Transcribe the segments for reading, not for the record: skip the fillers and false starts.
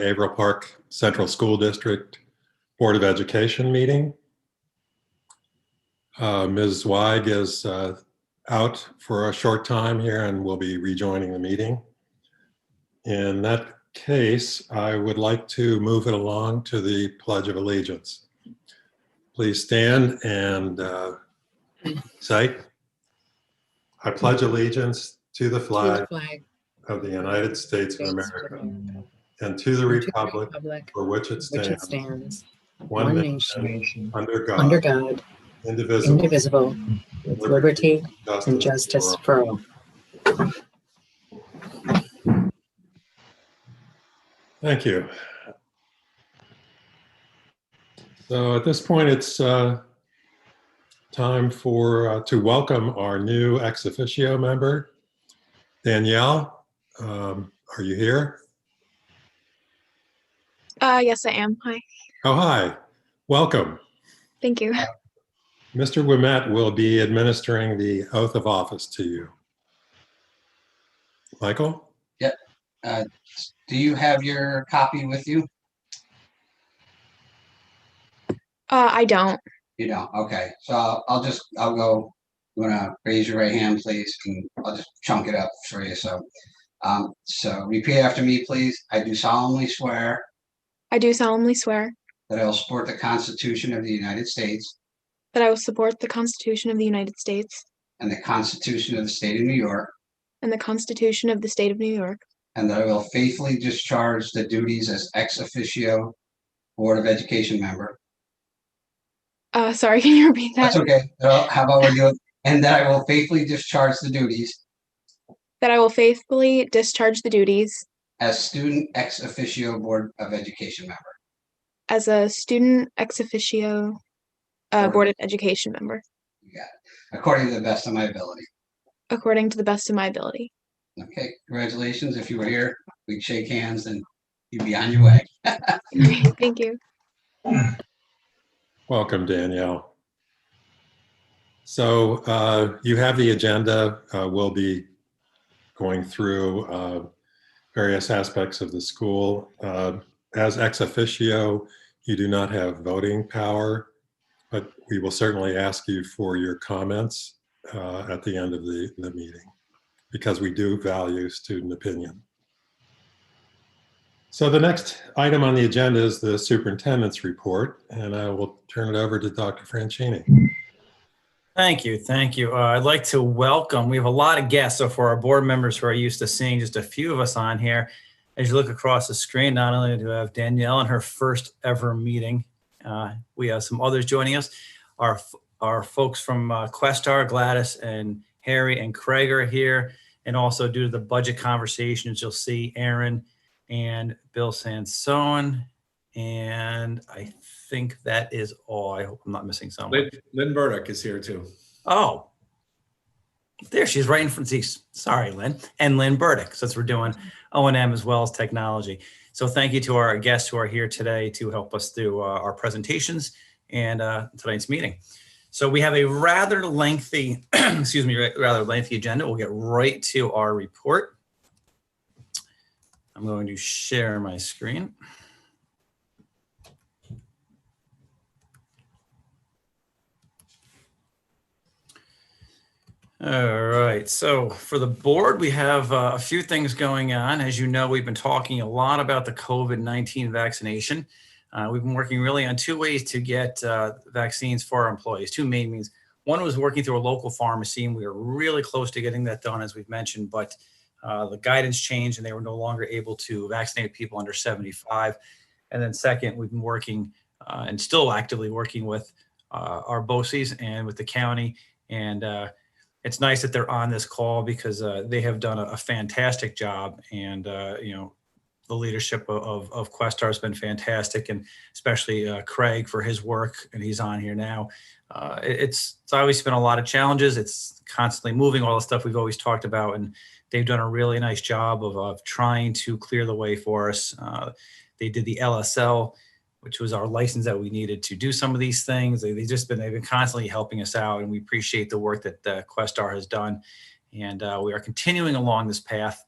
Averill Park Central School District Board of Education meeting. Ms. Weig is out for a short time here and will be rejoining the meeting. In that case, I would like to move it along to the Pledge of Allegiance. Please stand and say, I pledge allegiance to the flag of the United States of America and to the republic for which it stands, one nation, under God, indivisible, with liberty and justice for all. Thank you. So at this point, it's time to welcome our new ex officio member, Danielle. Are you here? Yes, I am. Hi. Oh, hi. Welcome. Thank you. Mr. Ouimet will be administering the oath of office to you. Michael? Yep. Do you have your copy with you? I don't. You don't. Okay. So I'll go. You want to raise your right hand, please, and I'll just chunk it up for you. So repeat after me, please. I do solemnly swear. I do solemnly swear that I will support the Constitution of the United States. That I will support the Constitution of the United States. And the Constitution of the State of New York. And the Constitution of the State of New York. And that I will faithfully discharge the duties as ex officio Board of Education member. Sorry, can you repeat that? That's okay. How about we do it? And that I will faithfully discharge the duties. That I will faithfully discharge the duties. As student ex officio Board of Education member. As a student ex officio Board of Education member. You got it. According to the best of my ability. According to the best of my ability. Okay, congratulations. If you were here, we'd shake hands and you'd be on your way. Thank you. Welcome, Danielle. So you have the agenda. We'll be going through various aspects of the school. As ex officio, you do not have voting power, but we will certainly ask you for your comments at the end of the meeting, because we do value student opinion. So the next item on the agenda is the superintendent's report, and I will turn it over to Dr. Franchini. Thank you. Thank you. I'd like to welcome, we have a lot of guests. So for our board members who are used to seeing just a few of us on here, as you look across the screen, not only do we have Danielle in her first ever meeting, we have some others joining us. Our folks from Questar, Gladys and Harry and Craig are here. And also due to the budget conversations, you'll see Aaron and Bill Sansone. And I think that is all. I hope I'm not missing someone. Lynn Burdick is here too. Oh, there she's right in front. Sorry, Lynn. And Lynn Burdick, since we're doing O&M as well as technology. So thank you to our guests who are here today to help us through our presentations and tonight's meeting. So we have a rather lengthy, rather lengthy agenda. We'll get right to our report. I'm going to share my screen. All right, so for the board, we have a few things going on. As you know, we've been talking a lot about the COVID-19 vaccination. We've been working really on two ways to get vaccines for our employees, two main means. One was working through a local pharmacy, and we were really close to getting that done, as we've mentioned, but the guidance changed and they were no longer able to vaccinate people under 75. And then second, we've been working and still actively working with our Boces and with the county. And it's nice that they're on this call because they have done a fantastic job. And, the leadership of Questar has been fantastic, and especially Craig for his work, and he's on here now. It's obviously been a lot of challenges. It's constantly moving, all the stuff we've always talked about, and they've done a really nice job of trying to clear the way for us. They did the LSL, which was our license that we needed to do some of these things. They've been constantly helping us out, and we appreciate the work that Questar has done. And we are continuing along this path.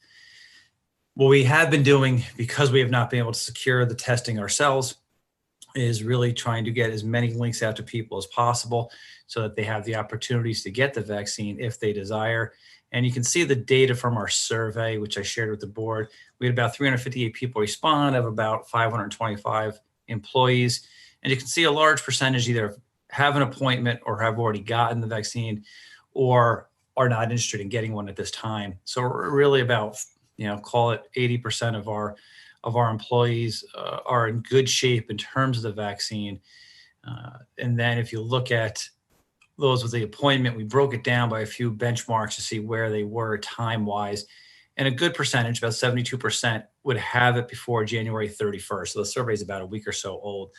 What we have been doing, because we have not been able to secure the testing ourselves, is really trying to get as many links out to people as possible so that they have the opportunities to get the vaccine if they desire. And you can see the data from our survey, which I shared with the board. We had about 358 people respond of about 525 employees. And you can see a large percentage either have an appointment or have already gotten the vaccine or are not interested in getting one at this time. So we're really about, call it 80% of our employees are in good shape in terms of the vaccine. And then if you look at those with the appointment, we broke it down by a few benchmarks to see where they were time-wise. And a good percentage, about 72%, would have it before January 31st. So the survey is about a week or so old.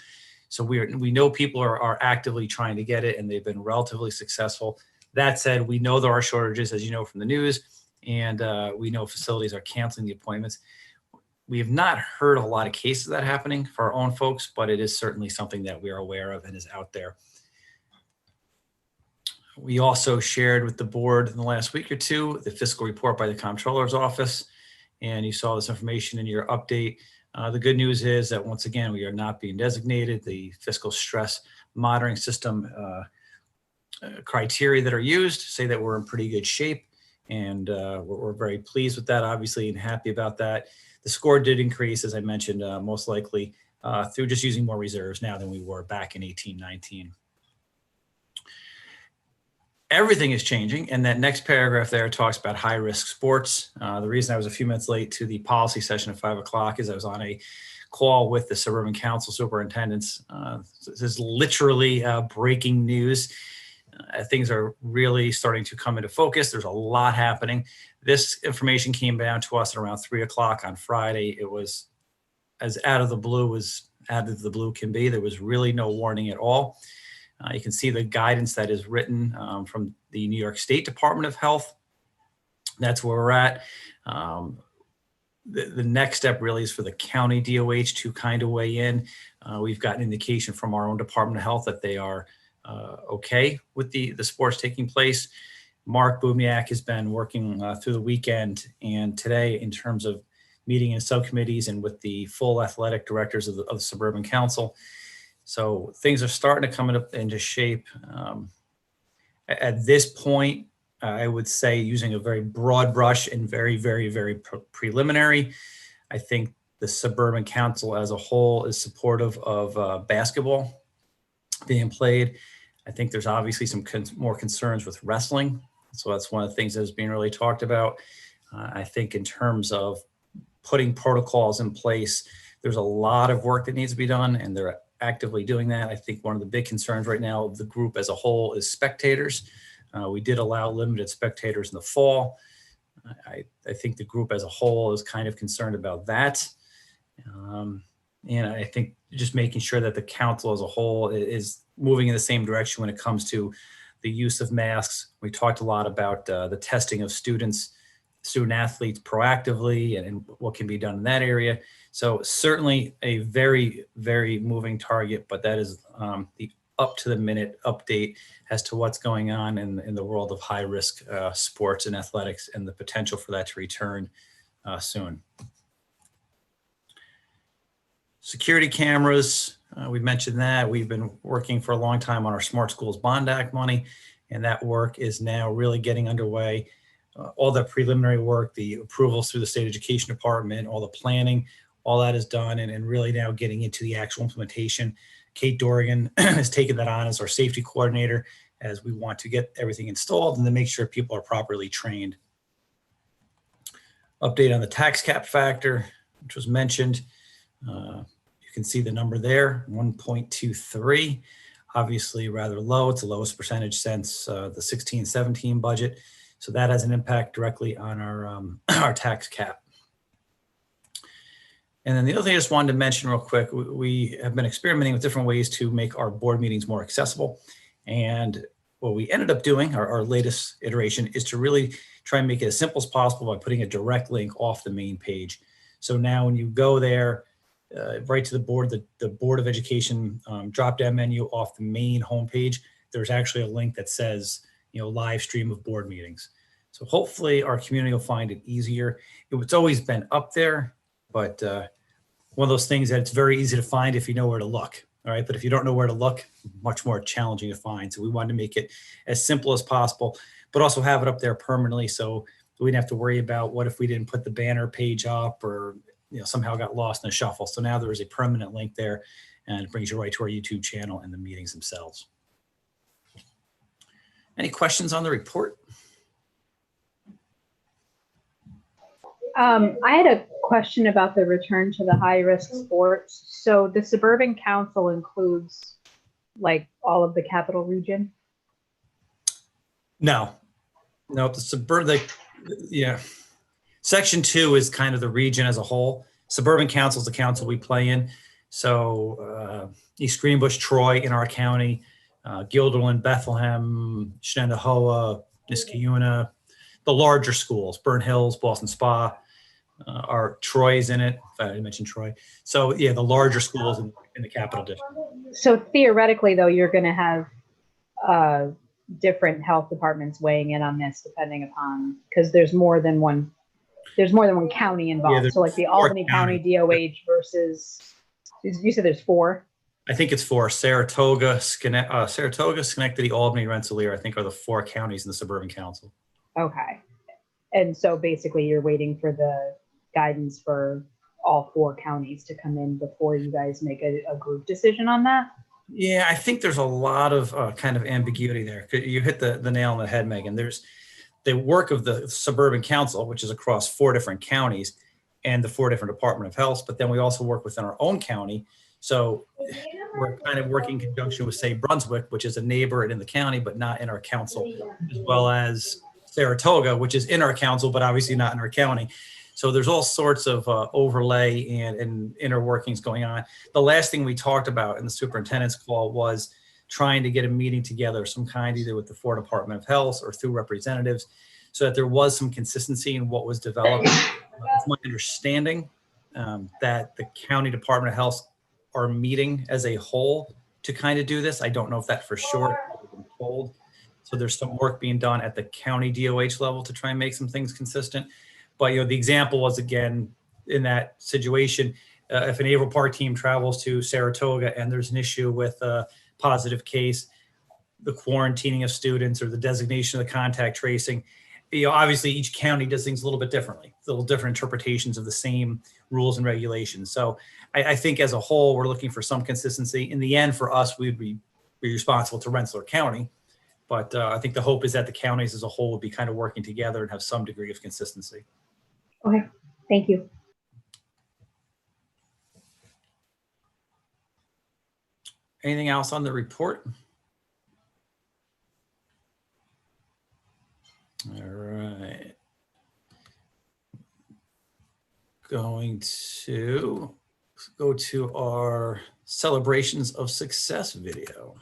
So we know people are actively trying to get it, and they've been relatively successful. That said, we know there are shortages, as you know from the news, and we know facilities are canceling the appointments. We have not heard of a lot of cases of that happening for our own folks, but it is certainly something that we are aware of and is out there. We also shared with the board in the last week or two the fiscal report by the Comptroller's Office, and you saw this information in your update. The good news is that once again, we are not being designated. The fiscal stress monitoring system criteria that are used say that we're in pretty good shape, and we're very pleased with that, obviously, and happy about that. The score did increase, as I mentioned, most likely through just using more reserves now than we were back in 18-19. Everything is changing, and that next paragraph there talks about high-risk sports. The reason I was a few minutes late to the policy session at 5 o'clock is I was on a call with the Suburban Council superintendents. This is literally breaking news. Things are really starting to come into focus. There's a lot happening. This information came down to us at around 3 o'clock on Friday. It was as out of the blue as out of the blue can be. There was really no warning at all. You can see the guidance that is written from the New York State Department of Health. That's where we're at. The next step really is for the county DOH to kind of weigh in. We've got an indication from our own Department of Health that they are okay with the sports taking place. Mark Bubniak has been working through the weekend and today in terms of meeting in subcommittees and with the full athletic directors of the Suburban Council. So things are starting to come into shape. At this point, I would say, using a very broad brush and very, very, very preliminary, I think the Suburban Council as a whole is supportive of basketball being played. I think there's obviously some more concerns with wrestling. So that's one of the things that is being really talked about. I think in terms of putting protocols in place, there's a lot of work that needs to be done, and they're actively doing that. I think one of the big concerns right now of the group as a whole is spectators. We did allow limited spectators in the fall. I think the group as a whole is kind of concerned about that. And I think just making sure that the council as a whole is moving in the same direction when it comes to the use of masks. We talked a lot about the testing of student athletes proactively and what can be done in that area. So certainly a very, very moving target, but that is the up to the minute update as to what's going on in the world of high risk sports and athletics and the potential for that to return soon. Security cameras, we mentioned that. We've been working for a long time on our Smart Schools Bond Act money, and that work is now really getting underway. All the preliminary work, the approvals through the State Education Department, all the planning, all that is done, and really now getting into the actual implementation. Kate Dorrigan has taken that on as our safety coordinator as we want to get everything installed and to make sure people are properly trained. Update on the tax cap factor, which was mentioned. You can see the number there, 1.23, obviously rather low. It's the lowest percentage since the 16-17 budget. So that has an impact directly on our tax cap. And then the other thing I just wanted to mention real quick, we have been experimenting with different ways to make our board meetings more accessible. And what we ended up doing, our latest iteration, is to really try and make it as simple as possible by putting a direct link off the main page. So now when you go there, right to the Board of Education drop-down menu off the main homepage, there's actually a link that says, live stream of board meetings. So hopefully our community will find it easier. It's always been up there, but one of those things that it's very easy to find if you know where to look. All right. But if you don't know where to look, much more challenging to find. So we wanted to make it as simple as possible, but also have it up there permanently. So we didn't have to worry about what if we didn't put the banner page up or, somehow got lost in the shuffle. So now there is a permanent link there and it brings you right to our YouTube channel and the meetings themselves. Any questions on the report? I had a question about the return to the high-risk sports. So the Suburban Council includes like all of the capital region? No, the suburban, yeah. Section 2 is kind of the region as a whole. Suburban Council is the council we play in. So East Greenbush, Troy in our county, Guilderland, Bethlehem, Shenandoah, Niskayuna, the larger schools, Burn Hills, Boston Spa, our Troy's in it. I mentioned Troy. So yeah, the larger schools in the capital district. So theoretically, though, you're going to have different health departments weighing in on this, depending upon, because there's more than one county involved. Yeah, so like the Albany County DOH versus, you said there's 4? I think it's 4. Saratoga, Schenectady, Albany, Rensselaer, I think are the 4 counties in the Suburban Council. Okay. And so basically you're waiting for the guidance for all 4 counties to come in before you guys make a group decision on that? Yeah, I think there's a lot of kind of ambiguity there. You hit the nail on the head, Megan. There's the work of the Suburban Council, which is across 4 different counties and the 4 different Department of Health, but then we also work within our own county. So we're kind of working in conjunction with, say, Brunswick, which is a neighbor and in the county, but not in our council, as well as Saratoga, which is in our council, but obviously not in our county. So there's all sorts of overlay and inner workings going on. The last thing we talked about in the superintendent's call was trying to get a meeting together, some kind, either with the 4 Department of Health or through representatives, so that there was some consistency in what was developed. It's my understanding that the county Department of Health are meeting as a whole to kind of do this. I don't know if that for sure has been told. So there's some work being done at the county DOH level to try and make some things consistent. But, the example was, again, in that situation, if an Aval Park team travels to Saratoga and there's an issue with a positive case, the quarantining of students or the designation of the contact tracing, obviously each county does things a little bit differently, little different interpretations of the same rules and regulations. So I think as a whole, we're looking for some consistency. In the end, for us, we'd be responsible to Rensselaer County. But I think the hope is that the counties as a whole would be kind of working together and have some degree of consistency. Okay, thank you. Anything else on the report? All right. Going to go to our celebrations of success video.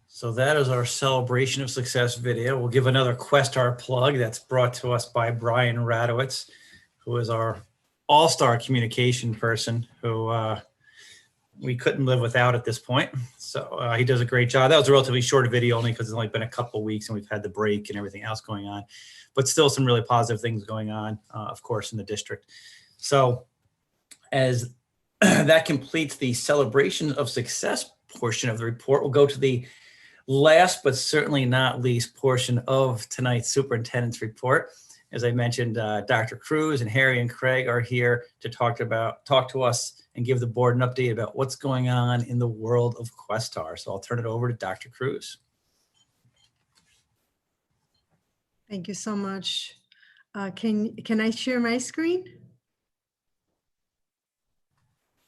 So that is our celebration of success video. We'll give another Questar plug that's brought to us by Brian Radowitz, who is our all-star communication person who we couldn't live without at this point. So he does a great job. That was a relatively short video only because it's only been a couple of weeks and we've had the break and everything else going on, but still some really positive things going on, of course, in the district. So as that completes the celebration of success portion of the report, we'll go to the last but certainly not least portion of tonight's superintendent's report. As I mentioned, Dr. Cruz and Harry and Craig are here to talk to us and give the board an update about what's going on in the world of Questar. So I'll turn it over to Dr. Cruz. Thank you so much. Can I share my screen?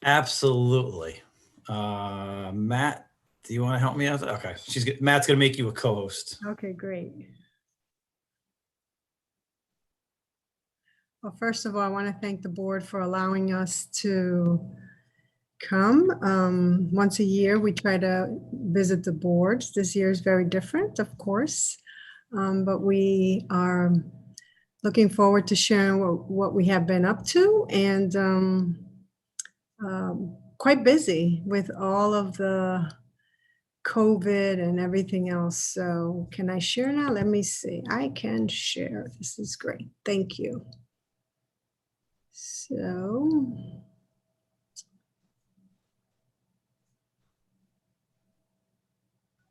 Absolutely. Matt, do you want to help me out? Okay, Matt's going to make you a co-host. Okay, great. Well, first of all, I want to thank the board for allowing us to come. Once a year, we try to visit the boards. This year is very different, of course, but we are looking forward to sharing what we have been up to, and quite busy with all of the COVID and everything else. So can I share now? Let me see. I can share. This is great. Thank you. So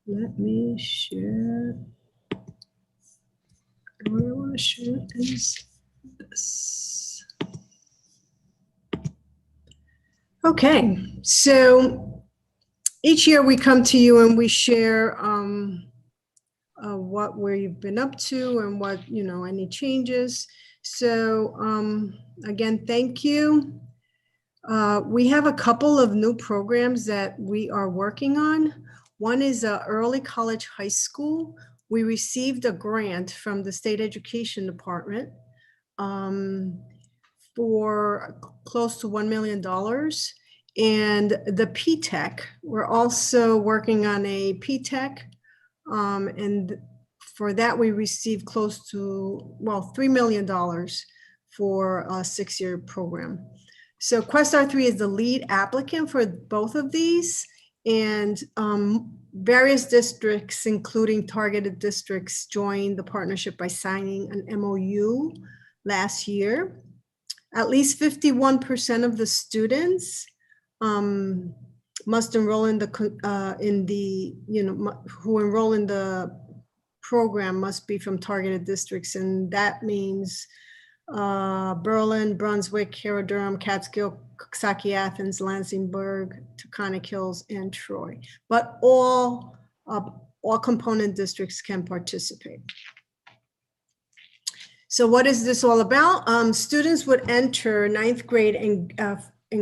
let me share. What I want to share is this. Okay, so each year we come to you and we share what we've been up to and what, any changes. So again, thank you. We have a couple of new programs that we are working on. One is Early College High School. We received a grant from the State Education Department for close to $1 million. And the PTEC, we're also working on a PTEC, and for that we received close to, $3 million for a 6-year program. So Questar 3 is the lead applicant for both of these, and various districts, including targeted districts, joined the partnership by signing an MOU last year. At least 51% of the students must enroll in who enroll in the program must be from targeted districts, and that means Berlin, Brunswick, Harrow-Durham, Catskill, Coxsackie, Athens, Lansingburg, Taconic Hills, and Troy. But all component districts can participate. So what is this all about? Students would enter 9th grade and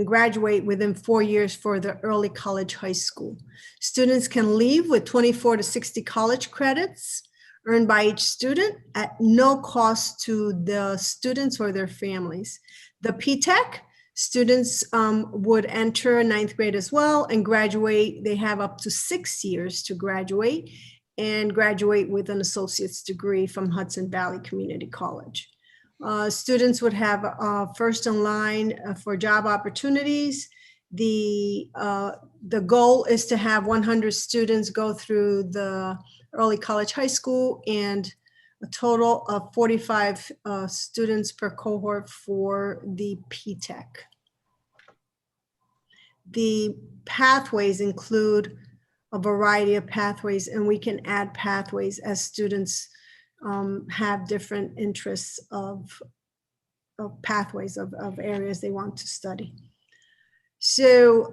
graduate within 4 years for the early college high school. Students can leave with 24 to 60 college credits earned by each student at no cost to the students or their families. The PTEC, students would enter 9th grade as well and graduate. They have up to 6 years to graduate and graduate with an associate's degree from Hudson Valley Community College. Students would have first in line for job opportunities. The goal is to have 100 students go through the early college high school and a total of 45 students per cohort for the PTEC. The pathways include a variety of pathways, and we can add pathways as students have different interests of pathways of areas they want to study. So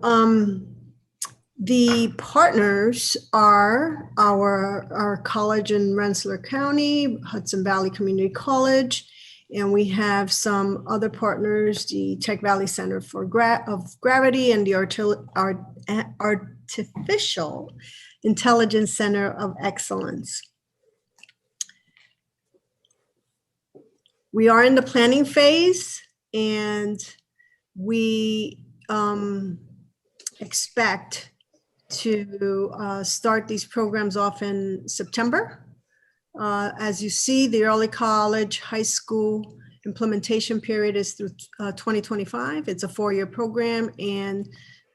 the partners are our college in Rensselaer County, Hudson Valley Community College, and we have some other partners, the Tech Valley Center for Gravity and the Artificial Intelligence Center of Excellence. We are in the planning phase, and we expect to start these programs off in September. As you see, the early college high school implementation period is through 2025. It's a 4-year program, and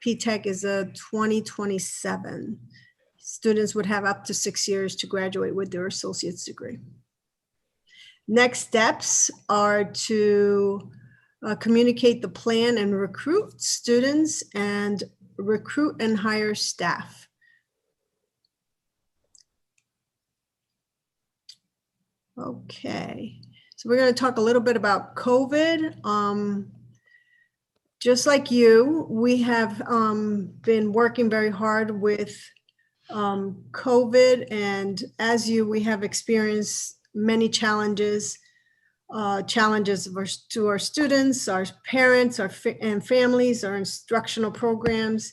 PTEC is a 2027. Students would have up to 6 years to graduate with their associate's degree. Next steps are to communicate the plan and recruit students and recruit and hire staff. Okay, so we're going to talk a little bit about COVID. Just like you, we have been working very hard with COVID, and as you, we have experienced many challenges to our students, our parents, and families, our instructional programs,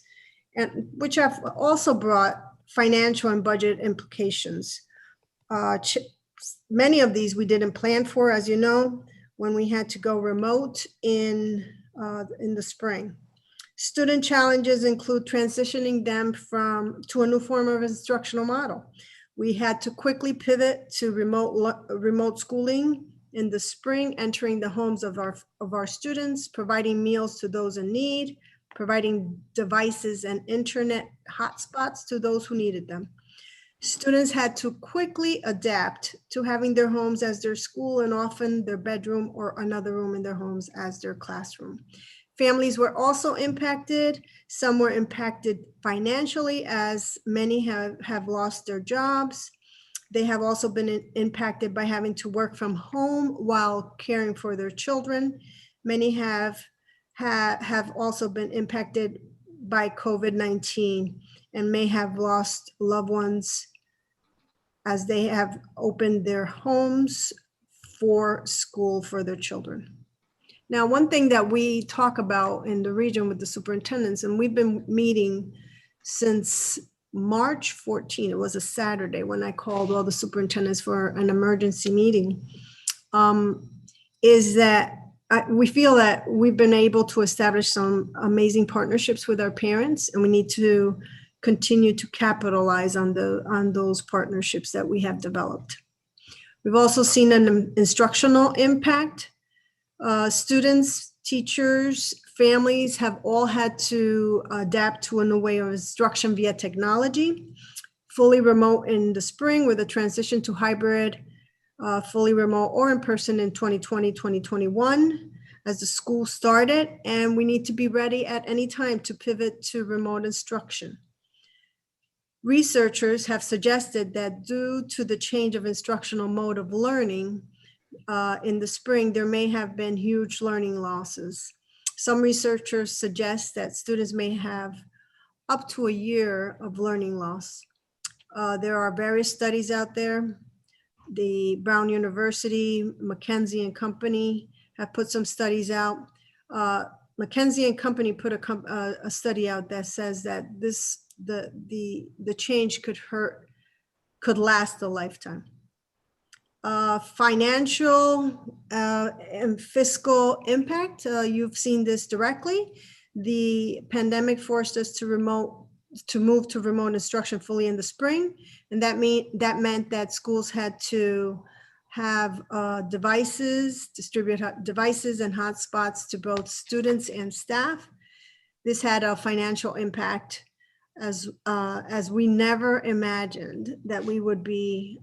and which have also brought financial and budget implications. Many of these we didn't plan for, as you know, when we had to go remote in the spring. Student challenges include transitioning them to a new form of instructional model. We had to quickly pivot to remote schooling in the spring, entering the homes of our students, providing meals to those in need, providing devices and internet hotspots to those who needed them. Students had to quickly adapt to having their homes as their school and often their bedroom or another room in their homes as their classroom. Families were also impacted. Some were impacted financially, as many have lost their jobs. They have also been impacted by having to work from home while caring for their children. Many have also been impacted by COVID-19 and may have lost loved ones as they have opened their homes for school for their children. Now, one thing that we talk about in the region with the superintendents, and we've been meeting since March 14, it was a Saturday when I called all the superintendents for an emergency meeting, is that we feel that we've been able to establish some amazing partnerships with our parents, and we need to continue to capitalize on those partnerships that we have developed. We've also seen an instructional impact. Students, teachers, families have all had to adapt to a new way of instruction via technology. Fully remote in the spring with a transition to hybrid, fully remote or in person in 2020, 2021 as the school started, and we need to be ready at any time to pivot to remote instruction. Researchers have suggested that due to the change of instructional mode of learning in the spring, there may have been huge learning losses. Some researchers suggest that students may have up to a year of learning loss. There are various studies out there. The Brown University, McKinsey and Company have put some studies out. McKinsey and Company put a study out that says that the change could last a lifetime. Financial and fiscal impact, you've seen this directly. The pandemic forced us to move to remote instruction fully in the spring, and that meant that schools had to have distribute devices and hotspots to both students and staff. This had a financial impact, as we never imagined that we would be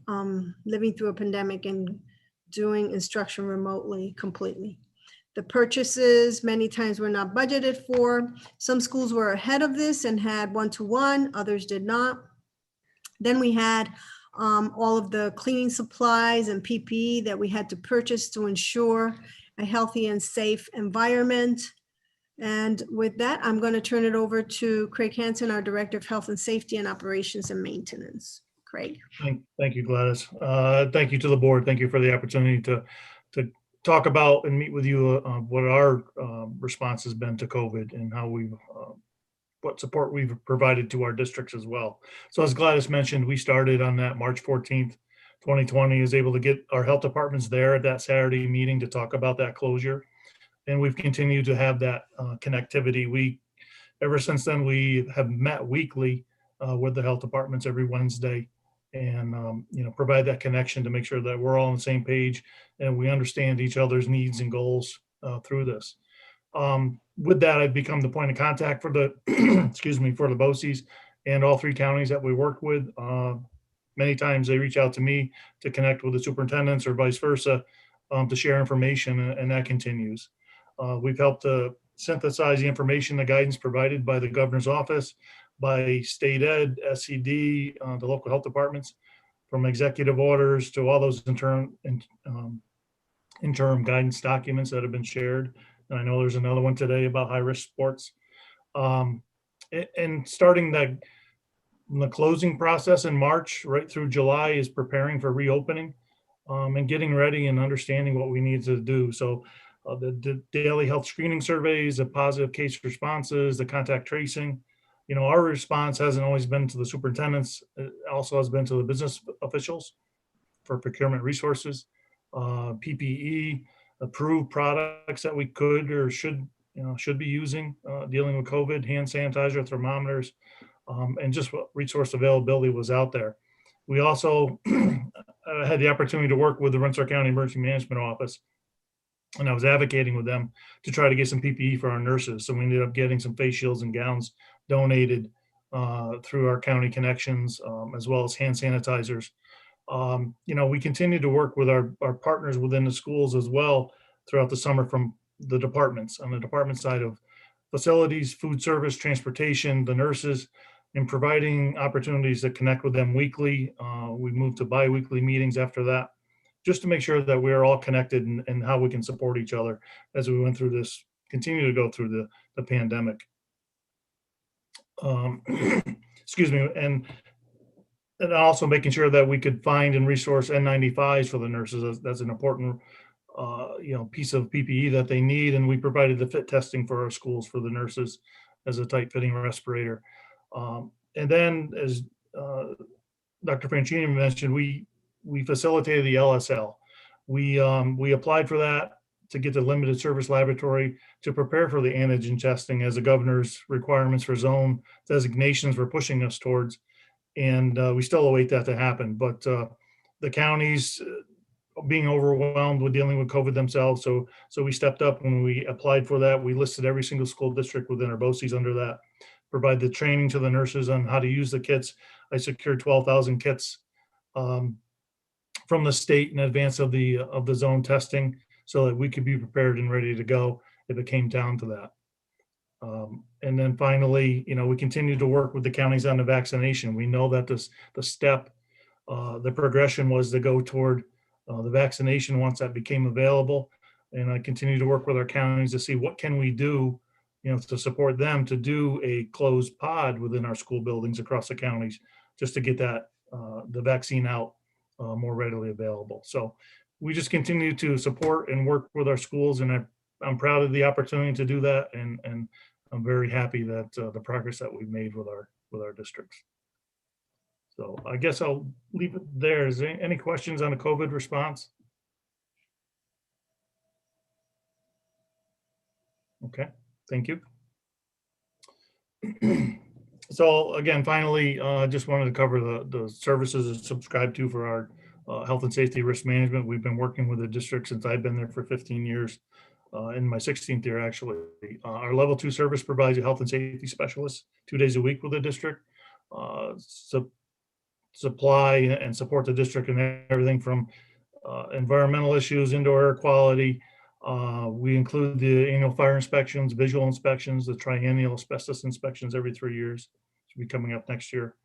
living through a pandemic and doing instruction remotely completely. The purchases many times were not budgeted for. Some schools were ahead of this and had one-to-one, others did not. Then we had all of the cleaning supplies and PPE that we had to purchase to ensure a healthy and safe environment. And with that, I'm going to turn it over to Craig Hanson, our Director of Health and Safety and Operations and Maintenance. Craig. Thank you, Gladys. Thank you to the board. Thank you for the opportunity to talk about and meet with you what our response has been to COVID and how we've what support we've provided to our districts as well. So as Gladys mentioned, we started on that March 14th, 2020, is able to get our health departments there at that Saturday meeting to talk about that closure. And we've continued to have that connectivity. Ever since then, we have met weekly with the health departments every Wednesday, and provide that connection to make sure that we're all on the same page and we understand each other's needs and goals through this. With that, I've become the point of contact for the for the Boces and all 3 counties that we work with. Many times they reach out to me to connect with the superintendents or vice versa to share information, and that continues. We've helped to synthesize the information, the guidance provided by the governor's office, by state ed, SCD, the local health departments, from executive orders to all those interim guidance documents that have been shared. And I know there's another one today about high-risk sports. And starting the closing process in March right through July is preparing for reopening and getting ready and understanding what we need to do. So the daily health screening surveys, the positive case responses, the contact tracing. You know, our response hasn't always been to the superintendents. It also has been to the business officials for procurement resources, PPE, approved products that we could or should be using, dealing with COVID, hand sanitizer, thermometers, and just what resource availability was out there. We also had the opportunity to work with the Rensselaer County Emergency Management Office, and I was advocating with them to try to get some PPE for our nurses. So we ended up getting some face shields and gowns donated through our county connections, as well as hand sanitizers. You know, we continue to work with our partners within the schools as well throughout the summer from the departments, on the department side of facilities, food service, transportation, the nurses, and providing opportunities to connect with them weekly. We moved to bi-weekly meetings after that, just to make sure that we're all connected and how we can support each other as we went through this, continue to go through the pandemic. Excuse me, and also making sure that we could find and resource N95s for the nurses. That's an important piece of PPE that they need, and we provided the fit testing for our schools for the nurses as a tight fitting respirator. And then, as Dr. Franchini mentioned, we facilitated the LSL. We applied for that to get the limited service laboratory to prepare for the antigen testing as the governor's requirements for zone designations were pushing us towards. And we still await that to happen. But the counties being overwhelmed with dealing with COVID themselves. So we stepped up when we applied for that. We listed every single school district within our Boces under that, provide the training to the nurses on how to use the kits. I secured 12,000 kits from the state in advance of the zone testing so that we could be prepared and ready to go if it came down to that. And then finally, we continue to work with the counties on the vaccination. We know that the progression was to go toward the vaccination once that became available. And I continue to work with our counties to see what can we do, to support them to do a closed pod within our school buildings across the counties, just to get that the vaccine out more readily available. So we just continue to support and work with our schools, and I'm proud of the opportunity to do that, and I'm very happy that the progress that we've made with our districts. So I guess I'll leave it there. Is there any questions on the COVID response? Okay, thank you. So again, finally, just wanted to cover the services that's subscribed to for our health and safety risk management. We've been working with the district since I've been there for 15 years. In my 16th year, actually. Our level 2 service provides a health and safety specialist 2 days a week with the district, supply and support the district and everything from environmental issues, indoor air quality. We include the annual fire inspections, visual inspections, the triennial asbestos inspections every 3 years. Should be coming up next year.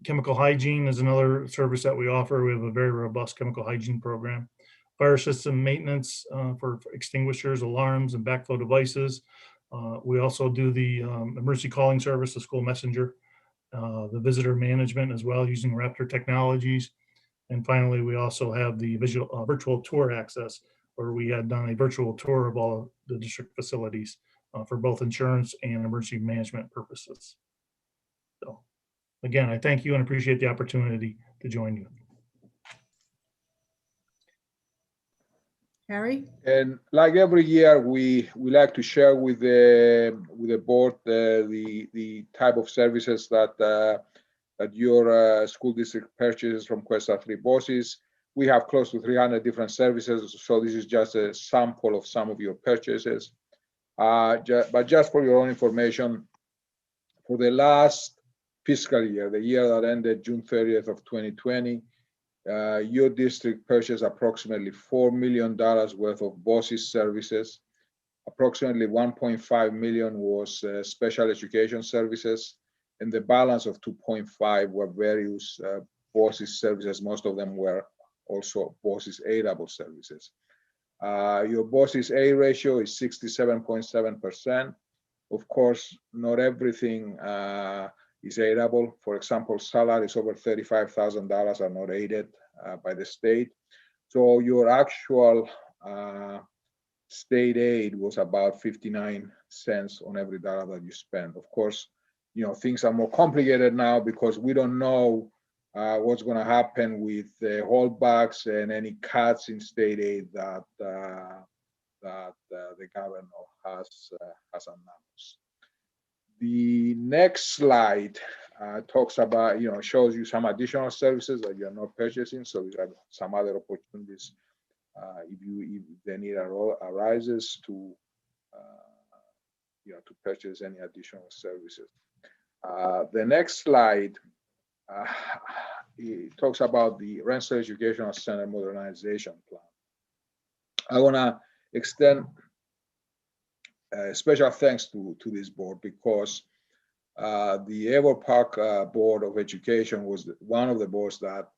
Chemical hygiene is another service that we offer. We have a very robust chemical hygiene program. Fire system maintenance for extinguishers, alarms, and backflow devices. We also do the emergency calling service, the school messenger, the visitor management as well, using Raptor technologies. And finally, we also have the virtual tour access, where we had done a virtual tour of all the district facilities for both insurance and emergency management purposes. So again, I thank you and appreciate the opportunity to join you. Harry? And like every year, we like to share with the board the type of services that your school district purchases from Questa 3 Boces. We have close to 300 different services, so this is just a sample of some of your purchases. But just for your own information, for the last fiscal year, the year that ended June 30th of 2020, your district purchased approximately $4 million worth of Boces services. Approximately $1.5 million was special education services, and the balance of $2.5 were various Boces Services. Most of them were also Boces Aval services. Your Boces A ratio is 67.7%. Of course, not everything is aidable. For example, salaries over $35,000 are not aided by the state. So your actual state aid was about 59 cents on every dollar that you spend. Of course, things are more complicated now because we don't know what's going to happen with the holdbacks and any cuts in state aid that the governor has announced. The next slide talks about, shows you some additional services that you're not purchasing. So we have some other opportunities if the need arises to to purchase any additional services. The next slide it talks about the Rensselaer Educational Center Modernization Plan. I want to extend special thanks to this board because the Aval Park Board of Education was one of the boards that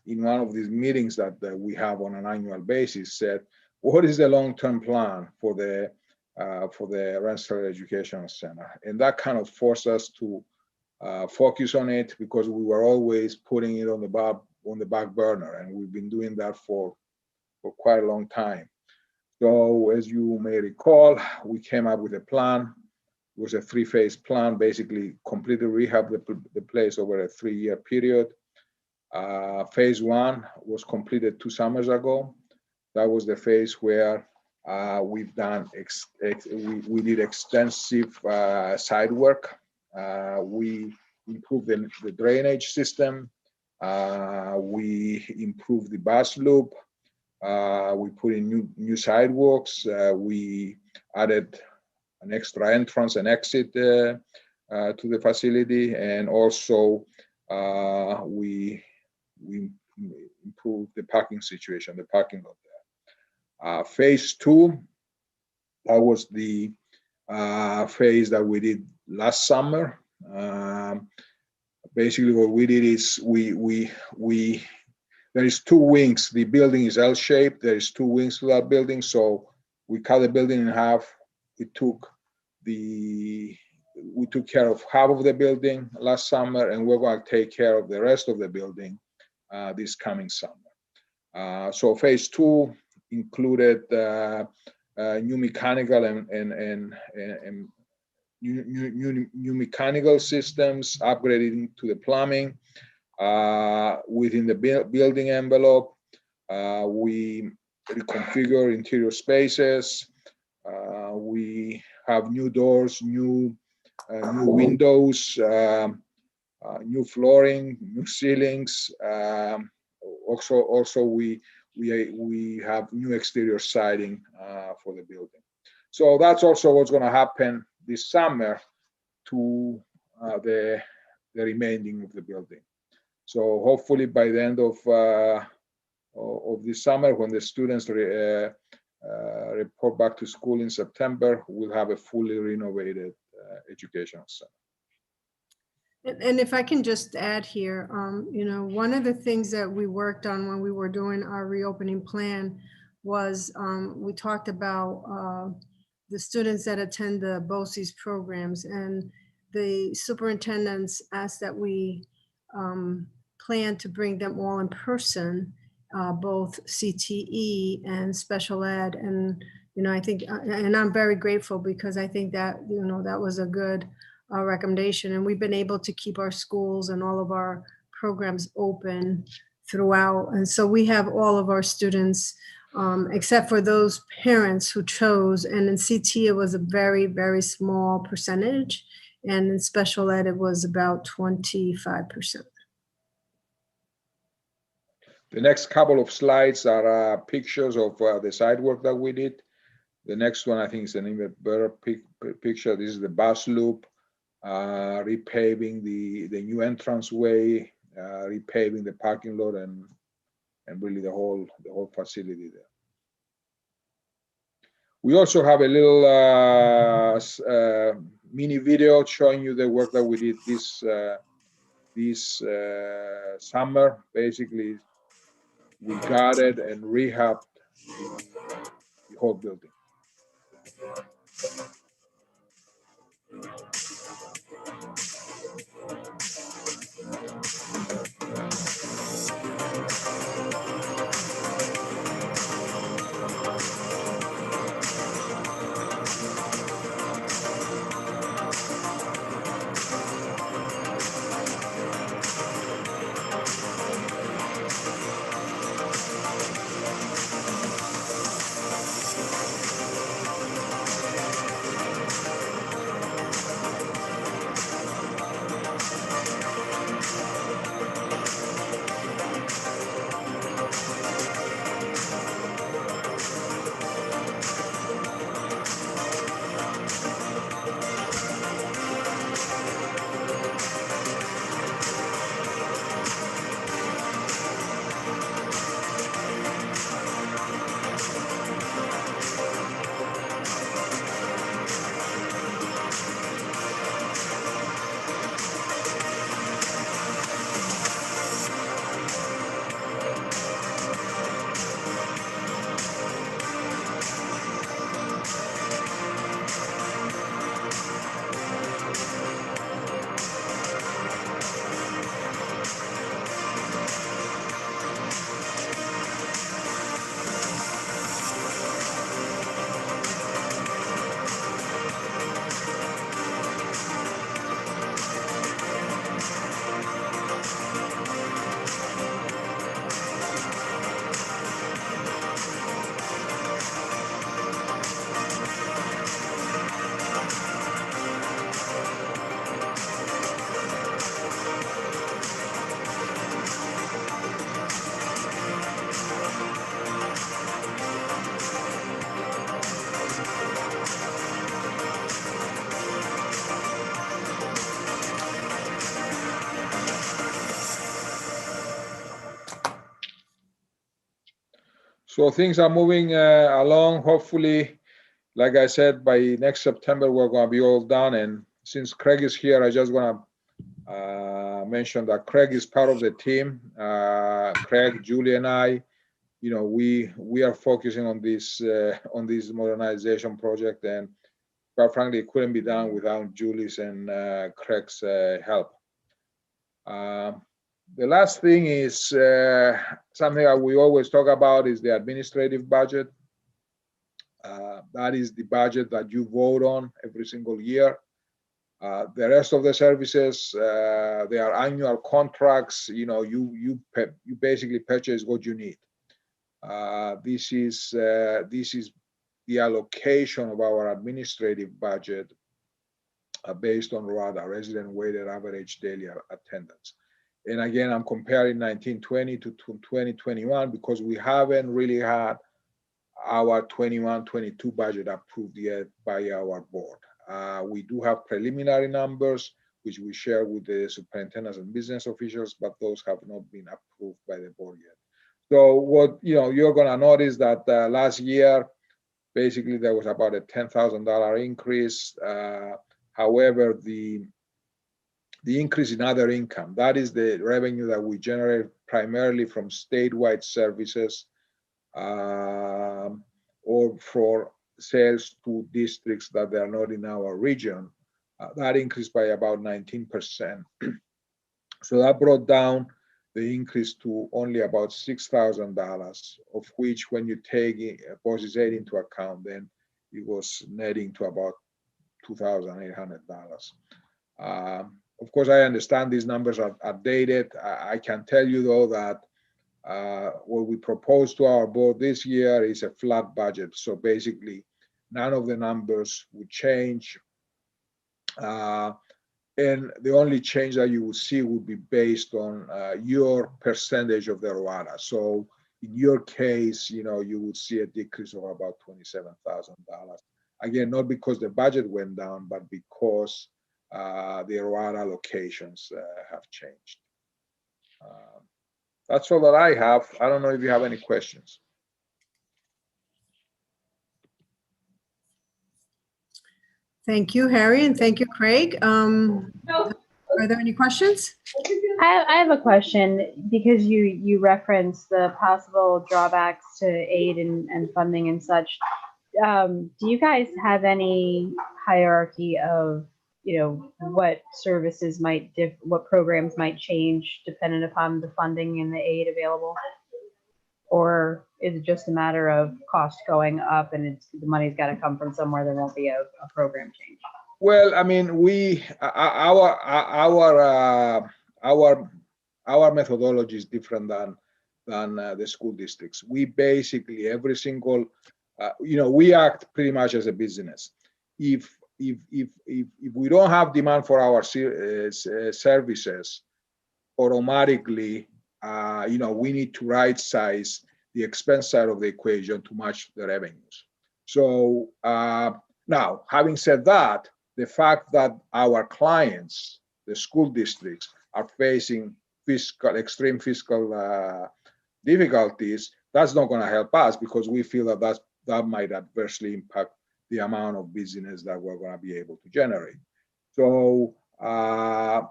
in one of these meetings that we have on an annual basis said, what is the long-term plan for the Rensselaer Educational Center? And that kind of forced us to focus on it because we were always putting it on the back burner, and we've been doing that for quite a long time. So as you may recall, we came up with a plan. It was a 3-phase plan, basically completely rehab the place over a 3-year period. Phase 1 was completed 2 summers ago. That was the phase where we've done we did extensive site work. We improved the drainage system. We improved the bus loop. We put in new sidewalks. We added an extra entrance and exit to the facility, and also we improved the parking situation, the parking lot there. Phase 2, that was the phase that we did last summer. Basically, what we did is there is 2 wings. The building is L-shaped. There is 2 wings to that building, so we cut the building in half. We took care of half of the building last summer, and we're going to take care of the rest of the building this coming summer. So phase 2 included new mechanical and new mechanical systems, upgrading to the plumbing within the building envelope. We reconfigure interior spaces. We have new doors, new windows, new flooring, new ceilings. Also we have new exterior siding for the building. So that's also what's going to happen this summer to the remaining of the building. So hopefully by the end of this summer, when the students report back to school in September, we'll have a fully renovated educational center. And if I can just add here, one of the things that we worked on when we were doing our reopening plan was we talked about the students that attend the Boces programs, and the superintendents asked that we plan to bring them all in person, both CTE and special ed. And, I think, and I'm very grateful because I think that, that was a good recommendation. And we've been able to keep our schools and all of our programs open throughout. And so we have all of our students, except for those parents who chose. And in CT, it was a very, very small percentage. And in special ed, it was about 25%. The next couple of slides are pictures of the site work that we did. The next one, I think, is an even better picture. This is the bus loop, repaving the new entranceway, repaving the parking lot, and really the whole facility there. We also have a little mini video showing you the work that we did this summer. Basically, we gutted and rehabbed the whole building. So things are moving along. Hopefully, like I said, by next September, we're going to be all done. And since Craig is here, I just want to mention that Craig is part of the team. Craig, Julie, and I, we are focusing on this modernization project, and quite frankly, it couldn't be done without Julie's and Craig's help. The last thing is something that we always talk about is the administrative budget. That is the budget that you vote on every single year. The rest of the services, they are annual contracts. You basically purchase what you need. This is the allocation of our administrative budget based on RADA, resident weighted average daily attendance. And again, I'm comparing 1920 to 2021 because we haven't really had our 21-22 budget approved yet by our board. We do have preliminary numbers, which we share with the superintendents and business officials, but those have not been approved by the board yet. So what you're going to notice that last year, basically there was about a $10,000 increase. However, the increase in other income, that is the revenue that we generate primarily from statewide services or for sales to districts that they are not in our region. That increased by about 19%. So that brought down the increase to only about $6,000, of which when you take Boces Aid into account, then it was netting to about $2,800. Of course, I understand these numbers are dated. I can tell you, though, that what we propose to our board this year is a flat budget. So basically, none of the numbers would change. And the only change that you would see would be based on your percentage of the ROADA. So in your case, you would see a decrease of about $27,000. Again, not because the budget went down, but because the ROADA allocations have changed. That's all that I have. I don't know if you have any questions. Thank you, Harry, and thank you, Craig. Are there any questions? I have a question because you referenced the possible drawbacks to aid and funding and such. Do you guys have any hierarchy of, what services might what programs might change dependent upon the funding and the aid available? Or is it just a matter of cost going up and the money's got to come from somewhere? There won't be a program change. Well, I mean, our methodology is different than the school districts. We basically every single, we act pretty much as a business. If we don't have demand for our services, automatically, we need to right size the expense side of the equation to match the revenues. So now, having said that, the fact that our clients, the school districts, are facing extreme fiscal difficulties, that's not going to help us because we feel that might adversely impact the amount of business that we're going to be able to generate. So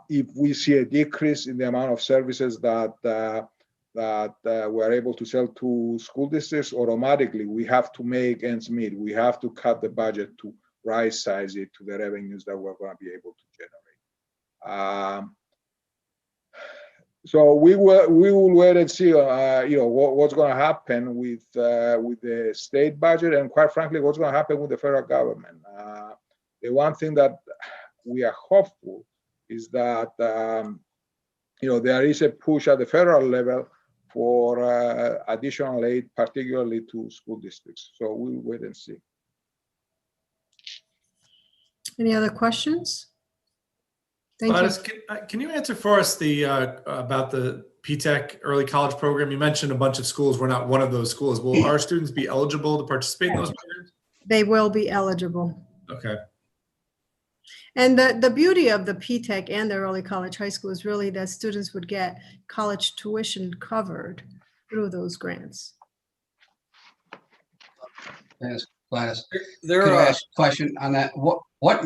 if we see a decrease in the amount of services that we're able to sell to school districts, automatically we have to make ends meet. We have to cut the budget to right size it to the revenues that we're going to be able to generate. So we will wait and see, what's going to happen with the state budget, and quite frankly, what's going to happen with the federal government. The one thing that we are hopeful is that there is a push at the federal level for additional aid, particularly to school districts. So we'll wait and see. Any other questions? Thank you. Can you answer for us about the P-TECH early college program? You mentioned a bunch of schools. We're not one of those schools. Will our students be eligible to participate in those programs? They will be eligible. Okay. And the beauty of the P-TECH and the early college high school is really that students would get college tuition covered through those grants. Yes, Gladys. Could I ask a question on that? What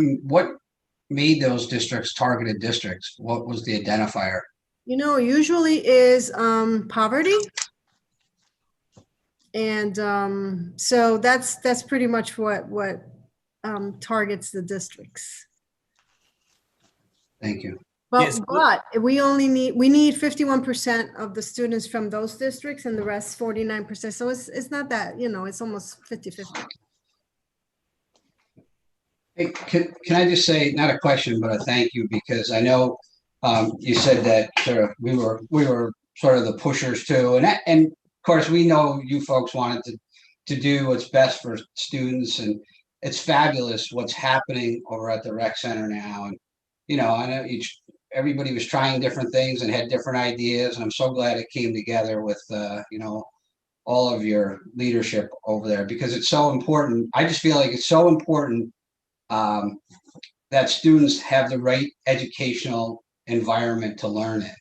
made those districts targeted districts? What was the identifier? Usually is poverty. And so that's pretty much what targets the districts. Thank you. Well, Yes. but we need 51% of the students from those districts and the rest 49%. So it's not that, it's almost 50-50. Hey, can I just say, not a question, but a thank you, because I know you said that sort of we were sort of the pushers too, and of course we know you folks wanted to do what's best for students, and it's fabulous what's happening over at the rec center now. And I know everybody was trying different things and had different ideas, and I'm so glad it came together with all of your leadership over there, because it's so important. I just feel like it's so important that students have the right educational environment to learn in.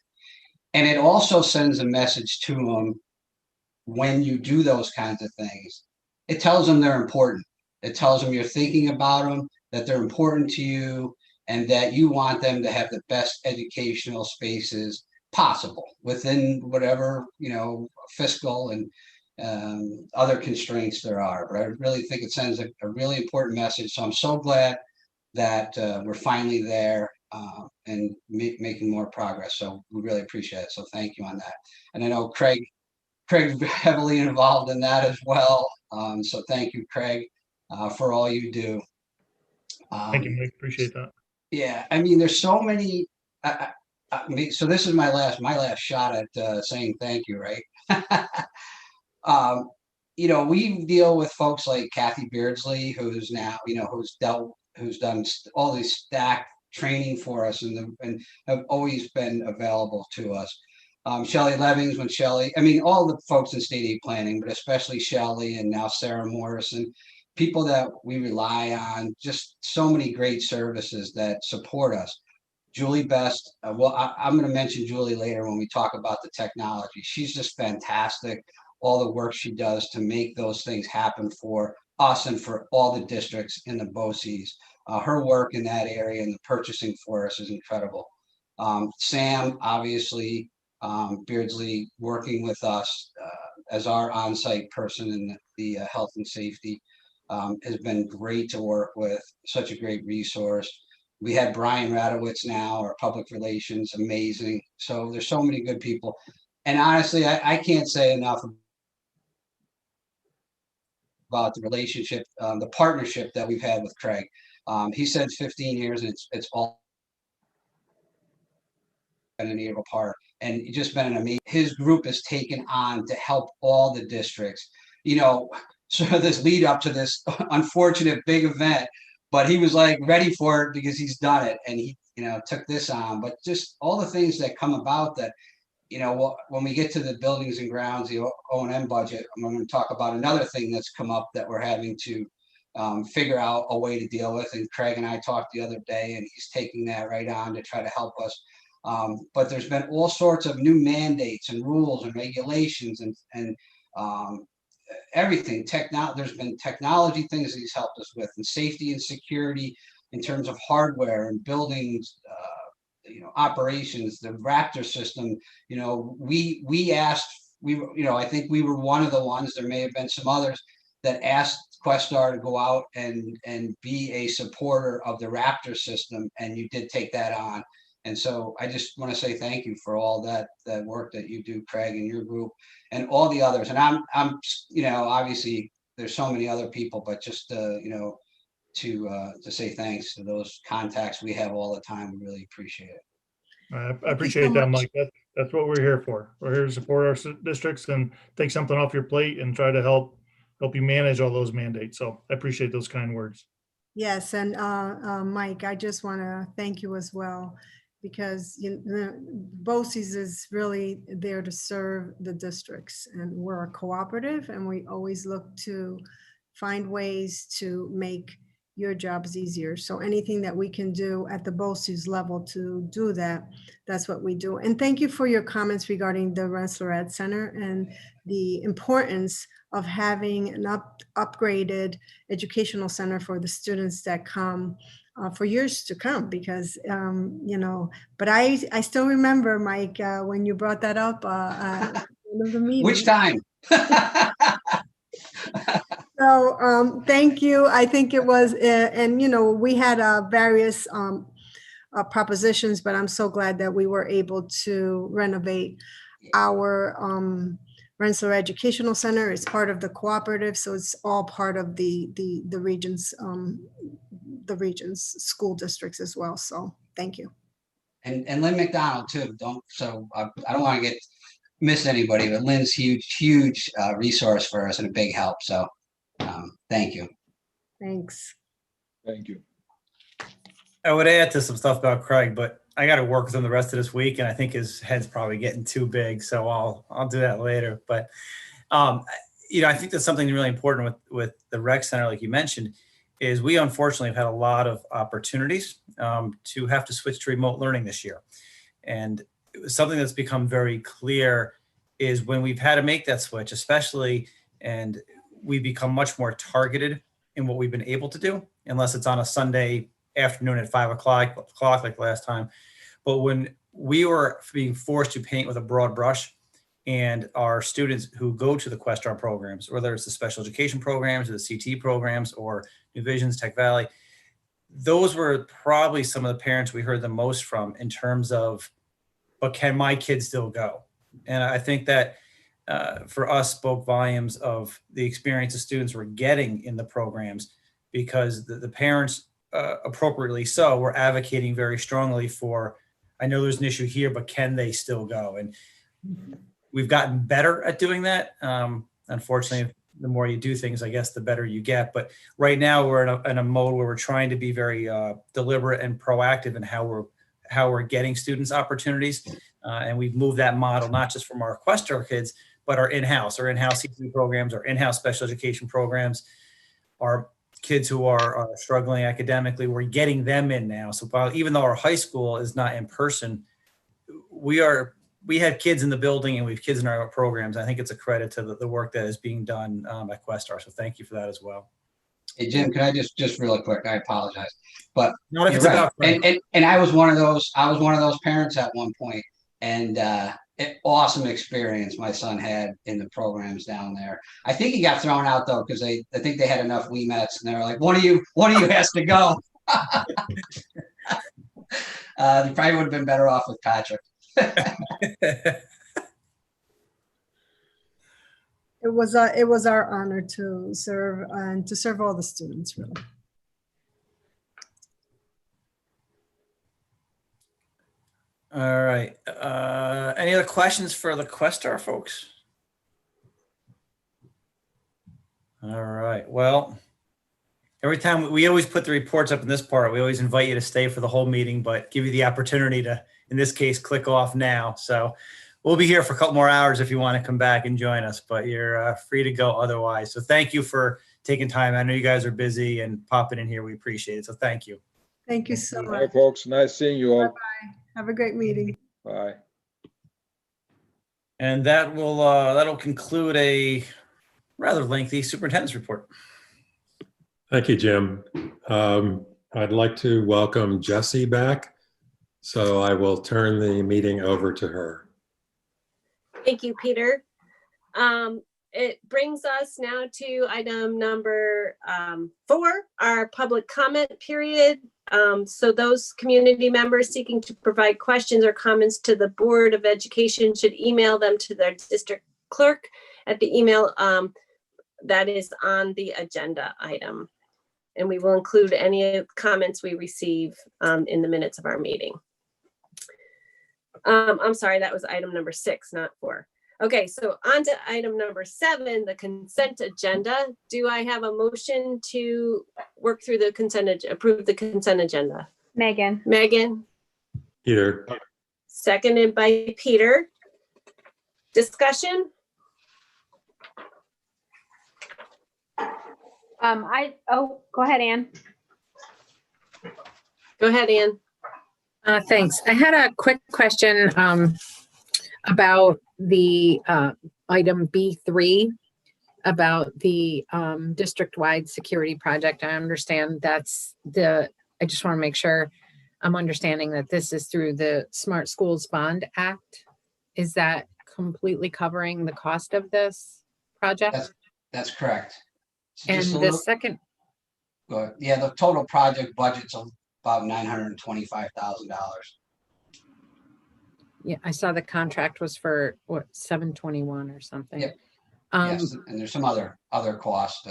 And it also sends a message to them when you do those kinds of things. It tells them they're important. It tells them you're thinking about them, that they're important to you, and that you want them to have the best educational spaces possible within whatever, fiscal and other constraints there are. But I really think it sends a really important message. So I'm so glad that we're finally there and making more progress. So we really appreciate it. So thank you on that. And I know Craig's heavily involved in that as well. So thank you, Craig, for all you do. Thank you, Mike. Appreciate that. Yeah, I mean, there's so many. So this is my last shot at saying thank you, right? We deal with folks like Kathy Beardsley, who's now, who's done all these stacked training for us and have always been available to us. Shelley Levings, all the folks in state aid planning, but especially Shelley and now Sarah Morrison, people that we rely on, just so many great services that support us. Julie Best, I'm going to mention Julie later when we talk about the technology. She's just fantastic. All the work she does to make those things happen for us and for all the districts in the Boces. Her work in that area and the purchasing for us is incredible. Sam, obviously, Beardsley working with us as our on-site person in the health and safety has been great to work with, such a great resource. We had Brian Radowitz now, our public relations, amazing. So there's so many good people. And honestly, I can't say enough about the relationship, the partnership that we've had with Craig. He said 15 years, and it's all been an integral part, and just been an amazing. His group has taken on to help all the districts. You know, sort of this lead up to this unfortunate big event, but he was like ready for it because he's done it, and he, you know, took this on. But just all the things that come about that, you know, when we get to the buildings and grounds, the O&M budget, I'm going to talk about another thing that's come up that we're having to figure out a way to deal with. And Craig and I talked the other day, and he's taking that right on to try to help us. But there's been all sorts of new mandates and rules and regulations and everything. There's been technology things that he's helped us with, and safety and security in terms of hardware and buildings, you know, operations, the Raptor system. You know, we asked, you know, I think we were one of the ones, there may have been some others, that asked Questar to go out and be a supporter of the Raptor system, and you did take that on. And so I just want to say thank you for all that work that you do, Craig, and your group, and all the others. And I'm, you know, obviously there's so many other people, but just you know, to say thanks to those contacts we have all the time. We really appreciate it. I appreciate that, Mike. That's what we're here for. We're here to support our districts and take something off your plate and try to help you manage all those mandates. So I appreciate those kind words. Yes, and Mike, I just want to thank you as well, because Boces is really there to serve the districts, and we're a cooperative, and we always look to find ways to make your jobs easier. So anything that we can do at the Boces level to do that, that's what we do. And thank you for your comments regarding the Rensselaer Ed Center and the importance of having an upgraded educational center for the students that come for years to come, because, you know, but I still remember, Mike, when you brought that up at one of the meetings. Which time? So thank you. I think it was, and you know, we had various propositions, but I'm so glad that we were able to renovate our Rensselaer Educational Center. It's part of the cooperative, so it's all part of the region's school districts as well. So thank you. And Lynn McDonald too. I don't want to miss anybody, but Lynn's huge resource for us and a big help. So thank you. Thanks. Thank you. I would add to some stuff about Craig, but I got to work with him the rest of this week, and I think his head's probably getting too big, so I'll do that later. But you know, I think that's something really important with the rec center, like you mentioned, is we unfortunately have had a lot of opportunities to have to switch to remote learning this year, and something that's become very clear is when we've had to make that switch, especially, and we become much more targeted in what we've been able to do, unless it's on a Sunday afternoon at 5 o'clock like last time. But when we were being forced to paint with a broad brush, and our students who go to the Questar programs, whether it's the special education programs or the CT programs or New Visions, Tech Valley, those were probably some of the parents we heard the most from in terms of, but can my kids still go? And I think that for us spoke volumes of the experience the students were getting in the programs, because the parents, appropriately so, were advocating very strongly for, I know there's an issue here, but can they still go? And we've gotten better at doing that. Unfortunately, the more you do things, I guess, the better you get. But right now we're in a mode where we're trying to be very deliberate and proactive in how we're getting students opportunities. And we've moved that model, not just from our Questar kids, but our in-house CT programs, our in-house special education programs, our kids who are struggling academically, we're getting them in now. So even though our high school is not in person, we have kids in the building and we have kids in our programs. I think it's a credit to the work that is being done at Questar. So thank you for that as well. Hey, Jim, can I just really quick? I apologize, but Not if you're it's right. about Frank. And I was one of those. I was one of those parents at one point, and awesome experience my son had in the programs down there. I think he got thrown out though because I think they had enough WeMets, and they were like, one of you has to go. They probably would have been better off with Patrick. It was our honor to serve and to serve all the students, really. All right. Any other questions for the Questar folks? All right. Well, every time we always put the reports up in this part, we always invite you to stay for the whole meeting, but give you the opportunity to, in this case, click off now. So we'll be here for a couple more hours if you want to come back and join us, but you're free to go otherwise. So thank you for taking time. I know you guys are busy and popping in here. We appreciate it. So thank you. Thank you so Bye, much. folks. Nice seeing you all. Bye-bye. Have a great meeting. Bye. And that will that'll conclude a rather lengthy superintendent's report. Thank you, Jim. I'd like to welcome Jessie back, so I will turn the meeting over to her. Thank you, Peter. It brings us now to item number 4, our public comment period. So those community members seeking to provide questions or comments to the Board of Education should email them to their district clerk at the email that is on the agenda item. And we will include any comments we receive in the minutes of our meeting. I'm sorry, that was item number 6, not 4. Okay, so on to item number 7, the consent agenda. Do I have a motion to work through the approve the consent agenda? Megan. Megan, Peter. seconded by Peter. Discussion? Go ahead, Ann. Go ahead, Ann. Thanks. I had a quick question about the item B3 about the district-wide security project. I understand I just want to make sure I'm understanding that this is through the Smart Schools Bond Act. Is that completely covering the cost of this project? That's correct. So And the second, yeah, the total project budget's about $925,000. yeah, I saw the contract was for what, 721 or something. Yep. Yes, and there's some other costs,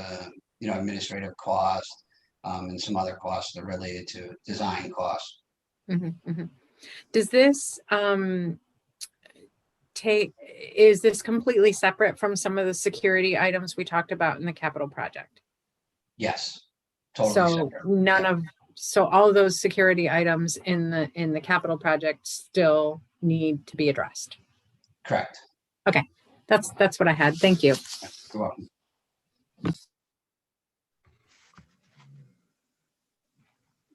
administrative costs, and some other costs that are related to design costs. Does this is this completely separate from some of the security items we talked about in the capital project? Yes, totally So separate. So all of those security items in the capital project still need to be addressed. Correct. Okay, that's what I had. Thank you. You're welcome.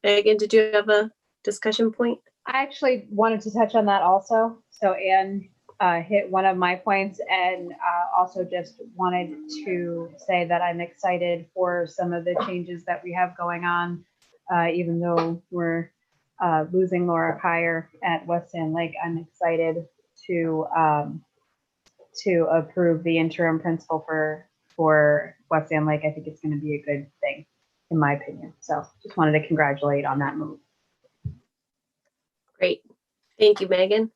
Megan, did you have a discussion point? I actually wanted to touch on that also. So Ann hit one of my points, and also just wanted to say that I'm excited for some of the changes that we have going on. Even though we're losing Laura Kyer at West Sand Lake, I'm excited to approve the interim principal for West Sand Lake. I think it's going to be a good thing, in my opinion. So just wanted to congratulate on that move. Great. Thank you, Megan.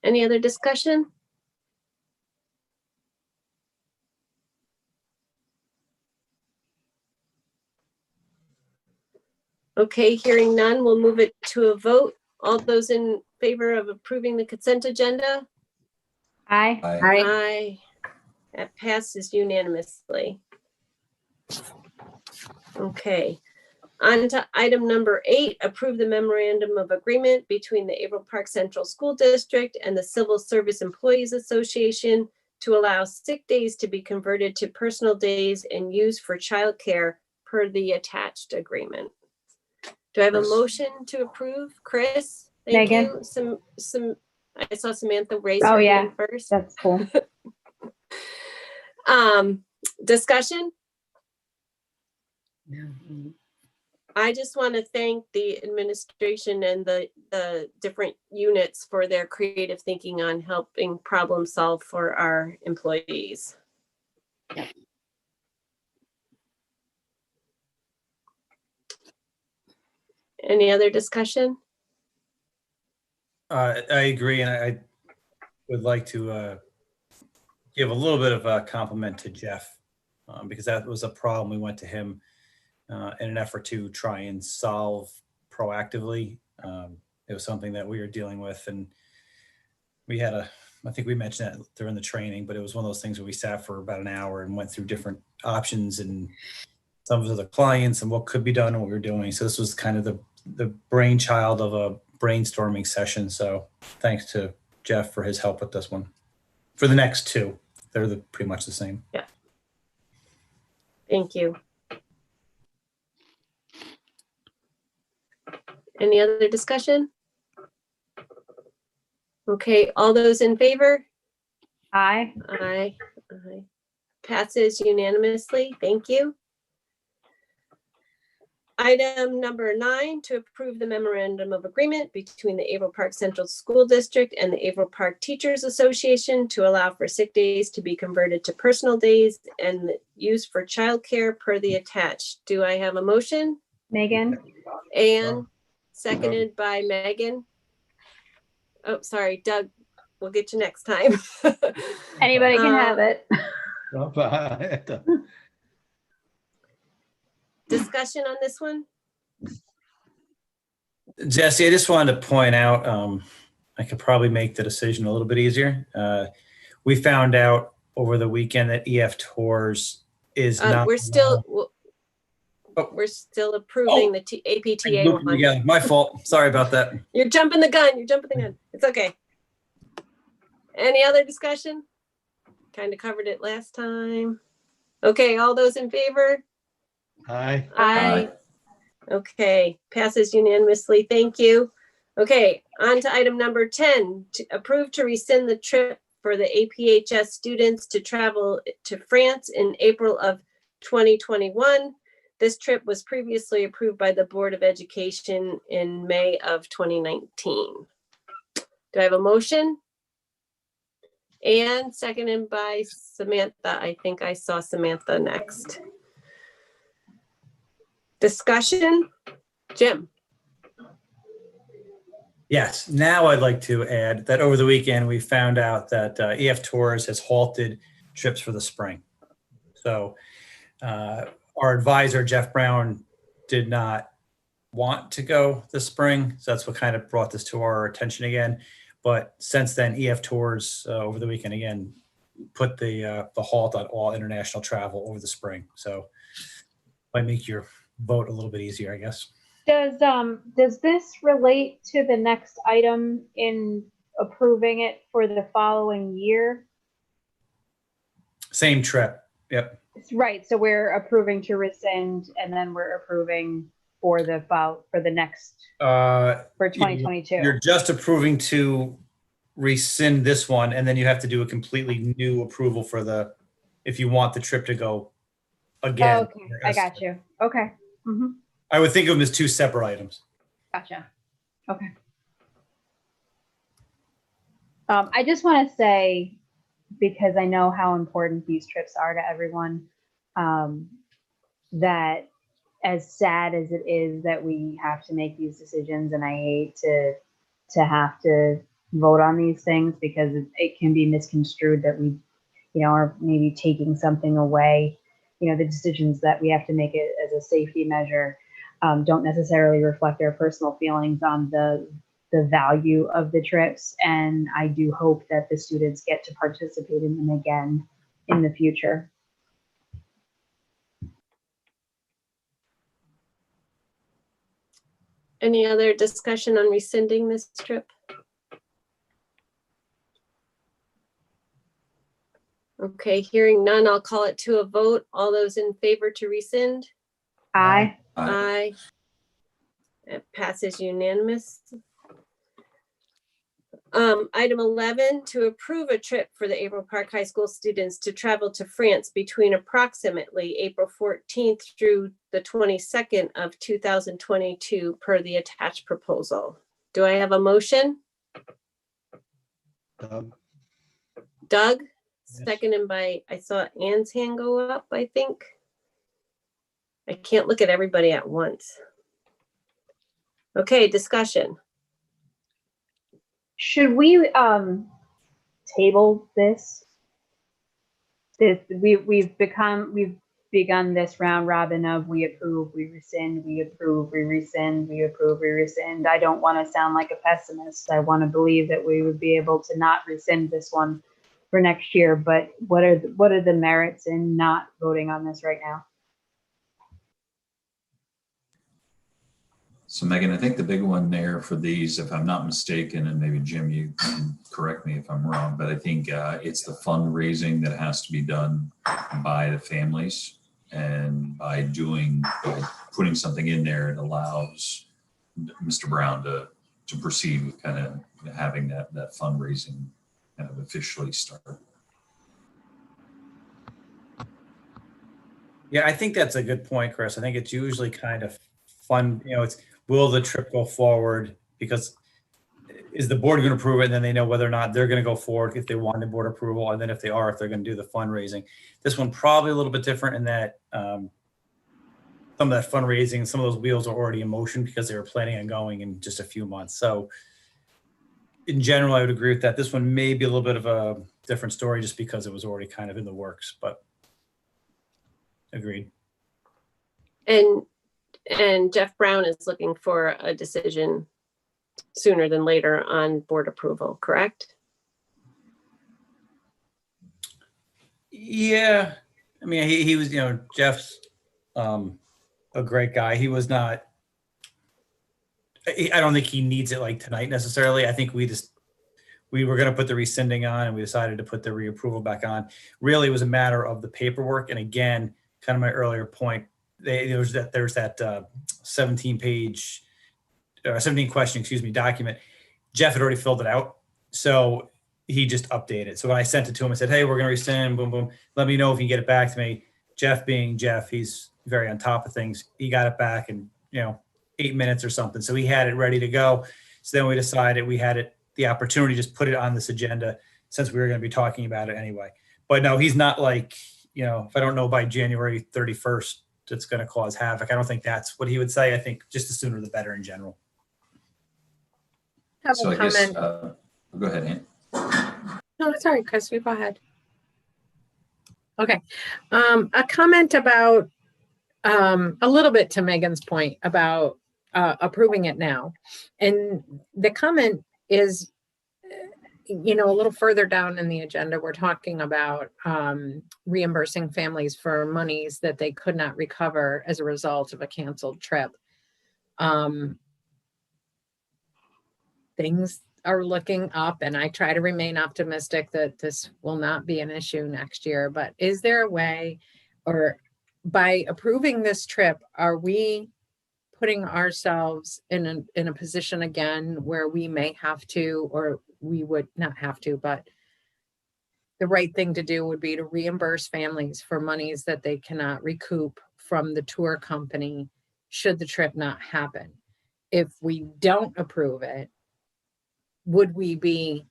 Any other discussion? Okay, hearing none, we'll move it to a vote. All those in favor of approving the consent agenda? Aye. Aye. That passes unanimously. Okay. On to item number 8, approve the memorandum of agreement between the Aval Park Central School District and the Civil Service Employees Association to allow sick days to be converted to personal days and used for childcare per the attached agreement. Do I have a motion to approve? Chris? Thank Megan. you. I saw Samantha raise Oh, her yeah. hand first. That's cool. Discussion? I just want to thank the administration and the different units for their creative thinking on helping problem solve for our employees. Any other discussion? I agree, and I would like to give a little bit of a compliment to Jeff because that was a problem. We went to him in an effort to try and solve proactively. It was something that we were dealing with, and we had I think we mentioned that during the training, but it was one of those things where we sat for about an hour and went through different options and some of the clients and what could be done and what we were doing. So this was kind of the brainchild of a brainstorming session. So thanks to Jeff for his help with this one. For the next two, they're pretty much the same. Yeah. Thank you. Any other discussion? Okay, all those in favor? Aye. Aye. Aye. Passes unanimously. Thank you. Item number 9, to approve the memorandum of agreement between the Aval Park Central School District and the Aval Park Teachers Association to allow for sick days to be converted to personal days and used for childcare per the attached. Do I have a motion? Megan? Anne, seconded by Megan. Oh, sorry, Doug. We'll get you next time. Anybody can have it. Discussion on this one? Jesse, I just wanted to point out, I could probably make the decision a little bit easier. We found out over the weekend that EF Tours is not. We're still approving the APTA one. Yeah, my fault. Sorry about that. You're jumping the gun. You're jumping the gun. It's okay. Any other discussion? Kind of covered it last time. Okay, all those in favor? Aye. Aye. Okay, passes unanimously. Thank you. Okay, on to item number 10, to approve to rescind the trip for the APHS students to travel to France in April of 2021. This trip was previously approved by the Board of Education in May of 2019. Do I have a motion? And seconded by Samantha. I think I saw Samantha next. Discussion? Jim? Yes. Now I'd like to add that over the weekend, we found out that EF Tours has halted trips for the spring. So our advisor, Jeff Brown, did not want to go this spring. So that's what kind of brought this to our attention again. But since then, EF Tours over the weekend again put the halt on all international travel over the spring. So might make your vote a little bit easier, I guess. Does this relate to the next item in approving it for the following year? Same trip. Yep. Right. So we're approving to rescind, and then we're approving for the next for 2022. You're just approving to rescind this one, and then you have to do a completely new approval for if you want the trip to go again. Okay, I got you. Okay. Mm-hmm. I would think of them as two separate items. Gotcha. Okay. I just want to say, because I know how important these trips are to everyone, that as sad as it is that we have to make these decisions, and I hate to have to vote on these things because it can be misconstrued that we, are maybe taking something away. The decisions that we have to make it as a safety measure don't necessarily reflect our personal feelings on the value of the trips. And I do hope that the students get to participate in them again in the future. Any other discussion on rescinding this trip? Okay, hearing none, I'll call it to a vote. All those in favor to rescind? Aye. Aye. It passes unanimous. Item 11, to approve a trip for the April Park High School students to travel to France between approximately April 14th through the 22nd of 2022 per the attached proposal. Do I have a motion? Doug, seconded by, I saw Ann's hand go up, I think. I can't look at everybody at once. Okay, discussion. Should we table this? We've begun this round robin of we approve, we rescind, we approve, we rescind, we approve, we rescind. I don't want to sound like a pessimist. I want to believe that we would be able to not rescind this one for next year. But what are the merits in not voting on this right now? So Megan, I think the big one there for these, if I'm not mistaken, and maybe Jim, you can correct me if I'm wrong, but I think it's the fundraising that has to be done by the families. And by putting something in there, it allows Mr. Brown to proceed with kind of having that fundraising kind of officially start. Yeah, I think that's a good point, Chris. I think it's usually kind of fun, it's, will the trip go forward? Because is the board going to approve it? And then they know whether or not they're going to go forward if they want the board approval. And then if they are, if they're going to do the fundraising. This one probably a little bit different in that some of that fundraising, some of those wheels are already in motion because they were planning on going in just a few months. So in general, I would agree with that. This one may be a little bit of a different story just because it was already kind of in the works, but agreed. And Jeff Brown is looking for a decision sooner than later on board approval, correct? Yeah. I mean, he was, Jeff's a great guy. He was not, I don't think he needs it like tonight necessarily. I think we were going to put the rescinding on and we decided to put the reapproval back on. Really, it was a matter of the paperwork. And again, kind of my earlier point, there's that 17 question, document. Jeff had already filled it out. So he just updated. So when I sent it to him, I said, hey, we're going to rescind, boom, boom. Let me know if you can get it back to me. Jeff being Jeff, he's very on top of things. He got it back in, 8 minutes or something. So he had it ready to go. So then we decided we had the opportunity to just put it on this agenda since we were going to be talking about it anyway. But no, he's not like, if I don't know by January 31st, it's going to cause havoc. I don't think that's what he would say. I think just the sooner the better in general. Have So a I guess, comment. go ahead, Ann. No, sorry, Chris, you go ahead. Okay. A comment about a little bit to Megan's point about approving it now. And the comment is, a little further down in the agenda, we're talking about reimbursing families for monies that they could not recover as a result of a canceled trip. Things are looking up, and I try to remain optimistic that this will not be an issue next year. But is there a way, or by approving this trip, are we putting ourselves in a position again where we may have to, or we would not have to, but the right thing to do would be to reimburse families for monies that they cannot recoup from the tour company should the trip not happen? If we don't approve it, would we be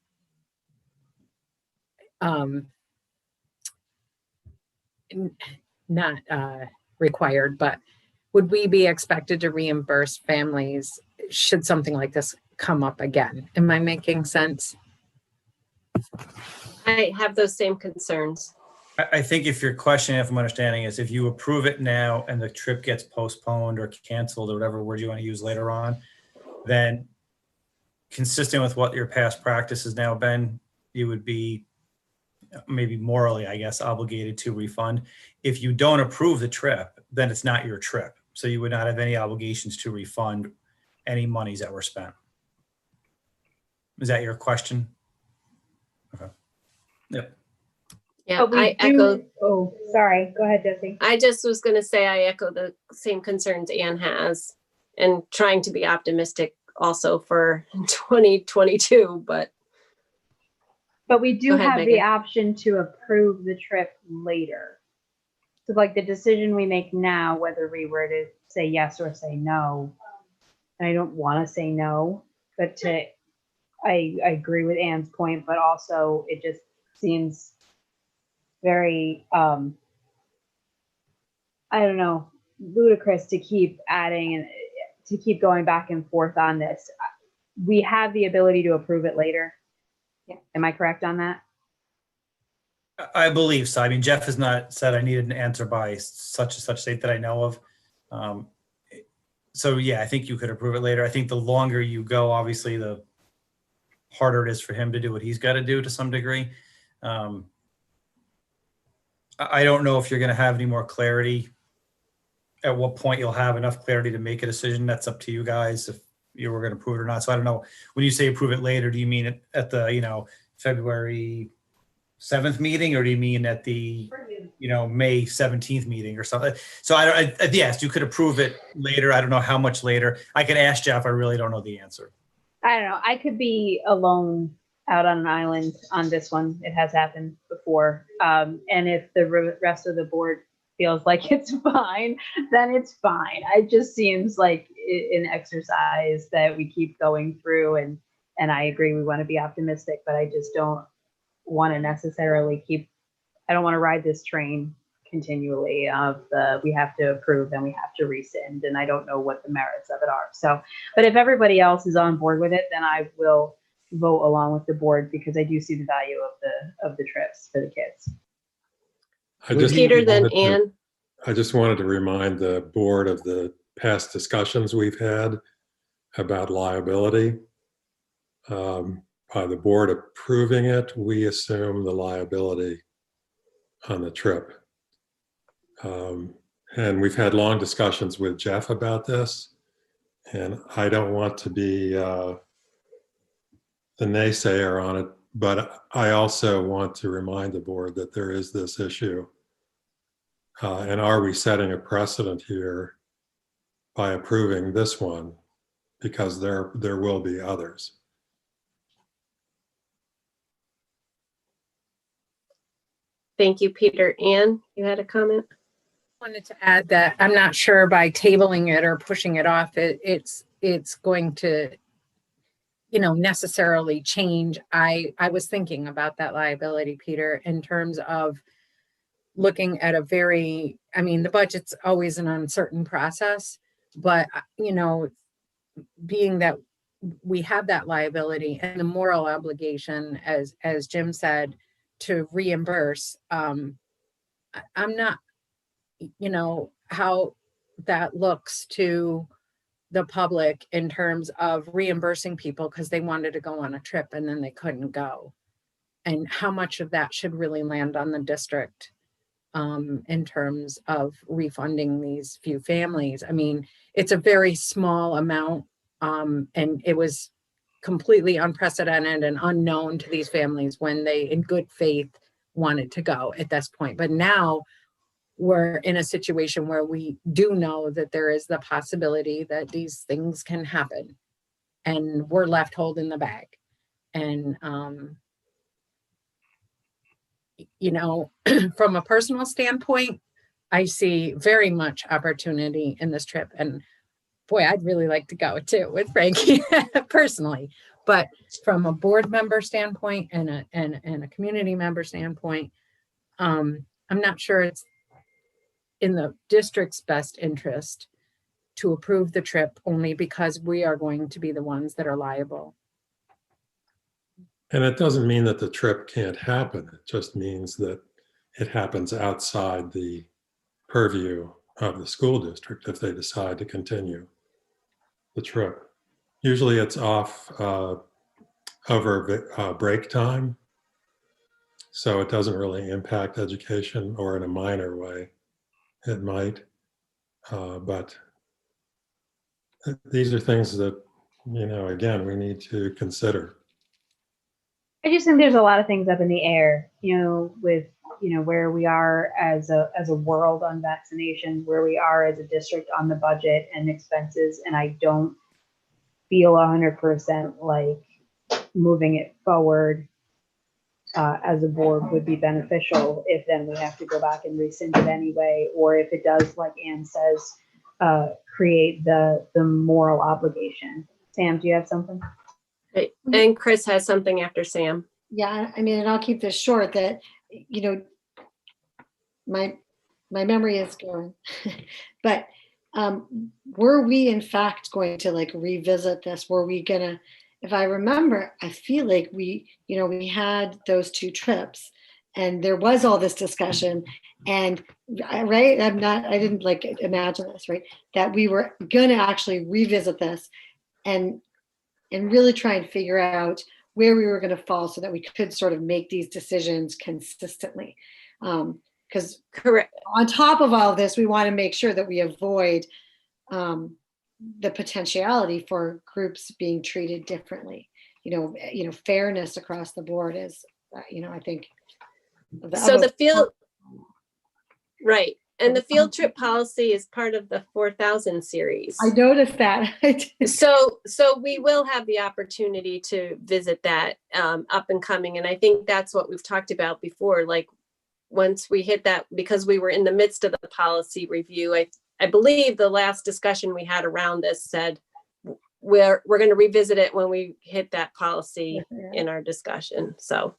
not required, but would we be expected to reimburse families should something like this come up again? Am I making sense? I have those same concerns. I think if your question, if I'm understanding, is if you approve it now and the trip gets postponed or canceled or whatever word you want to use later on, then consistent with what your past practice has now been, you would be maybe morally, I guess, obligated to refund. If you don't approve the trip, then it's not your trip. So you would not have any obligations to refund any monies that were spent. Is that your question? Okay. Yep. Yeah, I echo. Oh, sorry. Go ahead, Jesse. I just was going to say I echo the same concerns Ann has, and trying to be optimistic also for 2022. But But we do Go ahead, have the Megan. option to approve the trip later. So like the decision we make now, whether we were to say yes or say no, and I don't want to say no, but I agree with Anne's point, but also it just seems very, I don't know, ludicrous to keep adding and to keep going back and forth on this. We have the ability to approve it later. Yeah. Am I correct on that? I believe so. I mean, Jeff has not said I needed an answer by such and such date that I know of. So yeah, I think you could approve it later. I think the longer you go, obviously, the harder it is for him to do what he's got to do to some degree. I don't know if you're going to have any more clarity. At what point you'll have enough clarity to make a decision. That's up to you guys if you were going to approve it or not. So I don't know. When you say approve it later, do you mean it at the, February 7th meeting, or do you mean at the, May 17th meeting or something? So yes, you could approve it later. I don't know how much later. I could ask Jeff. I really don't know the answer. I don't know. I could be alone out on an island on this one. It has happened before. And if the rest of the board feels like it's fine, then it's fine. It just seems like an exercise that we keep going through. And I agree, we want to be optimistic, but I just don't want to necessarily I don't want to ride this train continually of we have to approve and we have to rescind, and I don't know what the merits of it are. So, but if everybody else is on board with it, then I will vote along with the board, because I do see the value of the trips for the kids. Peter, then Anne. I just wanted to remind the board of the past discussions we've had about liability. By the board approving it, we assume the liability on the trip. And we've had long discussions with Jeff about this, and I don't want to be the naysayer on it, but I also want to remind the board that there is this issue. And are we setting a precedent here by approving this one? Because there will be others. Thank you, Peter. Anne, you had a comment? I wanted to add that I'm not sure by tabling it or pushing it off, it's going to, necessarily change. I was thinking about that liability, Peter, in terms of looking at the budget's always an uncertain process, but, being that we have that liability and the moral obligation, as Jim said, to reimburse, I'm not, how that looks to the public in terms of reimbursing people because they wanted to go on a trip and then they couldn't go, and how much of that should really land on the district in terms of refunding these few families. I mean, it's a very small amount, and it was completely unprecedented and unknown to these families when they, in good faith, wanted to go at this point. But now we're in a situation where we do know that there is the possibility that these things can happen, and we're left holding the bag. And, from a personal standpoint, I see very much opportunity in this trip. And boy, I'd really like to go too with Frankie personally. But from a board member standpoint and a community member standpoint, I'm not sure it's in the district's best interest to approve the trip, only because we are going to be the ones that are liable. And it doesn't mean that the trip can't happen. It just means that it happens outside the purview of the school district if they decide to continue the trip. Usually it's off over break time, so it doesn't really impact education, or in a minor way it might. But these are things that, again, we need to consider. I just think there's a lot of things up in the air, with, where we are as a world on vaccination, where we are as a district on the budget and expenses. And I don't feel 100% like moving it forward as a board would be beneficial, if then we have to go back and rescind it anyway, or if it does, like Ann says, create the moral obligation. Sam, do you have something? Right. And Chris has something after Sam. Yeah, I mean, and I'll keep this short, that, you know, my memory is going, but were we in fact going to like revisit this? Were we gonna, if I remember, I feel like we, you know, we had those 2 trips and there was all this discussion, and right, I didn't like imagine this, right? That we were gonna actually revisit this and really try and figure out where we were going to fall so that we could sort of make these decisions consistently. Because correct, on top of all of this, we want to make sure that we avoid the potentiality for groups being treated differently. You know, fairness across the board is, you know, I think. So the field, right. And the field trip policy is part of the 4,000 series. I noticed that. So we will have the opportunity to visit that up and coming. And I think that's what we've talked about before. Like once we hit that, because we were in the midst of the policy review, I believe the last discussion we had around this said we're going to revisit it when we hit that policy in our discussion. So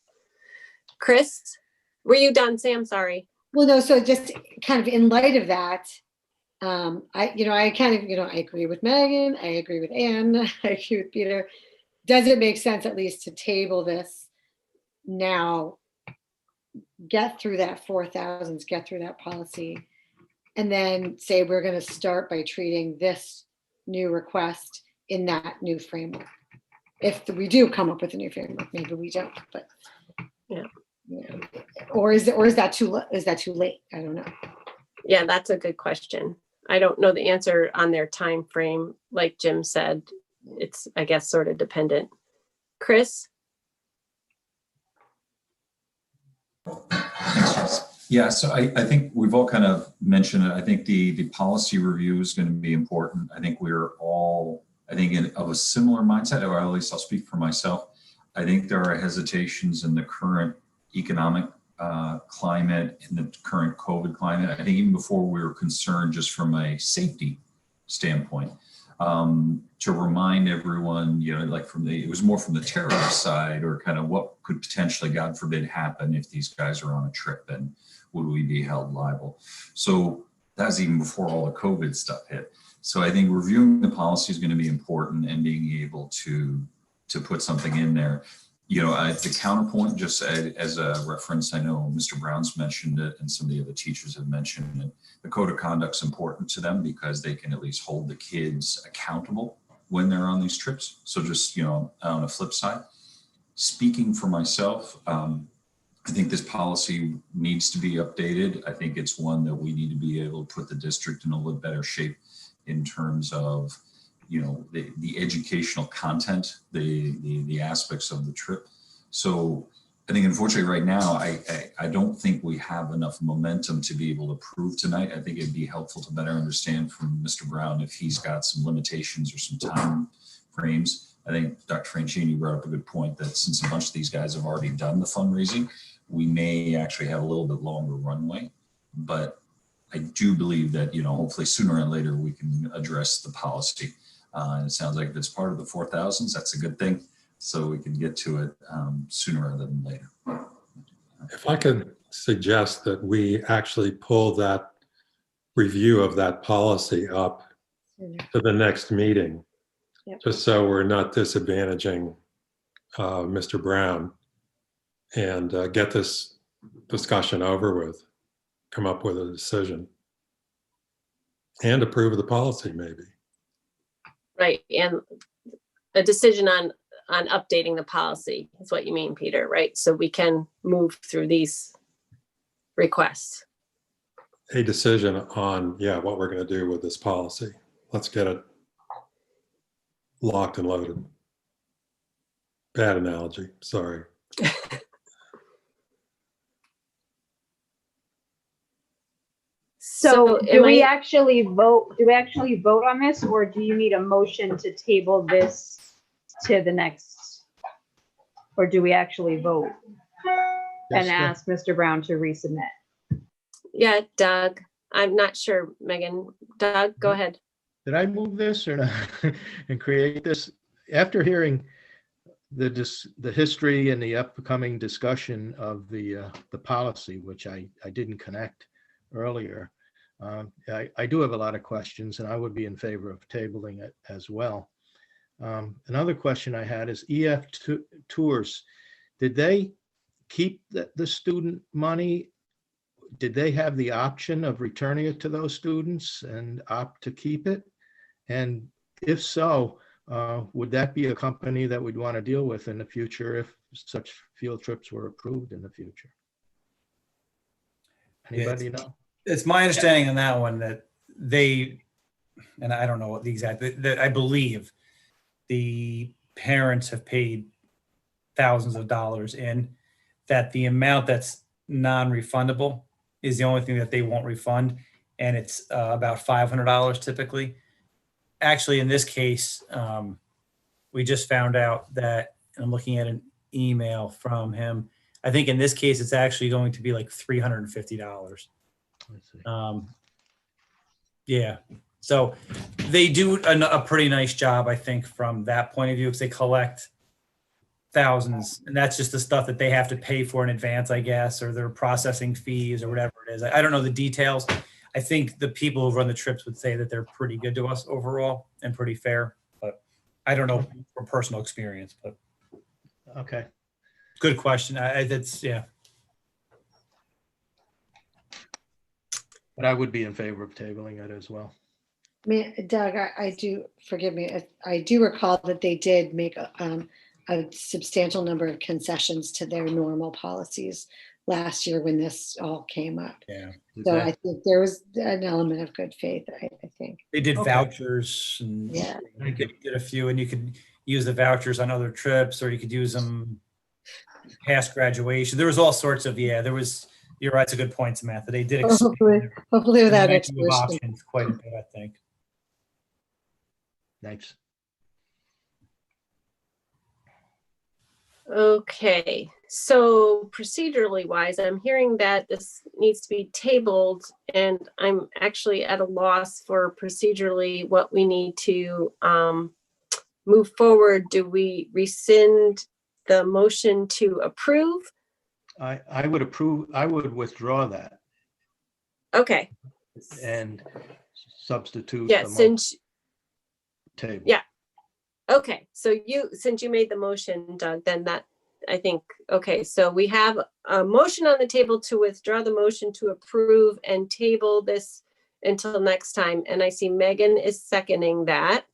Chris, were you done, Sam? Sorry. Well, no, so just kind of in light of that, I kind of, I agree with Megan, I agree with Ann, I agree with Peter. Does it make sense at least to table this now, get through that 4,000s, get through that policy, and then say we're going to start by treating this new request in that new framework? If we do come up with a new framework, maybe we don't, but yeah. Or is that too late? I don't know. Yeah, that's a good question. I don't know the answer on their time frame. Like Jim said, it's, I guess, sort of dependent. Chris? Yeah, so I think we've all kind of mentioned it. I think the policy review is going to be important. I think we're all, of a similar mindset, or at least I'll speak for myself. I think there are hesitations in the current economic climate, in the current COVID climate. I think even before we were concerned just from a safety standpoint, to remind everyone, like it was more from the terrorist side, or kind of what could potentially, God forbid, happen if these guys are on a trip, and would we be held liable? So that's even before all the COVID stuff hit. So I think reviewing the policy is going to be important, and being able to put something in there. The counterpoint, just as a reference, I know Mr. Brown's mentioned it and some of the other teachers have mentioned it. The code of conduct is important to them because they can at least hold the kids accountable when they're on these trips. So just, on a flip side, speaking for myself, I think this policy needs to be updated. I think it's one that we need to be able to put the district in a little better shape in terms of the educational content, the aspects of the trip. So I think unfortunately right now, I don't think we have enough momentum to be able to prove tonight. I think it'd be helpful to better understand from Mr. Brown if he's got some limitations or some time frames. I think Dr. Franchini brought up a good point that since a bunch of these guys have already done the fundraising, we may actually have a little bit longer runway, but I do believe that, hopefully sooner or later we can address the policy. And it sounds like if it's part of the 4,000s, that's a good thing. So we can get to it sooner rather than later. If I could suggest that we actually pull that review of that policy up to the next meeting, just so we're not disadvantaging Mr. Brown, and get this discussion over with, come up with a decision, and approve of the policy maybe. Right, and a decision on updating the policy is what you mean, Peter, right? So we can move through these requests. A decision on, what we're going to do with this policy. Let's get it locked and loaded. Bad analogy, sorry. So do we actually vote on this, or do you need a motion to table this to the next, or do we actually vote? and Jessica? ask Mr. Brown to resubmit. Yeah, Doug. I'm not sure, Megan. Doug, go ahead. Did I move this or not and create this? After hearing the history and the upcoming discussion of the policy, which I didn't connect earlier, I do have a lot of questions, and I would be in favor of tabling it as well. Another question I had is EF tours. Did they keep the student money? Did they have the option of returning it to those students and opt to keep it? And if so, would that be a company that we'd want to deal with in the future if such field trips were approved in the future? Anybody know? It's my understanding on that one that they, and I don't know what the exact, that I believe the parents have paid thousands of dollars in, that the amount that's non-refundable is the only thing that they won't refund. And it's about $500 typically. Actually, in this case, we just found out that, and I'm looking at an email from him, I think in this case, it's actually going to be like $350. Yeah, so they do a pretty nice job, I think, from that point of view, because they collect thousands, and that's just the stuff that they have to pay for in advance, I guess, or their processing fees or whatever it is. I don't know the details. I think the people who run the trips would say that they're pretty good to us overall and pretty fair, but I don't know from personal experience. But okay, good question. That's yeah. But I would be in favor of tabling it as well. I mean, Doug, I do, forgive me, I do recall that they did make a substantial number of concessions to their normal policies last year when this all came up. Yeah. So I think there was an element of good faith, I think. They did vouchers and yeah, did a few, and you could use the vouchers on other trips, or you could use them past graduation. There was all sorts of, there was, you're right, it's a good point, Samantha. They did hopefully without options quite a bit, I think. Thanks. Okay, so procedurally wise, I'm hearing that this needs to be tabled, and I'm actually at a loss for procedurally what we need to move forward. Do we rescind the motion to approve? I would approve, I would withdraw that Okay. and substitute. Yeah, the since table. yeah. Okay, so since you made the motion, Doug, then that, I think, okay, so we have a motion on the table to withdraw the motion to approve and table this until next time. And I see Megan is seconding that.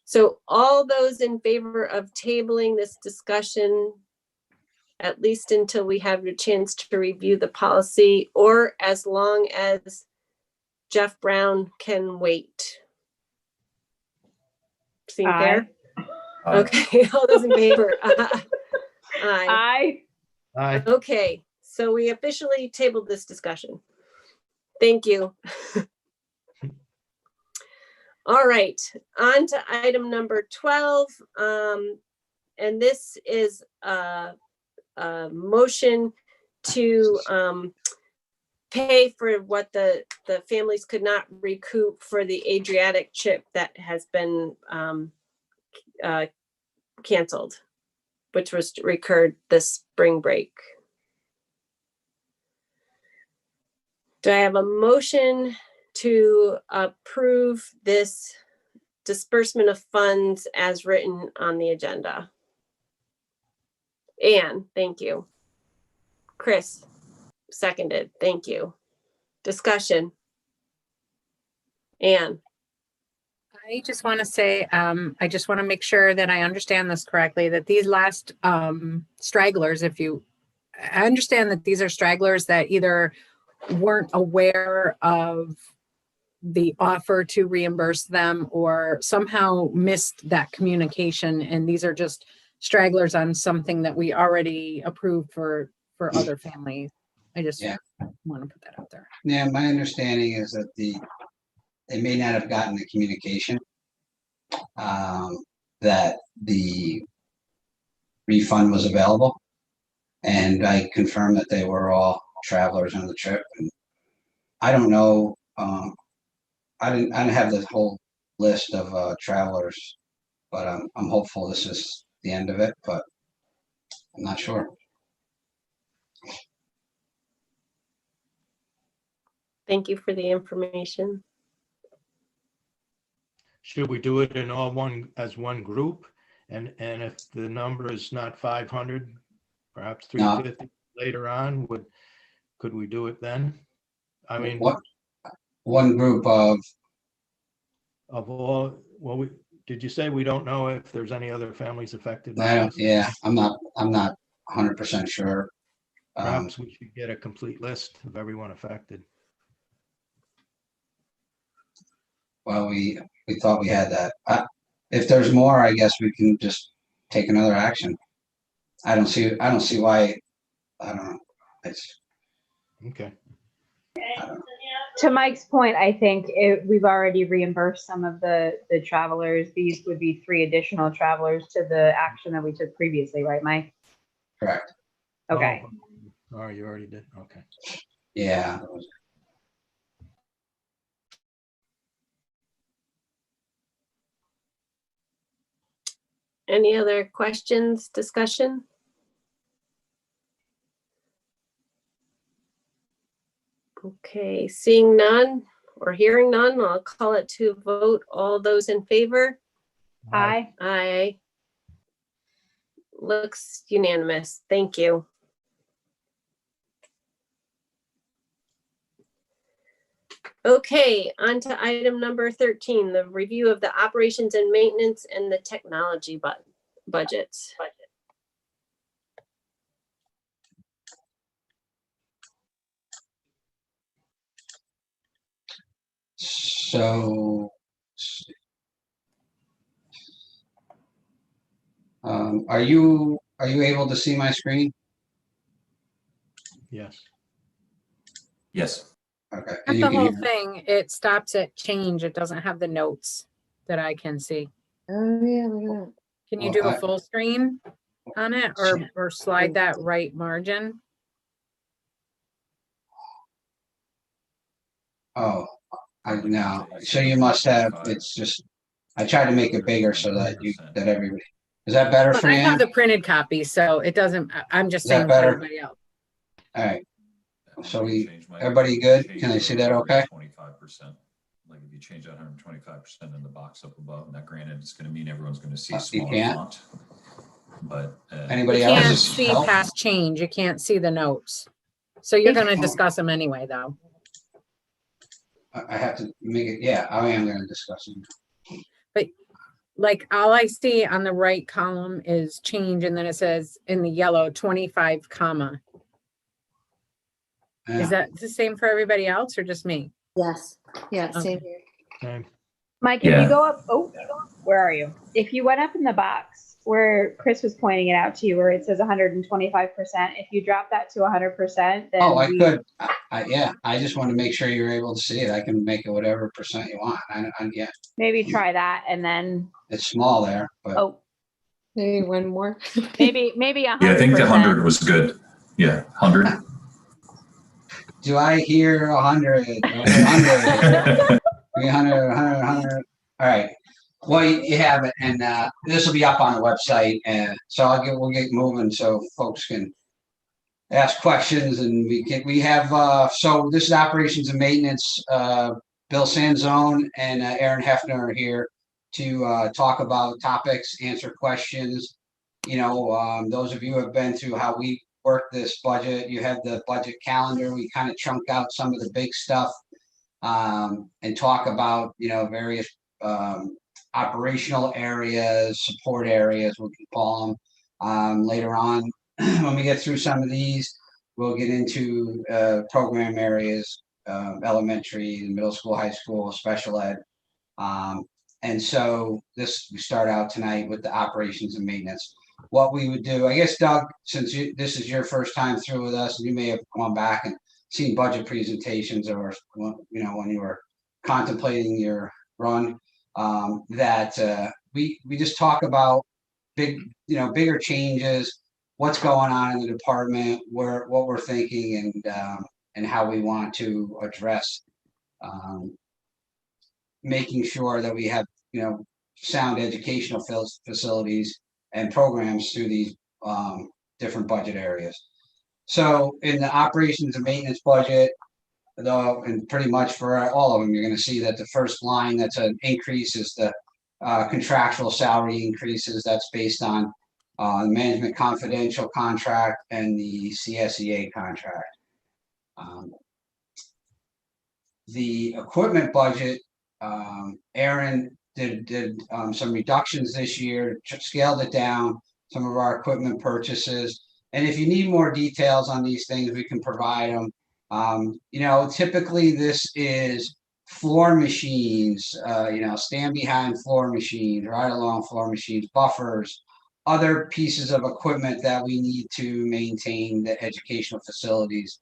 So all those in favor of tabling this discussion, at least until we have a chance to review the policy, or as long as Jeff Brown can wait. Seem fair? Okay, all those in favor? Aye. Aye. Okay, so we officially tabled this discussion. Thank you. All right, on to item number 12. And this is a motion to pay for what the families could not recoup for the Adriatic chip that has been canceled, which was recurred this spring break. Do I have a motion to approve this disbursement of funds as written on the agenda? Anne, thank you. Chris, seconded, thank you. Discussion. Anne. I just want to say, I just want to make sure that I understand this correctly, that these last stragglers, I understand that these are stragglers that either weren't aware of the offer to reimburse them or somehow missed that communication. And these are just stragglers on something that we already approved for other families. I just want to put that out there. Yeah, my understanding is that they may not have gotten the communication that the refund was available. And I confirmed that they were all travelers on the trip. And I don't know, I didn't have the whole list of travelers, but I'm hopeful this is the end of it, but I'm not sure. Thank you for the information. Should we do it in all as one group? And if the number is not 500, perhaps 350 later on, could we do it then? I mean, What one group of all, well, did you say we don't know if there's any other families affected? yeah, I'm not 100% sure. Perhaps we should get a complete list of everyone affected. Well, we thought we had that. If there's more, I guess we can just take another action. I don't see why. I don't know. It's okay. To Mike's point, I think we've already reimbursed some of the travelers. These would be 3 additional travelers to the action that we took previously, right, Mike? correct. Okay. Oh, you already did. Okay. Yeah. Any other questions, discussion? Okay, seeing none or hearing none, I'll call it to vote. All those in favor? Aye. Aye. Looks unanimous. Thank you. Okay, on to item number 13, the review of the operations and maintenance and the technology budgets. So, are you able to see my screen? Yes. Yes. Okay. Not the whole thing. It stops at change. It doesn't have the notes that I can see. Oh, yeah, look at that. Can you Well, do a full screen on it or slide that right margin? Oh, no. So you must have. It's just. I tried to make it bigger so that everybody. Is that better for I you? have the printed copy, so it doesn't, I'm just Is that saying for better? everybody else. All right. So everybody good? Can I see that okay? 25%. Like if you change that 125% in the box up above, now granted, it's going to mean everyone's going to see smaller font. But anybody You else? can't see past change. You can't see the notes. So you're going to discuss them anyway, though. I have to make it. Yeah, I am going to discuss it. But like all I see on the right column is change, and then it says in the yellow 25 comma. Yeah. Is that the same for everybody else or just me? Yes. Yeah, same Okay. here. Okay. Mike, if you go up, where are you? If you went up in the box where Chris was pointing it out to you, where it says 125%, if you drop that to 100%, then I could. Yeah, I just want to make sure you're able to see it. I can make it whatever percent you want. Yeah. maybe try that, and then It's small there, but Maybe one more. maybe 100%. yeah, I think the 100 was good. Yeah, 100. do I hear 100? 100, 300, 100. All right. Well, you have it, and this will be up on the website, and so we'll get moving so folks can ask questions, and we have so this is operations and maintenance. Bill Sanzone and Aaron Hefner are here to talk about topics, answer questions. You know, those of you who have been through how we work this budget, you have the budget calendar. We kind of chunk out some of the big stuff and talk about, you know, various operational areas, support areas, we can call them. Later on, when we get through some of these, we'll get into program areas, elementary, middle school, high school, special ed. And so we start out tonight with the operations and maintenance. What we would do, I guess, Doug, since this is your first time through with us, and you may have gone back and seen budget presentations or, you know, when you were contemplating your run, that we just talk about bigger changes, what's going on in the department, what we're thinking, and how we want to address making sure that we have, sound educational facilities and programs through these different budget areas. So in the operations and maintenance budget, though, and pretty much for all of them, you're going to see that the first line that's an increase is the contractual salary increases. That's based on the management confidential contract and the CSEA contract. The equipment budget, Aaron did some reductions this year, scaled it down, some of our equipment purchases. And if you need more details on these things, we can provide them. Typically this is floor machines, stand behind floor machines, ride along floor machines, buffers, other pieces of equipment that we need to maintain the educational facilities,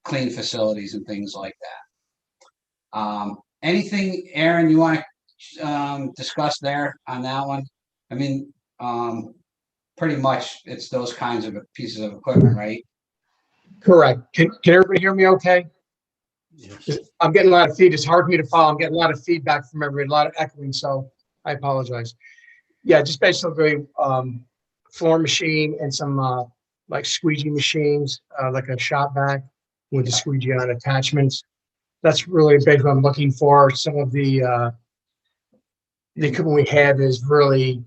clean facilities, and things like that. Anything, Aaron, you want to discuss there on that one? I mean, pretty much it's those kinds of pieces of equipment, right? Correct. Can everybody hear me okay? Yes. I'm getting a lot of feed. It's hard for me to follow. I'm getting a lot of feedback from everybody, a lot of echoing, so I apologize. Yeah, just basically floor machine and some like squeegee machines, like a shop vac with the squeegee on attachments. That's really basically what I'm looking for. Some of the equipment we have is really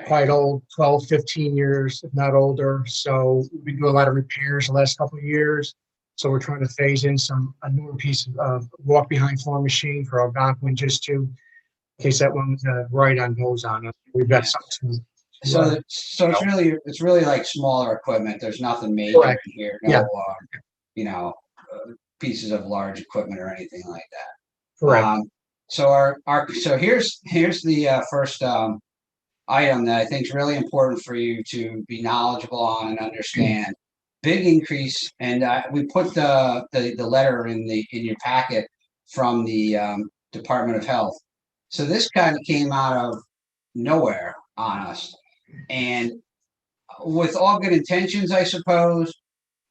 quite old, 12, 15 years, if not older. So we've been doing a lot of repairs the last couple of years. So we're trying to phase in a newer piece of walk behind floor machine for Algonquin, just to, in case that one right on goes on us. We've got something. So it's really like smaller equipment. There's nothing major Correct. in here. Yeah. Pieces of large equipment or anything like that. Correct. So here's the first item that I think is really important for you to be knowledgeable on and understand. Big increase, and we put the letter in your packet from the Department of Health. So this kind of came out of nowhere on us, and with all good intentions, I suppose.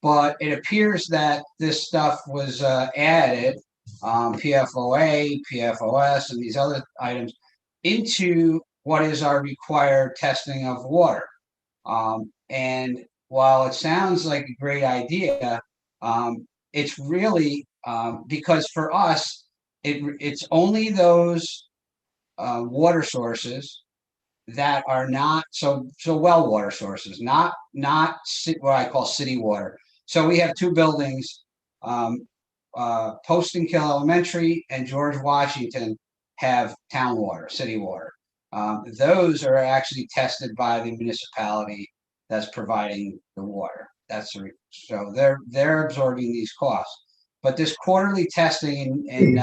But it appears that this stuff was added, PFOA, PFOS, and these other items into what is our required testing of water. And while it sounds like a great idea, it's really because for us, it's only those water sources that are not so well water sources, not what I call city water. So we have two buildings, Post and Kill Elementary and George Washington have town water, city water. Those are actually tested by the municipality that's providing the water. So they're absorbing these costs. But this quarterly testing, and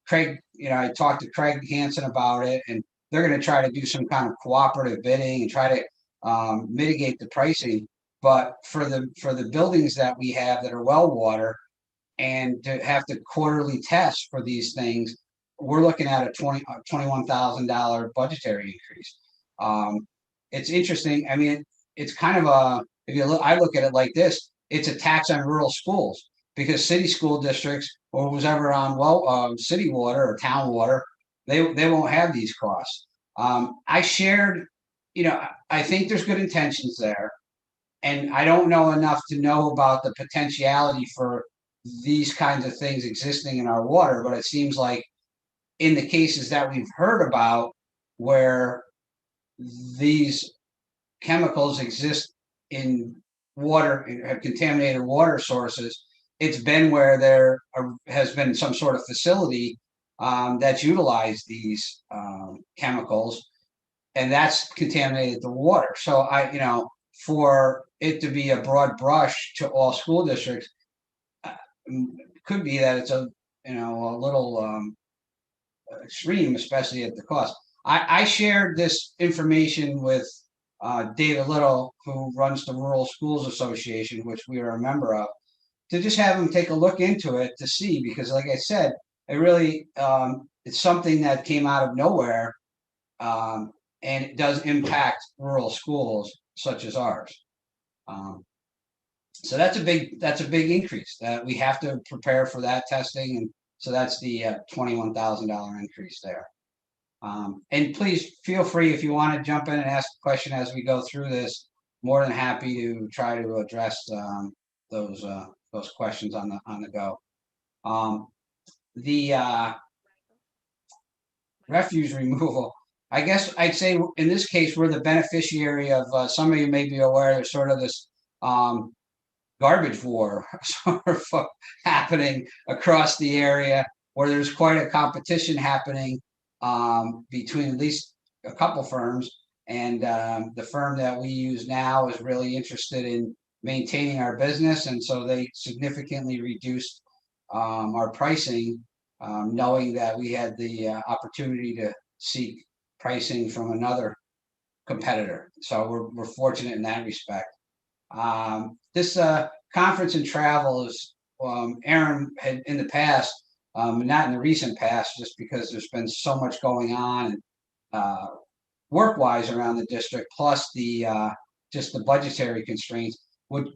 Craig, I talked to Craig Hanson about it, and they're going to try to do some kind of cooperative bidding and try to mitigate the pricing. But for the buildings that we have that are well water, and to have to quarterly test for these things, we're looking at a $21,000 budgetary increase. It's interesting. I mean, it's kind of I look at it like this: it's a tax on rural schools, because city school districts or who's ever on city water or town water, they won't have these costs. I shared, I think there's good intentions there, and I don't know enough to know about the potentiality for these kinds of things existing in our water, but it seems like in the cases that we've heard about where these chemicals exist in water, have contaminated water sources, it's been where there has been some sort of facility that's utilized these chemicals, and that's contaminated the water. So for it to be a broad brush to all school districts, could be that it's a little extreme, especially at the cost. I shared this information with David Little, who runs the Rural Schools Association, which we are a member of, to just have him take a look into it to see, because like I said, it really it's something that came out of nowhere, and it does impact rural schools such as ours. So that's a big increase that we have to prepare for that testing. And so that's the $21,000 increase there. And please feel free, if you want to jump in and ask a question as we go through this, more than happy to try to address those questions on the go. The refuse removal, I guess I'd say in this case, we're the beneficiary of, some of you may be aware, there's sort of this garbage war sort of happening across the area, where there's quite a competition happening between at least a couple firms. And the firm that we use now is really interested in maintaining our business. And so they significantly reduced our pricing, knowing that we had the opportunity to seek pricing from another competitor. So we're fortunate in that respect. This conference and travel is, Aaron had in the past, not in the recent past, just because there's been so much going on work-wise around the district, plus the just the budgetary constraints, would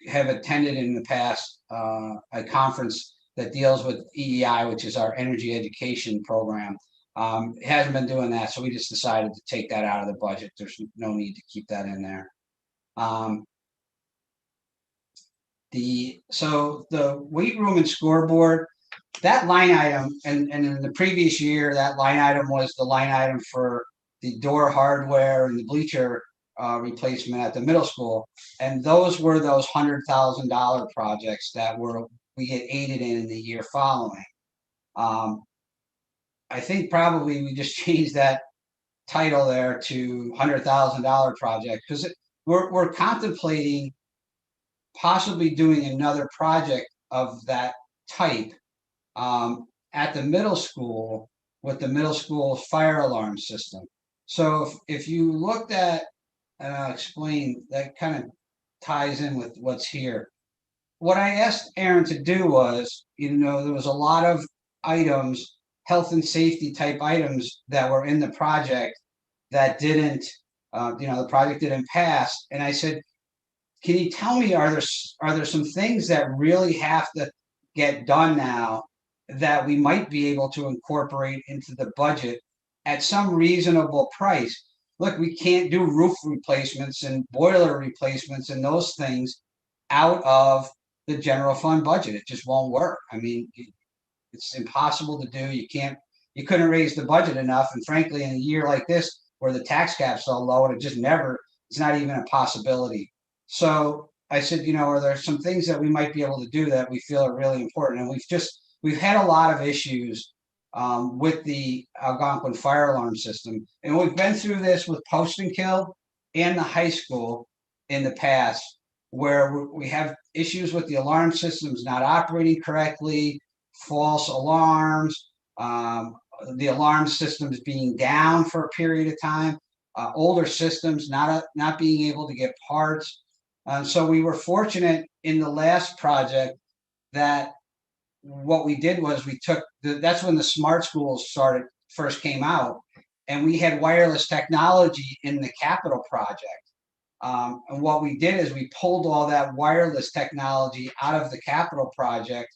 have attended in the past a conference that deals with EEI, which is our energy education program. It hasn't been doing that, so we just decided to take that out of the budget. There's no need to keep that in there. So the weight room and scoreboard, that line item, and in the previous year, that line item was the line item for the door hardware and the bleacher replacement at the middle school. And those were those $100,000 projects that we get aided in the year following. I think probably we just changed that title there to $100,000 project, because we're contemplating possibly doing another project of that type at the middle school with the middle school fire alarm system. So if you looked at, and I'll explain, that kind of ties in with what's here. What I asked Aaron to do was, there was a lot of items, health and safety type items, that were in the project that didn't, the project didn't pass. And I said, can you tell me, are there some things that really have to get done now that we might be able to incorporate into the budget at some reasonable price? Look, we can't do roof replacements and boiler replacements and those things out of the general fund budget. It just won't work. I mean, it's impossible to do. You couldn't raise the budget enough. And frankly, in a year like this, where the tax cap's so low, it's not even a possibility. So I said, are there some things that we might be able to do that we feel are really important? And we've had a lot of issues with the Algonquin fire alarm system. And we've been through this with Post and Kill and the high school in the past, where we have issues with the alarm systems not operating correctly, false alarms, the alarm systems being down for a period of time, older systems not being able to get parts. So we were fortunate in the last project that what we did was that's when the smart schools first came out, and we had wireless technology in the capital project. And what we did is we pulled all that wireless technology out of the capital project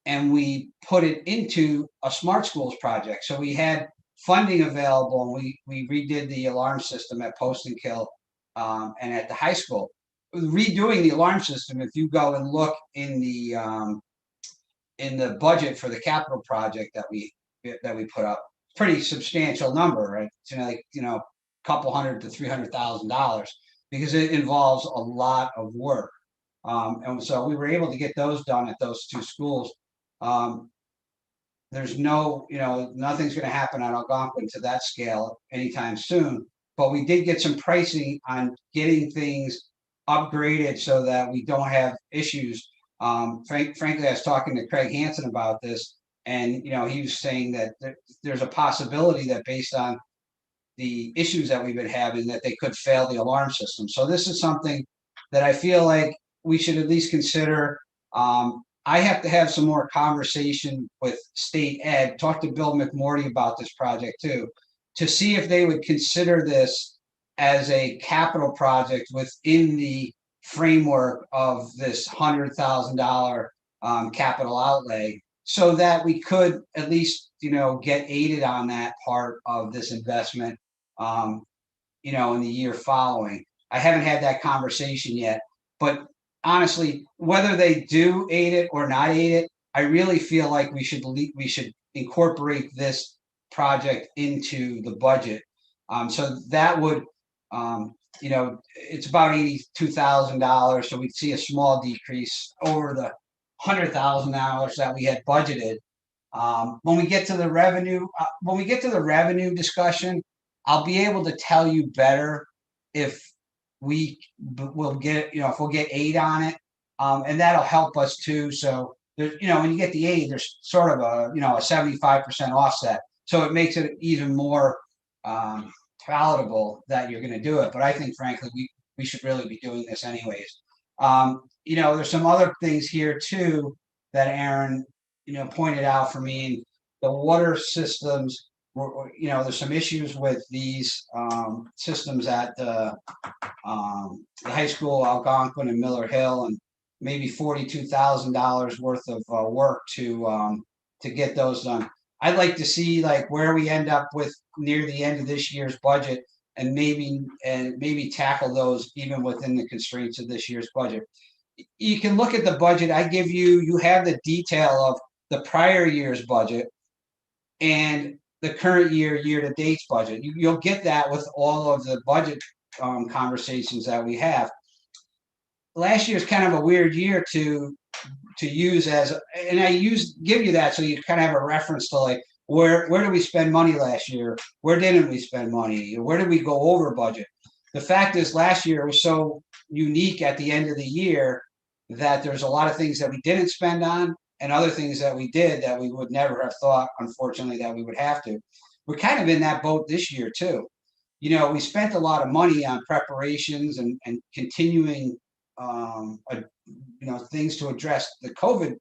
and we put it into a smart schools project. So we had funding available, and we redid the alarm system at Post and Kill and at the high school. Redoing the alarm system, if you go and look in the budget for the capital project that we put up, pretty substantial number, right? It's couple $100,000 to $300,000, because it involves a lot of work. And so we were able to get those done at those two schools. There's nothing's going to happen at Algonquin to that scale anytime soon, but we did get some pricing on getting things upgraded so that we don't have issues. Frankly, I was talking to Craig Hanson about this, and he was saying that there's a possibility that based on the issues that we've been having, that they could fail the alarm system. So this is something that I feel like we should at least consider. I have to have some more conversation with state ed, talk to Bill McMorty about this project too, to see if they would consider this as a capital project within the framework of this $100,000 capital outlay, so that we could at least, get aided on that part of this investment, in the year following. I haven't had that conversation yet, but honestly, whether they do aid it or not aid it, I really feel like we should incorporate this project into the budget. So that would, it's about $82,000. So we'd see a small decrease over the $100,000 that we had budgeted. When we get to the revenue discussion, I'll be able to tell you better if we'll get, if we'll get aid on it, and that'll help us too. So there's, when you get the aid, there's sort of a 75% offset, so it makes it even more palatable that you're going to do it. But I think, frankly, we should really be doing this anyways. There's some other things here too that Aaron, pointed out for me. The water systems, there's some issues with these systems at the high school, Algonquin and Miller Hill, and maybe $42,000 worth of work to get those done. I'd like to see where we end up with near the end of this year's budget, and maybe tackle those even within the constraints of this year's budget. You can look at the budget I give you. You have the detail of the prior year's budget and the current year-to-date's budget. You'll get that with all of the budget conversations that we have. Last year's kind of a weird year to use as, and give you that so you kind of have a reference to where did we spend money last year? Where didn't we spend money? Where did we go over budget? The fact is, last year was so unique at the end of the year that there's a lot of things that we didn't spend on, and other things that we did that we would never have thought, unfortunately, that we would have to. We're kind of in that boat this year too. We spent a lot of money on preparations and continuing, things to address the COVID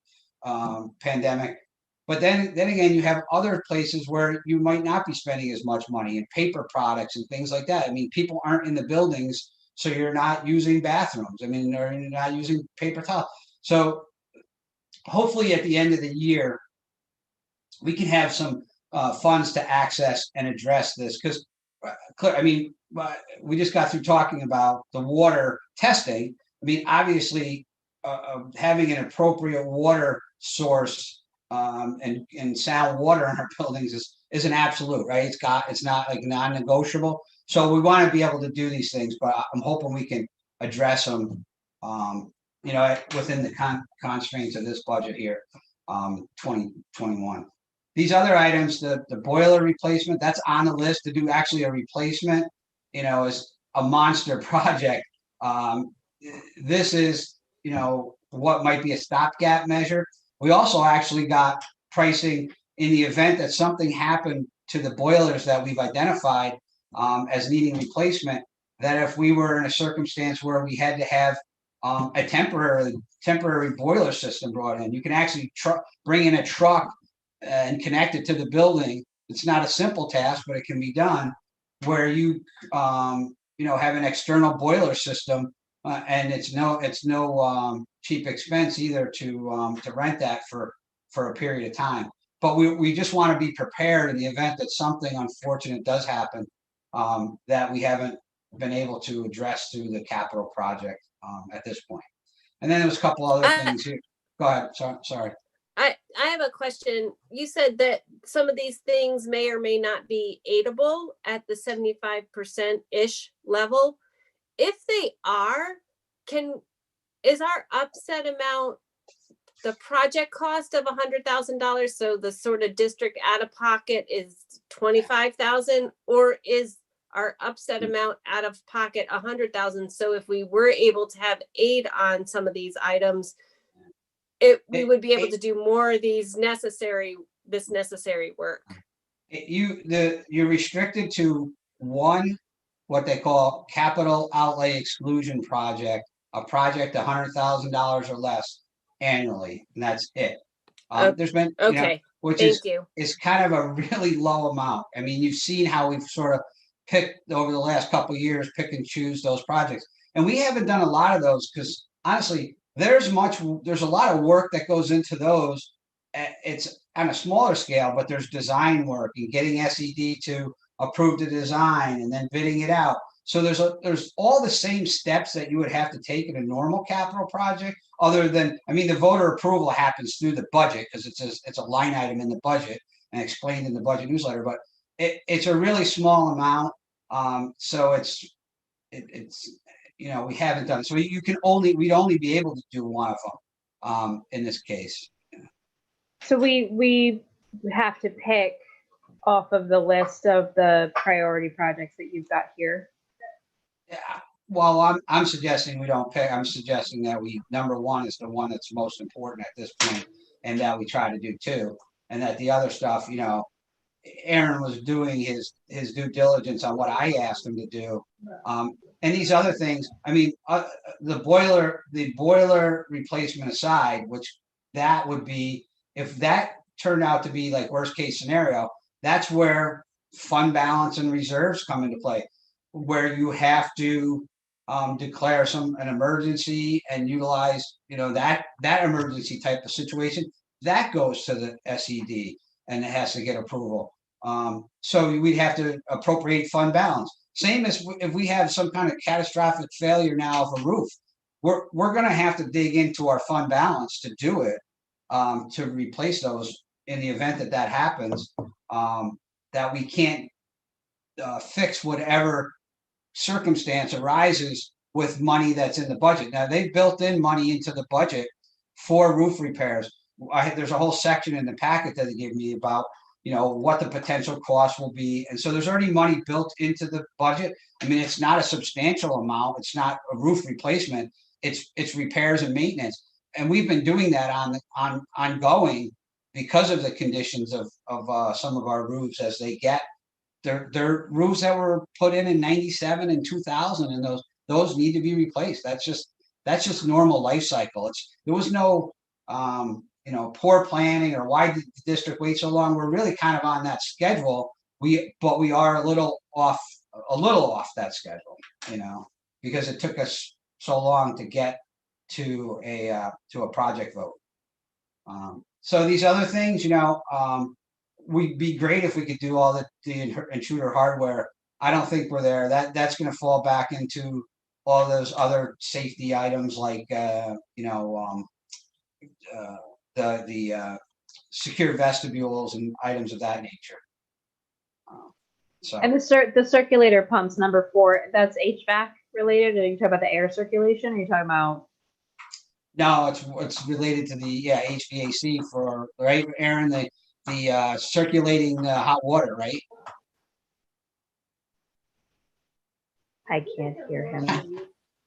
pandemic. But then again, you have other places where you might not be spending as much money in paper products and things like that. I mean, people aren't in the buildings, so you're not using bathrooms. I mean, or you're not using paper towel. So hopefully at the end of the year, we can have some funds to access and address this. Because, we just got through talking about the water testing. I mean, obviously, having an appropriate water source and sound water in our buildings is an absolute, right? It's not non-negotiable. So we want to be able to do these things, but I'm hoping we can address them, within the constraints of this budget here, 2021. These other items, the boiler replacement, that's on the list to do actually a replacement, is a monster project. This is, what might be a stopgap measure. We also actually got pricing in the event that something happened to the boilers that we've identified as needing replacement, that if we were in a circumstance where we had to have a temporary boiler system brought in, you can actually bring in a truck and connect it to the building. It's not a simple task, but it can be done, where you have an external boiler system, and it's no cheap expense either to rent that for a period of time. But we just want to be prepared in the event that something unfortunate does happen, that we haven't been able to address through the capital project at this point. And then there was a couple other things here. Go ahead. Sorry. I have a question. You said that some of these things may or may not be aidable at the 75%-ish level. If they are, is our upset amount the project cost of $100,000? So the sort of district out of pocket is $25,000, or is our upset amount out of pocket $100,000? So if we were able to have aid on some of these items, we would be able to do more of this necessary work. You're restricted to one, what they call capital outlay exclusion project, a project $100,000 or less annually, and that's it. There's been, which is kind of a really low amount. I mean, you've seen how we've sort of picked over the last couple of years, pick and choose those projects. And we haven't done a lot of those because honestly, there's a lot of work that goes into those. It's on a smaller scale, but there's design work and getting SED to approve the design and then bidding it out. So there's all the same steps that you would have to take in a normal capital project, other than, I mean, the voter approval happens through the budget because it's a line item in the budget and explained in the budget newsletter, but it's a really small amount. So it's we haven't done it. So we'd only be able to do one of them in this case. So we have to pick off of the list of the priority projects that you've got here. Yeah. Well, I'm suggesting we don't pick. I'm suggesting that number one is the one that's most important at this point, and that we try to do two, and that the other stuff, Aaron was doing his due diligence on what I asked him to do. And these other things, I mean, the boiler replacement aside, which that would be, if that turned out to be like worst case scenario, that's where fund balance and reserves come into play, where you have to declare an emergency and utilize, that emergency type of situation that goes to the SED and it has to get approval. So we'd have to appropriate fund balance. Same as if we have some kind of catastrophic failure now of a roof, we're going to have to dig into our fund balance to do it, to replace those in the event that happens, that we can't fix whatever circumstance arises with money that's in the budget. Now they've built in money into the budget for roof repairs. There's a whole section in the packet that they gave me about what the potential cost will be, and so there's already money built into the budget. I mean, it's not a substantial amount. It's not a roof replacement. It's repairs and maintenance, and we've been doing that ongoing because of the conditions of some of our roofs as they get. They're roofs that were put in 97 and 2000, and those need to be replaced. That's just normal life cycle. There was no poor planning or why did the district wait so long. We're really kind of on that schedule. But we are a little off that schedule, because it took us so long to get to a project vote. So these other things, we'd be great if we could do all the intruder hardware. I don't think we're there. That's going to fall back into all those other safety items like the secure vestibules and items of that nature. And the circulator pumps, number 4, that's HVAC related. Are you talking about the air circulation? Or are you talking about? No, it's related to the HVAC for, right, Aaron, the circulating hot water, right? I can't hear him.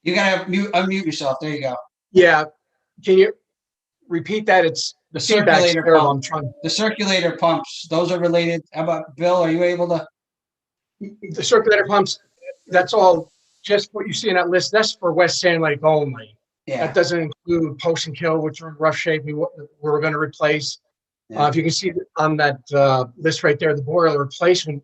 You gotta unmute yourself. There you go. Yeah, can you repeat that? It's the circulator pump. The circulator pumps. Those are related. How about Bill? Are you able to? The circulator pumps. That's all. Just what you see in that list. That's for West Sand Lake only. Yeah. That doesn't include Post and Kill, which are in rough shape. We're going to replace. Yeah. If you can see on that list right there, the boiler replacement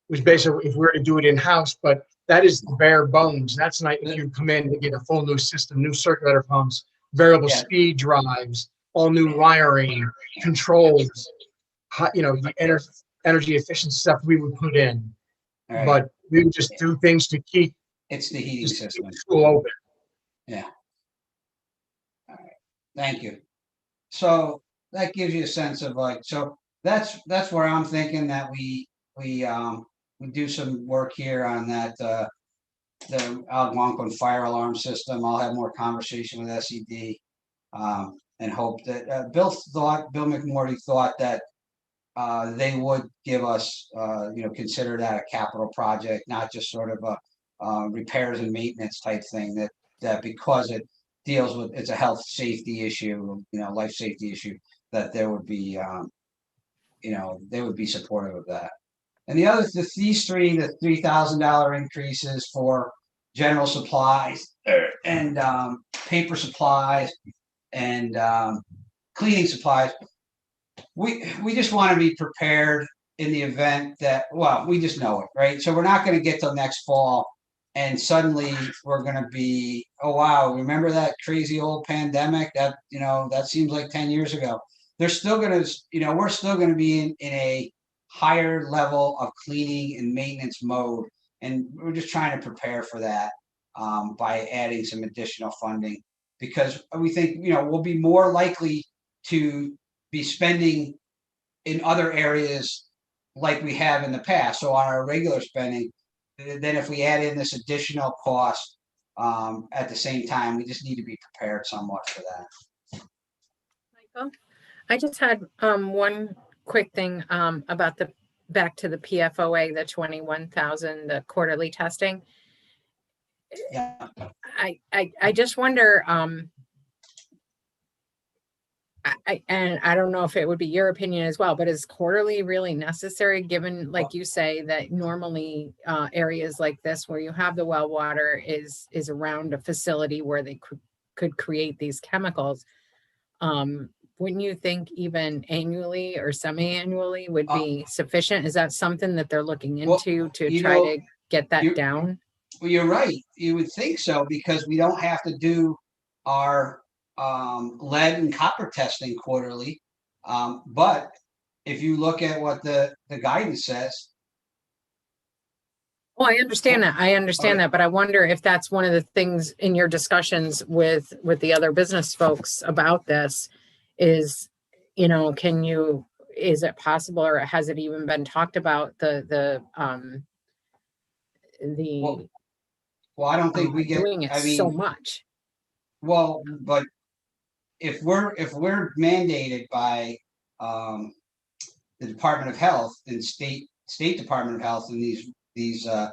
was basically if we were to do it in house, but that is the bare bones. That's not if you come in to get a full new system, new circulator pumps, variable speed drives, all new wiring, controls, the energy efficient stuff we would put in. Right. But we would just do things to keep. It's the heating system. School open. Yeah. All right. Thank you. So that gives you a sense of so that's where I'm thinking that we do some work here on that the Algonquin fire alarm system. I'll have more conversation with SED and hope that Bill McMorty thought that they would give us consider that a capital project, not just sort of a repairs and maintenance type thing, that because it deals with, it's a health safety issue, life safety issue, that there would be they would be supportive of that. And these three, the $3,000 increases for general supplies and paper supplies and cleaning supplies, we just want to be prepared in the event that, well, we just know it, right? So we're not going to get till next fall and suddenly we're going to be, oh wow, remember that crazy old pandemic that, that seems like 10 years ago. They're still going to, we're still going to be in a higher level of cleaning and maintenance mode, and we're just trying to prepare for that by adding some additional funding, because we think, we'll be more likely to be spending in other areas like we have in the past. So on our regular spending, then if we add in this additional cost at the same time, we just need to be prepared somewhat for that. Michael, I just had one quick thing about back to the PFOA, the 21,000, the quarterly testing. Yeah. I just wonder, and I don't know if it would be your opinion as well, but is quarterly really necessary, given, like you say, that normally areas like this where you have the well water is around a facility where they could create these chemicals? Wouldn't you think even annually or semi-annually would be sufficient? Is that something that they're looking into to try to get that down? Well, you're right. You would think so, because we don't have to do our lead and copper testing quarterly. But if you look at what the guidance says. Well, I understand that. I understand that, but I wonder if that's one of the things in your discussions with the other business folks about this is, is it possible, or has it even been talked about well, I don't think we get doing it so much. Well, but if we're mandated by the Department of Health and State Department of Health and these the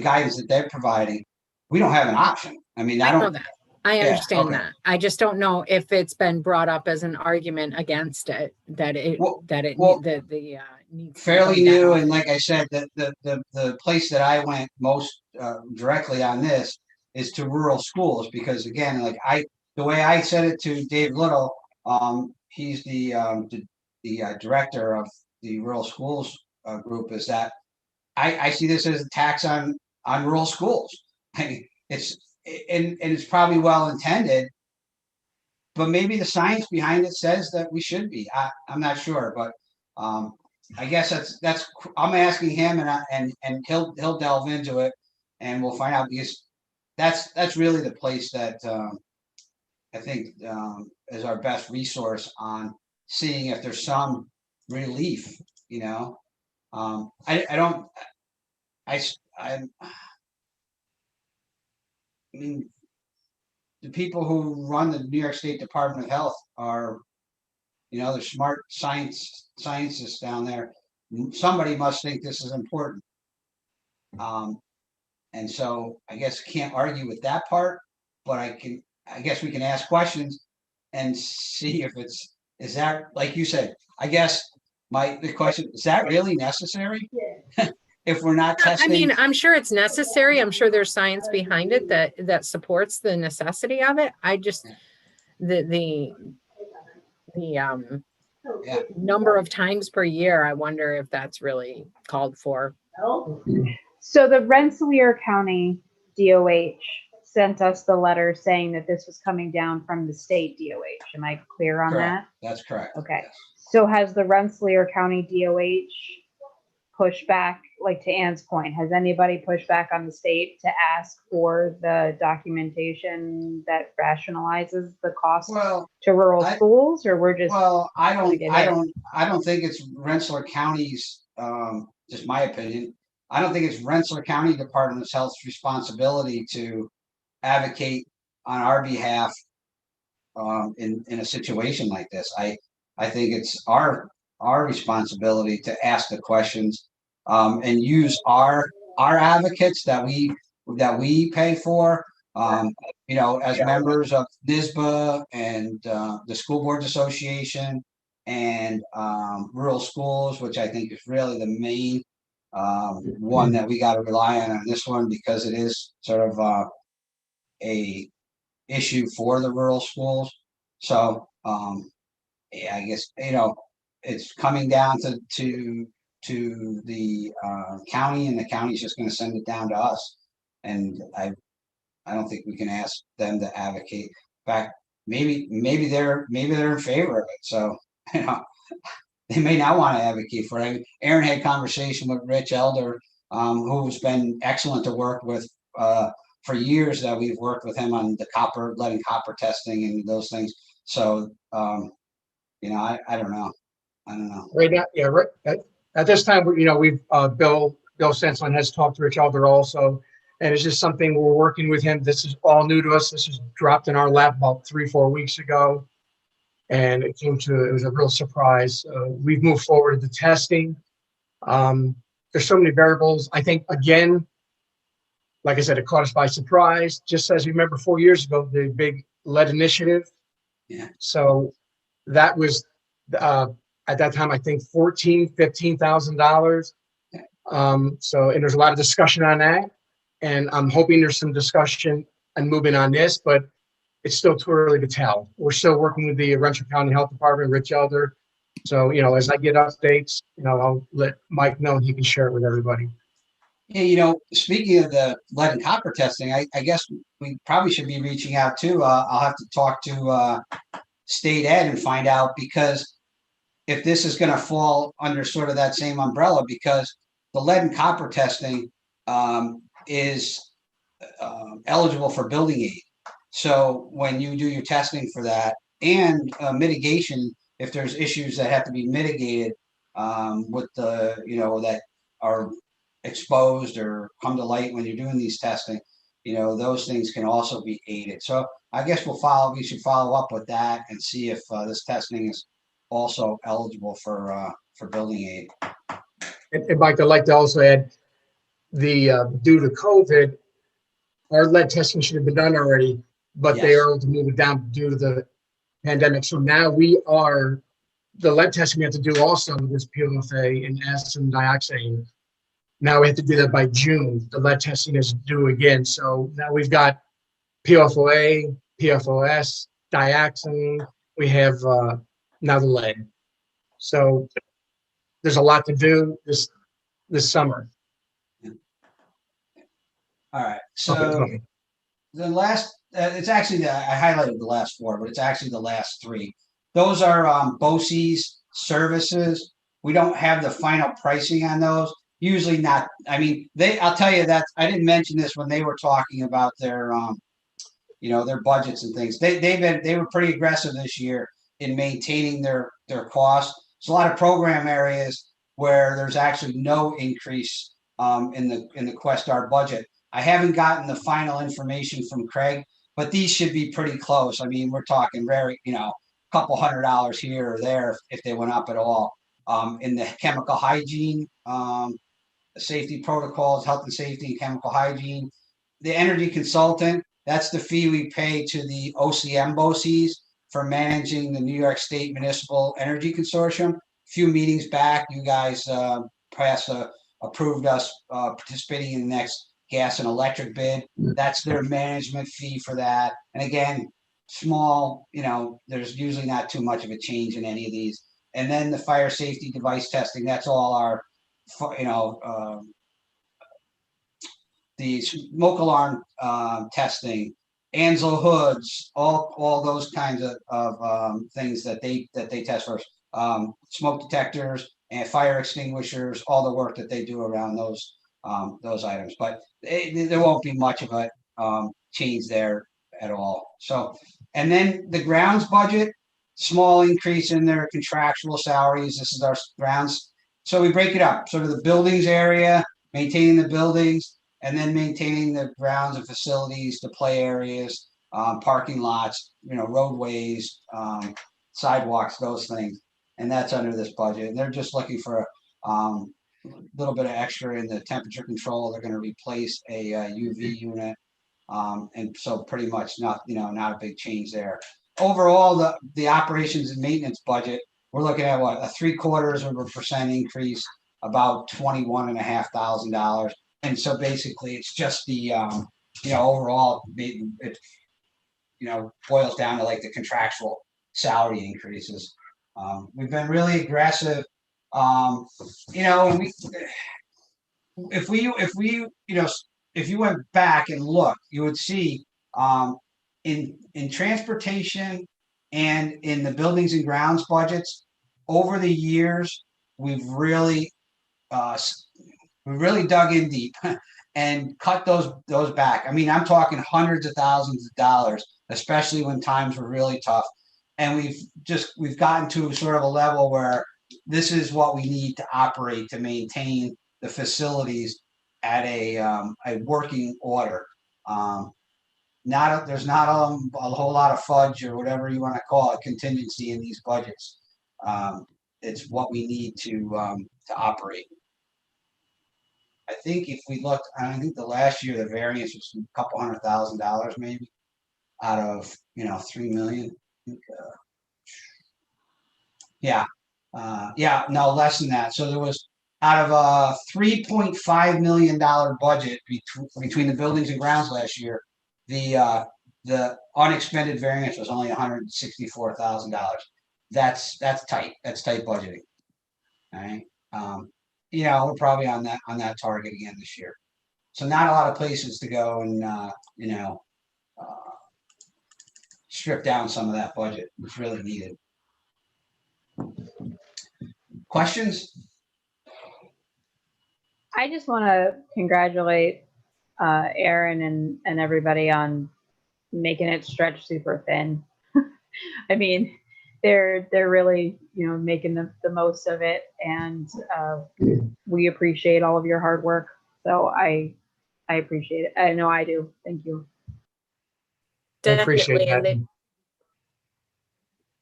guidance that they're providing, we don't have an option. I mean, I know that. I understand that. I just don't know if it's been brought up as an argument against it, that it needs fairly new. And like I said, the place that I went most directly on this is to rural schools, because again, like the way I said it to Dave Little, he's the director of the rural schools group, is that I see this as a tax on rural schools. I mean, it's probably well intended, but maybe the science behind it says that we should be. I'm not sure, but I guess that's I'm asking him, and he'll delve into it, and we'll find out, because that's really the place that I think is our best resource on seeing if there's some relief. I mean, the people who run the New York State Department of Health are, they're smart scientists down there. Somebody must think this is important. And so I guess can't argue with that part, but I guess we can ask questions and see if is that, like you said, I guess the question, is that really necessary? If we're not testing? I mean, I'm sure it's necessary. I'm sure there's science behind it that supports the necessity of it. I just, the number of times per year, I wonder if that's really called for. So the Rensselaer County DOH sent us the letter saying that this was coming down from the state DOH. Am I clear on Correct. that? That's correct. Okay. Yes. So has the Rensselaer County DOH pushed back, like to Ann's point, has anybody pushed back on the state to ask for the documentation that rationalizes the cost to rural schools, or we're just? Well, I don't think it's Rensselaer County's, just my opinion. I don't think it's Rensselaer County Department of Health's responsibility to advocate on our behalf in a situation like this. I think it's our responsibility to ask the questions and use our advocates that we pay for, as members of NISBA and the School Boards Association and rural schools, which I think is really the main one that we got to rely on this one, because it is sort of a issue for the rural schools. So I guess it's coming down to the county, and the county's just going to send it down to us. And I don't think we can ask them to advocate. In fact, maybe they're in favor of it. So, you know, they may not want to advocate for it. Aaron had conversation with Rich Elder, who's been excellent to work with for years. That we've worked with him on the lead and copper testing and those things. So, you know, I don't know. I don't know. Right now, yeah, right at this time, you know, we've Bill Senslin has talked to Rich Elder also, and it's just something we're working with him. This is all new to us. This was dropped in our lap about 3-4 weeks ago, and it was a real surprise. We've moved forward to the testing. There's so many variables. I think, again, like I said, it caught us by surprise. Just as you remember 4 years ago, the big lead initiative. Yeah. So that was at that time, I think $15,000. So, and there's a lot of discussion on that, and I'm hoping there's some discussion and moving on this, but it's still too early to tell. We're still working with the Renfrew County Health Department, Rich Elder. So, you know, as I get updates, you know, I'll let Mike know and he can share it with everybody. Yeah, you know, speaking of the lead and copper testing, I guess we probably should be reaching out too. I'll have to talk to state ed and find out, because if this is going to fall under sort of that same umbrella, because the lead and copper testing is eligible for building aid. So when you do your testing for that and mitigation, if there's issues that have to be mitigated with the, you know, that are exposed or come to light when you're doing these testing, you know, those things can also be aided. So I guess we should follow up with that and see if this testing is also eligible for building aid. And Mike, I'd like to also add, due to COVID, our lead testing should have been done already, but they are able to move it down due to the pandemic. So now the lead testing we have to do also with this PFOA and acid dioxide. Now we have to do that by June. The lead testing is due again. So now we've got PFOA, PFOS, dioxin. We have now the lead. So there's a lot to do this summer. All right. So the last, it's actually, I highlighted the last 4, but it's actually the last 3. Those are Boces Services. We don't have the final pricing on those. Usually not. I mean, I'll tell you that I didn't mention this when they were talking about their, you know, their budgets and things. They were pretty aggressive this year in maintaining their costs. There's a lot of program areas where there's actually no increase in the Questar budget. I haven't gotten the final information from Craig, but these should be pretty close. I mean, we're talking very, you know, a couple $100 here or there if they went up at all. In the chemical hygiene, safety protocols, health and safety and chemical hygiene, the energy consultant, that's the fee we pay to the OCM Boces for managing the New York State Municipal Energy Consortium. A few meetings back, you guys approved us participating in the next gas and electric bid. That's their management fee for that. And again, small, you know, there's usually not too much of a change in any of these. And then the fire safety device testing, that's all our, you know, the smoke alarm testing, Ansel hoods, all those kinds of things that they test first. Smoke detectors and fire extinguishers, all the work that they do around those items. But there won't be much of a change there at all. So, and then the grounds budget, small increase in their contractual salaries. This is our grounds. So we break it up. Sort of the buildings area, maintaining the buildings, and then maintaining the grounds and facilities, the play areas, parking lots, you know, roadways, sidewalks, those things. And that's under this budget. And they're just looking for a little bit of extra in the temperature control. They're going to replace a UV unit. And so pretty much not a big change there. Overall, the operations and maintenance budget, we're looking at what, a 0.75% increase, about $21,500. And so basically it's just the, overall, it, boils down to like the contractual salary increases. We've been really aggressive. If we if you went back and looked, you would see in transportation and in the buildings and grounds budgets over the years, we've really dug in deep and cut those back. I mean, I'm talking hundreds of thousands of dollars, especially when times were really tough. And we've gotten to sort of a level where this is what we need to operate to maintain the facilities at a working order. There's not a whole lot of fudge or whatever you want to call it, contingency in these budgets. It's what we need to operate. I think if we looked, I think the last year the variance was a couple $100,000 maybe out of 3 million. I think, no, less than that. So there was out of a $3.5 million budget between the buildings and grounds last year, the unexpended variance was only $164,000. That's tight. That's tight budgeting. All right. We're probably on that target again this year. So not a lot of places to go and strip down some of that budget. It's really needed. Questions? I just want to congratulate Aaron and everybody on making it stretch super thin. I mean, they're really making the most of it, and we appreciate all of your hard work. So I appreciate it. I know I do. Thank you. Definitely, that.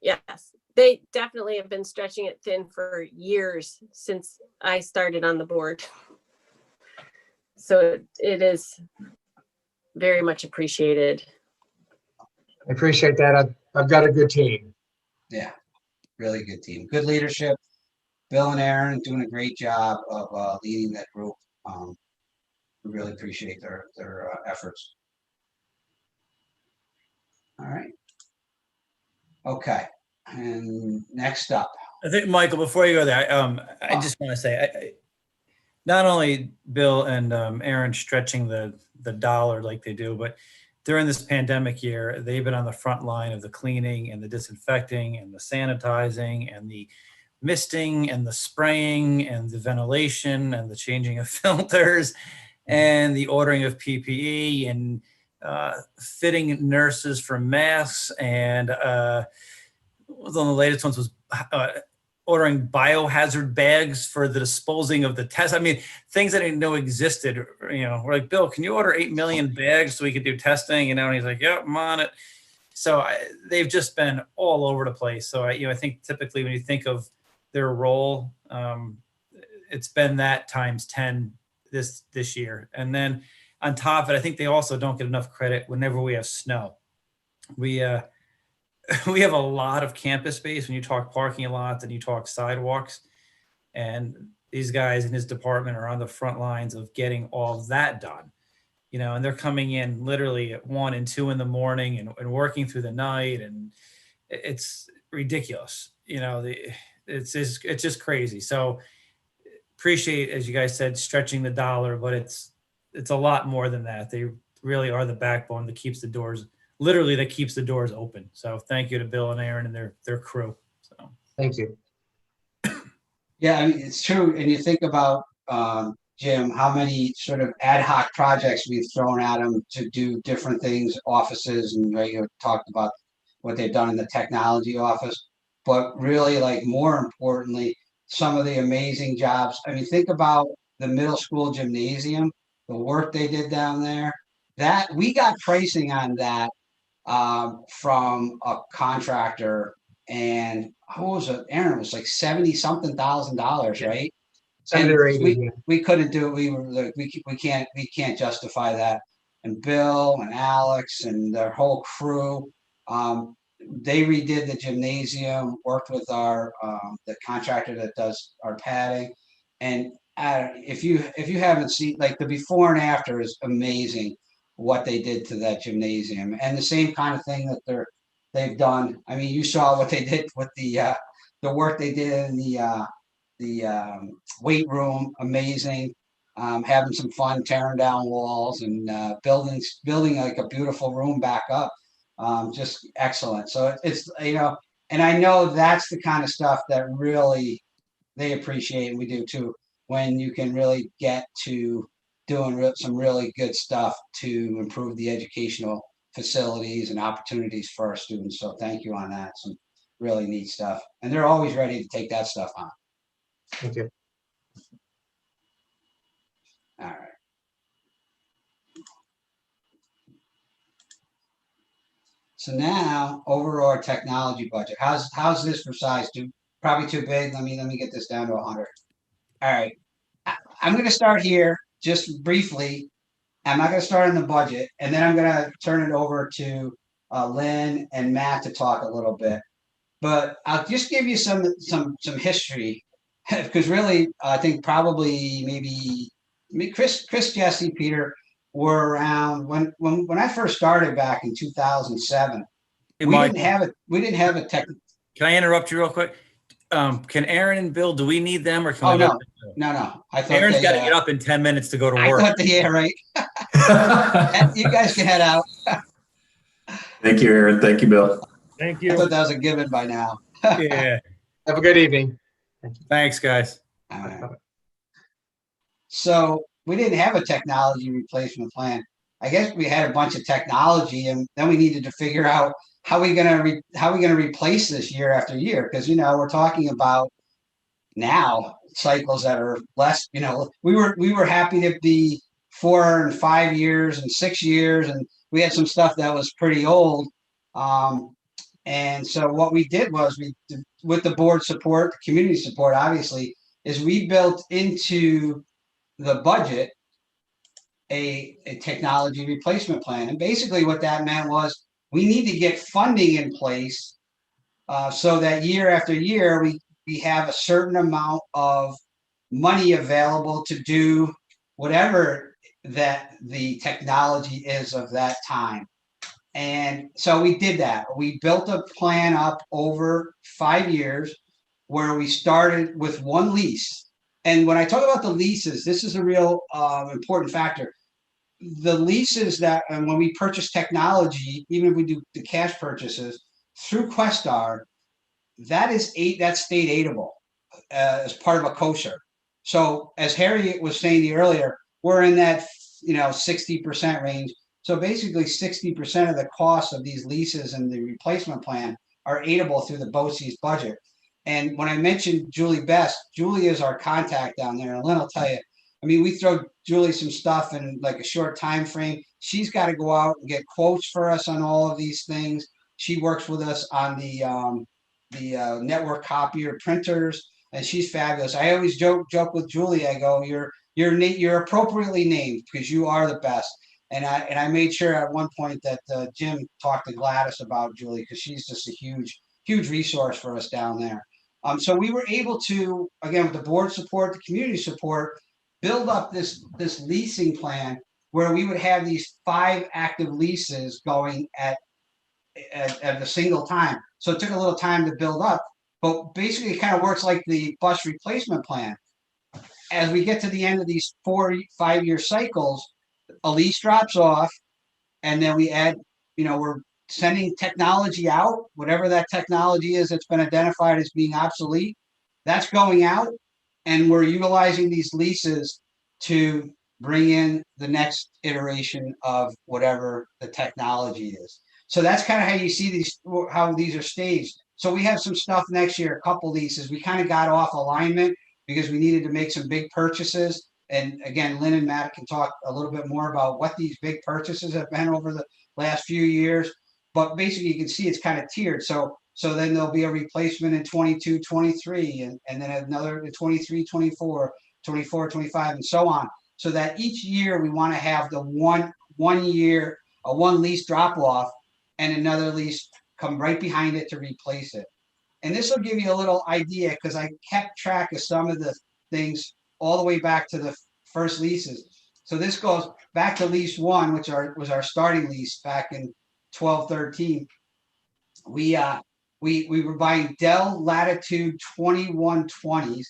Yes, they definitely have been stretching it thin for years since I started on the board. So it is very much appreciated. I appreciate that. I've got a good team. Yeah, really good team. Good leadership. Bill and Aaron doing a great job of leading that group. We really appreciate their efforts. All right. Okay. And next up. I think, Michael, before you go there, I just want to say, not only Bill and Aaron stretching the dollar like they do, but during this pandemic year, they've been on the front line of the cleaning and the disinfecting and the sanitizing and the misting and the spraying and the ventilation and the changing of filters and the ordering of PPE and fitting nurses for masks. And one of the latest ones was ordering biohazard bags for the disposing of the test. I mean, things that I didn't know existed. We're like, Bill, can you order 8 million bags so we could do testing? And he's like, yep, I'm on it. So they've just been all over the place. So I think typically when you think of their role, it's been that times 10 this year. And then on top of it, I think they also don't get enough credit whenever we have snow. We have a lot of campus space when you talk parking lots and you talk sidewalks, and these guys in his department are on the front lines of getting all of that done, and they're coming in literally at 1 and 2 in the morning and working through the night. And it's ridiculous. It's just crazy. So appreciate, as you guys said, stretching the dollar, but it's a lot more than that. They really are the backbone that keeps the doors open. So thank you to Bill and Aaron and their crew. So thank you. Yeah, I mean, it's true. And you think about, Jim, how many sort of ad hoc projects we've thrown at them to do different things, offices, and talked about what they've done in the technology office. But really, like, more importantly, some of the amazing jobs. I mean, think about the middle school gymnasium, the work they did down there. That we got pricing on that from a contractor, and what was it, Aaron? It was like $70-something thousand, right? We couldn't do it. We were like, we can't justify that. And Bill and Alex and their whole crew, they redid the gymnasium, worked with our the contractor that does our padding. And if you haven't seen, like, the before and after is amazing what they did to that gymnasium, and the same kind of thing that they've done. I mean, you saw what they did with the work they did in the weight room. Amazing. having some fun tearing down walls and building like a beautiful room back up. Just excellent. So it's, and I know that's the kind of stuff that really they appreciate, and we do too, when you can really get to doing some really good stuff to improve the educational facilities and opportunities for our students. So thank you on that. Some really neat stuff. And they're always ready to take that stuff on. Thank you. All right. So now over our technology budget. How's this for size? Probably too big. Let me get this down to 100. All right. I'm going to start here just briefly. I'm not going to start on the budget, and then I'm going to turn it over to Lynn and Matt to talk a little bit. But I'll just give you some history, because really I think probably maybe Chris, Jesse, Peter were around when I first started back in 2007. Hey, we Mike, didn't have a tech. can I interrupt you real quick? Can Aaron and Bill, do we need them, or can Oh we? No. I thought Aaron's got to get up in 10 minutes to go to work. I thought right. You guys can head out. Thank you, Aaron. Thank you, Bill. Thank you. I thought that was a given by now. Yeah. Have a good evening. Thanks, guys. All right. So we didn't have a technology replacement plan. I guess we had a bunch of technology, and then we needed to figure out how we gonna replace this year after year, because we're talking about now cycles that are less. We were happy to be 4 and 5 years and 6 years, and we had some stuff that was pretty old. And so what we did was with the board support, the community support, obviously, is we built into the budget a technology replacement plan. And basically what that meant was we need to get funding in place so that year after year, we have a certain amount of money available to do whatever that the technology is of that time. And so we did that. We built a plan up over 5 years where we started with one lease. And when I talk about the leases, this is a real important factor. The leases and when we purchase technology, even if we do the cash purchases through Questar, that's state aidable as part of a kosher. So as Harriet was saying earlier, we're in that 60% range. So basically 60% of the cost of these leases and the replacement plan are aidable through the Boces budget. And when I mentioned Julie Best, Julie is our contact down there. And Lynn will tell you, we throw Julie some stuff in like a short time frame. She's got to go out and get quotes for us on all of these things. She works with us on the network copier printers, and she's fabulous. I always joke with Julie. I go, you're appropriately named because you are the best. And I made sure at one point that Jim talked to Gladys about Julie, because she's just a huge resource for us down there. So we were able to, again, with the board support, the community support, build up this leasing plan where we would have these 5 active leases going at a single time. So it took a little time to build up, but basically it kind of works like the bus replacement plan. As we get to the end of these 4-5 year cycles, a lease drops off, and then we add, we're sending technology out, whatever that technology is that's been identified as being obsolete, that's going out, and we're utilizing these leases to bring in the next iteration of whatever the technology is. So that's kind of how you see how these are staged. So we have some stuff next year, a couple leases. We kind of got off alignment because we needed to make some big purchases. And again, Lynn and Matt can talk a little bit more about what these big purchases have been over the last few years. But basically, you can see it's kind of tiered. So then there'll be a replacement in 22, 23, and then another in 23, 24, 24, 25, and so on. So that each year we want to have the one lease drop off and another lease come right behind it to replace it. And this will give you a little idea, because I kept track of some of the things all the way back to the first leases. So this goes back to lease 1, which was our starting lease back in 12-13. We were buying Dell Latitude 2120s,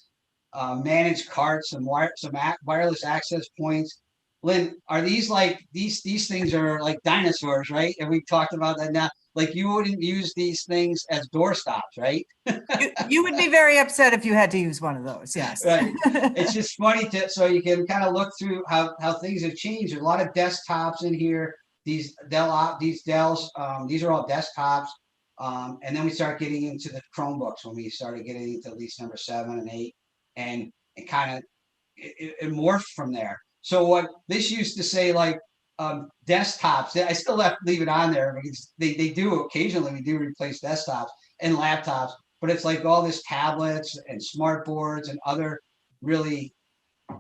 managed carts, some wireless access points. Lynn, are these like these things are like dinosaurs, right? And we've talked about that now. Like you wouldn't use these things as doorstops, right? You would be very upset if you had to use one of those. Yes. Right. It's just funny so you can kind of look through how things have changed. There's a lot of desktops in here. These Dells, these are all desktops. And then we start getting into the Chromebooks when we started getting into at least number 7 and 8, and it kind of it morphed from there. So what this used to say, like desktops, I still leave it on there because they do occasionally, we do replace desktops and laptops, but it's like all this tablets and smart boards and other really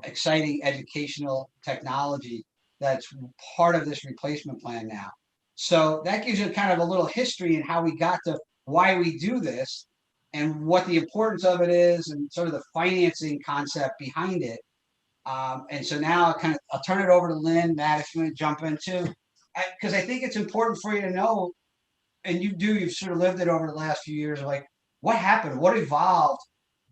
exciting educational technology that's part of this replacement plan now. So that gives you kind of a little history in how we got to why we do this and what the importance of it is and sort of the financing concept behind it. And so now I'll turn it over to Lynn, Matt, if you want to jump in too, because I think it's important for you to know, and you've sort of lived it over the last few years, like what happened, what evolved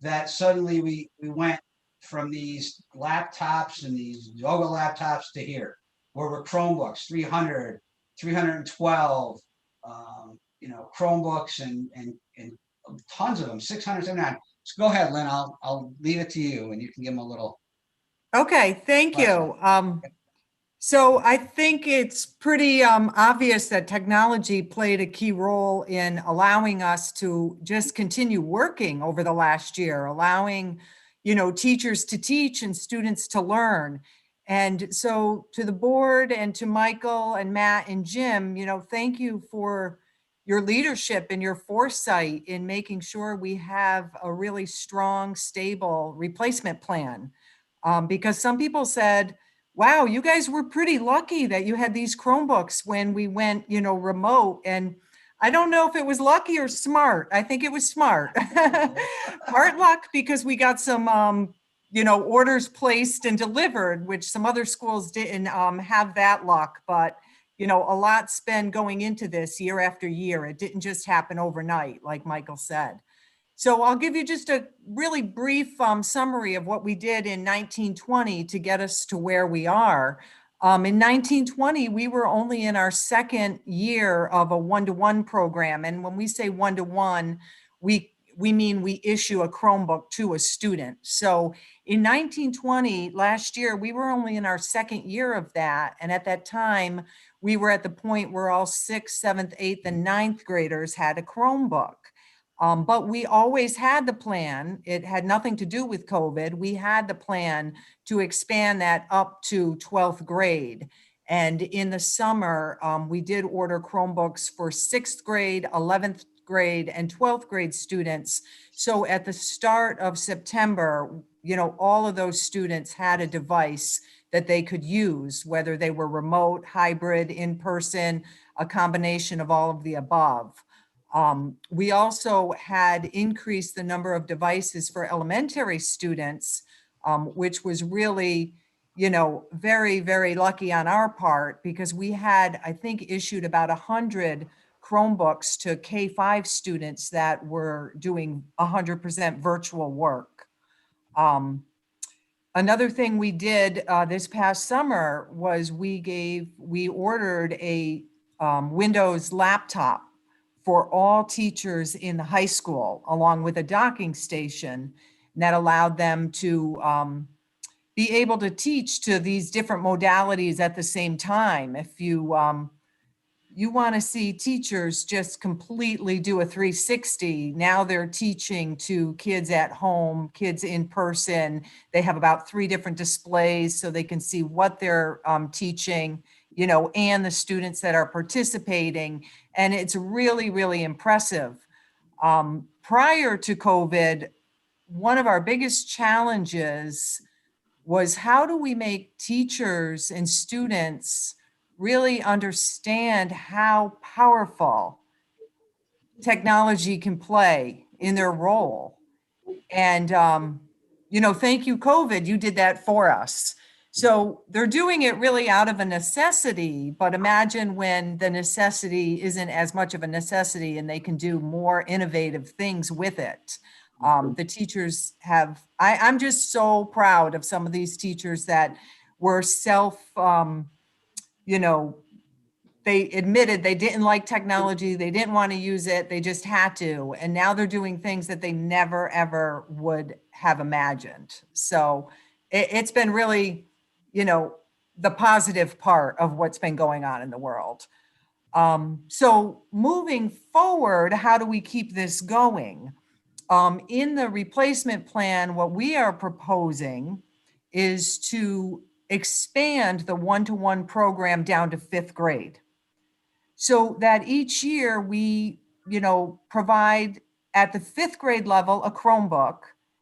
that suddenly we went from these laptops and these yoga laptops to here, where we're Chromebooks, 300, 312, Chromebooks and tons of them, 679. So go ahead, Lynn, I'll leave it to you and you can give them a little. Okay, thank you. So I think it's pretty obvious that technology played a key role in allowing us to just continue working over the last year, allowing, teachers to teach and students to learn. And so to the board and to Michael and Matt and Jim, thank you for your leadership and your foresight in making sure we have a really strong, stable replacement plan. Because some people said, wow, you guys were pretty lucky that you had these Chromebooks when we went, remote. And I don't know if it was lucky or smart. I think it was smart. Part luck because we got some, orders placed and delivered, which some other schools didn't have that luck. But, a lot's been going into this year after year. It didn't just happen overnight, like Michael said. So I'll give you just a really brief summary of what we did in 1920 to get us to where we are. In 1920, we were only in our second year of a one-to-one program. And when we say one-to-one, we mean we issue a Chromebook to a student. So in 1920, last year, we were only in our second year of that. And at that time, we were at the point where all 6th, 7th, 8th, and 9th graders had a Chromebook. But we always had the plan. It had nothing to do with COVID. We had the plan to expand that up to 12th grade. And in the summer, we did order Chromebooks for 6th grade, 11th grade, and 12th grade students. So at the start of September, all of those students had a device that they could use, whether they were remote, hybrid, in person, a combination of all of the above. We also had increased the number of devices for elementary students, which was really, very, very lucky on our part because we had, I think, issued about 100 Chromebooks to K-5 students that were doing 100% virtual work. Another thing we did this past summer was we ordered a Windows laptop for all teachers in the high school, along with a docking station that allowed them to be able to teach to these different modalities at the same time. If you want to see teachers just completely do a 360, now they're teaching to kids at home, kids in person. They have about 3 different displays so they can see what they're teaching, and the students that are participating. And it's really, really impressive. Prior to COVID, one of our biggest challenges was how do we make teachers and students really understand how powerful technology can play in their role. And, thank you, COVID, you did that for us. So they're doing it really out of a necessity, but imagine when the necessity isn't as much of a necessity and they can do more innovative things with it. The teachers have, I'm just so proud of some of these teachers that were you know, they admitted they didn't like technology, they didn't want to use it, they just had to. And now they're doing things that they never, ever would have imagined. So it's been really, you know, the positive part of what's been going on in the world. So moving forward, how do we keep this going? In the replacement plan, what we are proposing is to expand the one-to-one program down to 5th grade. So that each year we, you know, provide at the 5th grade level a Chromebook.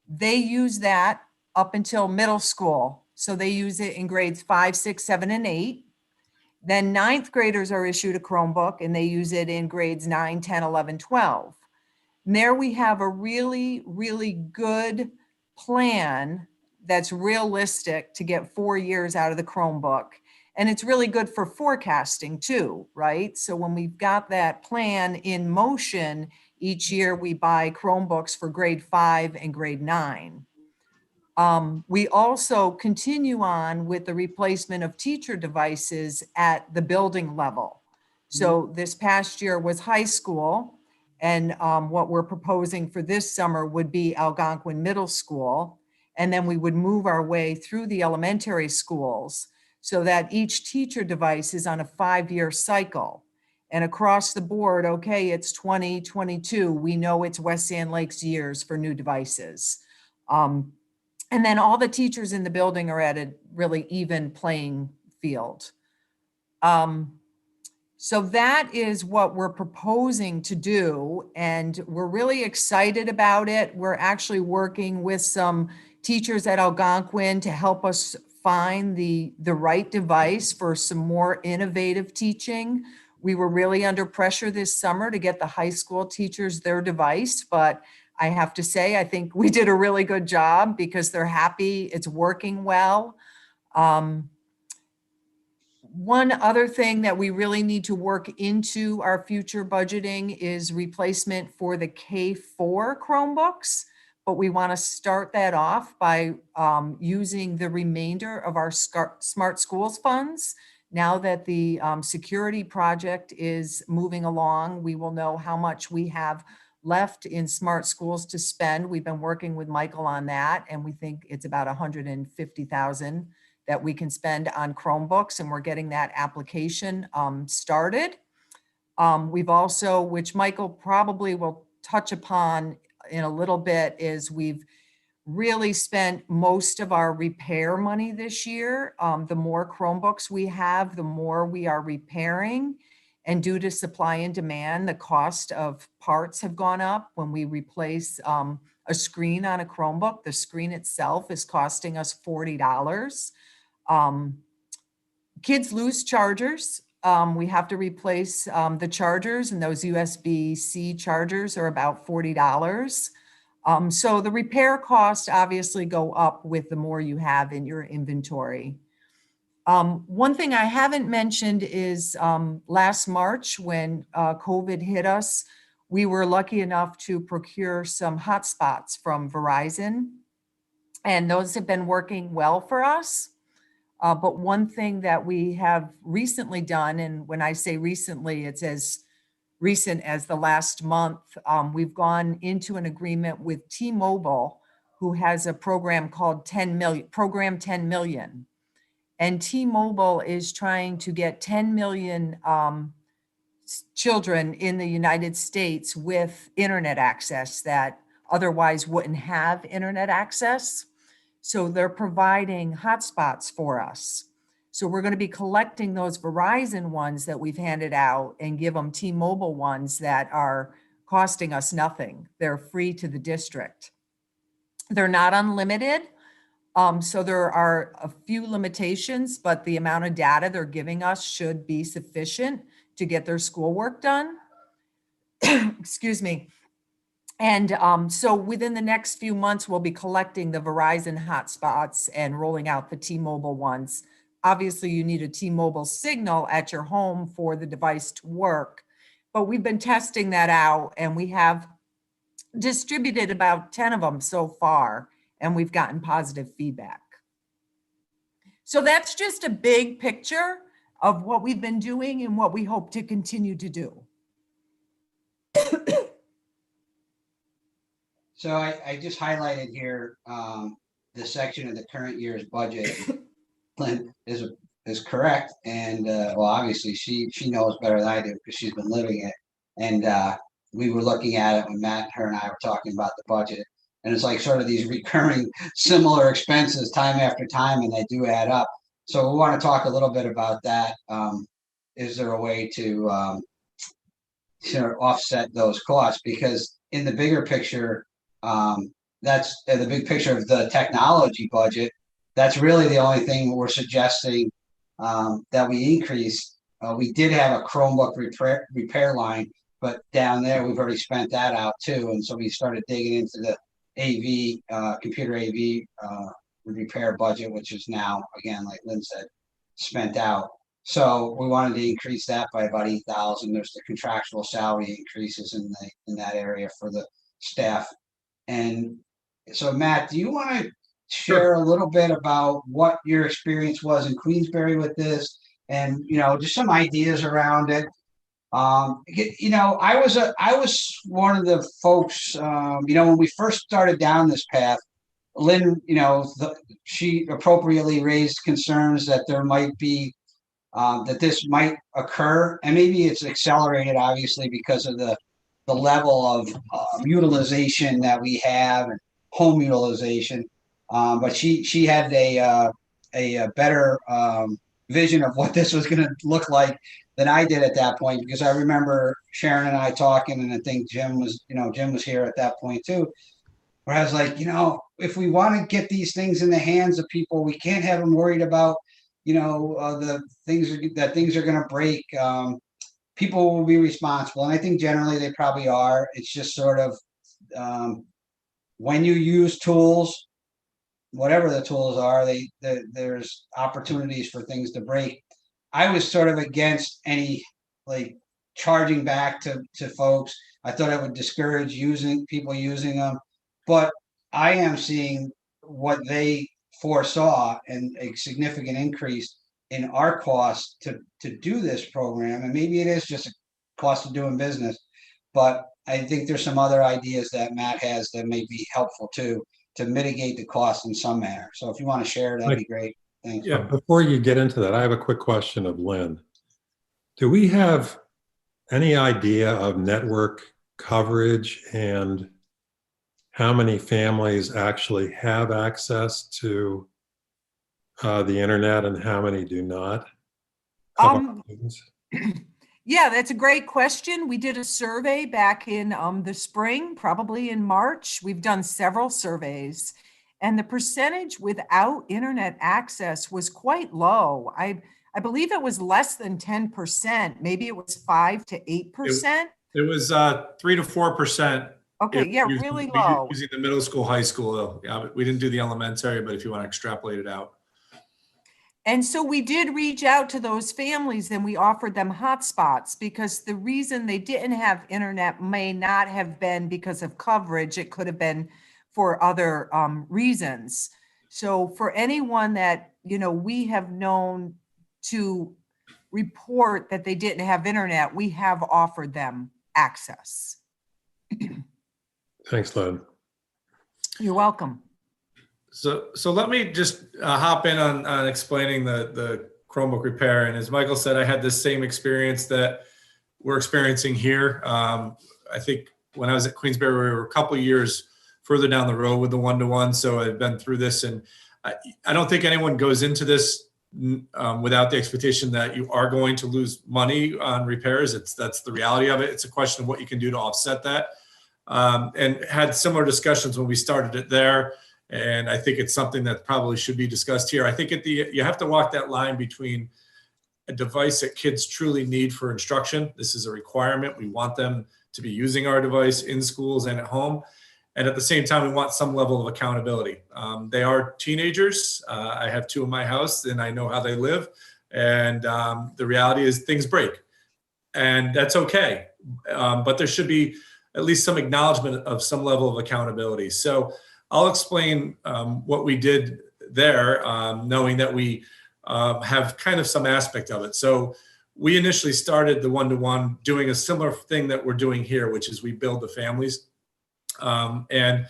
They use that up until middle school. So they use it in grades 5, 6, 7, and 8. Then 9th graders are issued a Chromebook and they use it in grades 9, 10, 11, 12. And there we have a really, really good plan that's realistic to get 4 years out of the Chromebook. And it's really good for forecasting too, right? So when we've got that plan in motion, each year we buy Chromebooks for grade 5 and grade 9. We also continue on with the replacement of teacher devices at the building level. So this past year was high school, and what we're proposing for this summer would be Algonquin Middle School. And then we would move our way through the elementary schools so that each teacher device is on a 5-year cycle. And across the board, okay, it's 2022. We know it's West Sand Lake's years for new devices. And then all the teachers in the building are at a really even playing field. So that is what we're proposing to do, and we're really excited about it. We're actually working with some teachers at Algonquin to help us find the right device for some more innovative teaching. We were really under pressure this summer to get the high school teachers their device, but I have to say, I think we did a really good job because they're happy, it's working well. One other thing that we really need to work into our future budgeting is replacement for the K4 Chromebooks, but we want to start that off by using the remainder of our Smart Schools funds. Now that the security project is moving along, we will know how much we have left in Smart Schools to spend. We've been working with Michael on that, and we think it's about $150,000 that we can spend on Chromebooks, and we're getting that application started. We've also, which Michael probably will touch upon in a little bit, is we've really spent most of our repair money this year. The more Chromebooks we have, the more we are repairing. And due to supply and demand, the cost of parts have gone up. When we replace a screen on a Chromebook, the screen itself is costing us $40. Kids lose chargers. We have to replace the chargers, and those USB-C chargers are about $40. So the repair costs obviously go up with the more you have in your inventory. One thing I haven't mentioned is last March when COVID hit us, we were lucky enough to procure some hotspots from Verizon, and those have been working well for us. But one thing that we have recently done, and when I say recently, it's as recent as the last month, we've gone into an agreement with T-Mobile, who has a program called Program 10 Million. And T-Mobile is trying to get 10 million children in the United States with internet access that otherwise wouldn't have internet access. So they're providing hotspots for us. So we're going to be collecting those Verizon ones that we've handed out and give them T-Mobile ones that are costing us nothing. They're free to the district. They're not unlimited. So there are a few limitations, but the amount of data they're giving us should be sufficient to get their schoolwork done. Excuse me. And so within the next few months, we'll be collecting the Verizon hotspots and rolling out the T-Mobile ones. Obviously, you need a T-Mobile signal at your home for the device to work, but we've been testing that out, and we have distributed about 10 of them so far, and we've gotten positive feedback. So that's just a big picture of what we've been doing and what we hope to continue to do. So I just highlighted here the section of the current year's budget. Lynn is correct, and well, obviously she knows better than I do because she's been living it. And we were looking at it when Matt, her, and I were talking about the budget, and it's like sort of these recurring similar expenses time after time, and they do add up. So we want to talk a little bit about that. Is there a way to sort of offset those costs? Because in the bigger picture, that's the big picture of the technology budget. That's really the only thing we're suggesting that we increase. We did have a Chromebook repair line, but down there we've already spent that out too. And so we started digging into the AV, computer AV repair budget, which is now, again, like Lynn said, spent out. So we wanted to increase that by about 8,000. There's the contractual salary increases in that area for the staff. And so, Matt, do you want to share a little bit about what your experience was in Queensbury with this, and just some ideas around it? I was one of the folks. When we first started down this path, Lynn, she appropriately raised concerns that there might be that this might occur, and maybe it's accelerated, obviously, because of the level of utilization that we have and home utilization. But she had a better vision of what this was going to look like than I did at that point, because I remember Sharon and I talking, and I think Jim was here at that point too, where I was like, if we want to get these things in the hands of people, we can't have them worried about, the things are going to break. People will be responsible, and I think generally they probably are. It's just sort of when you use tools, whatever the tools are, there's opportunities for things to break. I was sort of against any charging back to folks. I thought it would discourage people using them, but I am seeing what they foresaw, and a significant increase in our cost to do this program. And maybe it is just a cost of doing business, but I think there's some other ideas that Matt has that may be helpful too, to mitigate the cost in some manner. So if you want to share, that'd be great. Thanks. Yeah, before you get into that, I have a quick question of Lynn. Do we have any idea of network coverage and how many families actually have access to the internet and how many do not? Yeah, that's a great question. We did a survey back in the spring, probably in March. We've done several surveys, and the percentage without internet access was quite low. I believe it was less than 10%. Maybe it was 5 to 8%. It was 3 to 4%. Okay, yeah, really low. Using the middle school, high school, though. Yeah, we didn't do the elementary, but if you want to extrapolate it out. And so we did reach out to those families, and we offered them hotspots, because the reason they didn't have internet may not have been because of coverage. It could have been for other reasons. So for anyone that, we have known to report that they didn't have internet, we have offered them access. Thanks, Lynn. You're welcome. So let me just hop in on explaining the Chromebook repair. And as Michael said, I had this same experience that we're experiencing here. I think when I was at Queensbury, we were a couple of years further down the road with the one-to-one. So I've been through this, and I don't think anyone goes into this without the expectation that you are going to lose money on repairs. That's the reality of it. It's a question of what you can do to offset that. And had similar discussions when we started it there. And I think it's something that probably should be discussed here. I think you have to walk that line between a device that kids truly need for instruction. This is a requirement. We want them to be using our device in schools and at home. And at the same time, we want some level of accountability. They are teenagers. I have 2 in my house, and I know how they live. And the reality is things break, and that's okay. But there should be at least some acknowledgement of some level of accountability. So I'll explain what we did there, knowing that we have kind of some aspect of it. So we initially started the one-to-one doing a similar thing that we're doing here, which is we build the families. And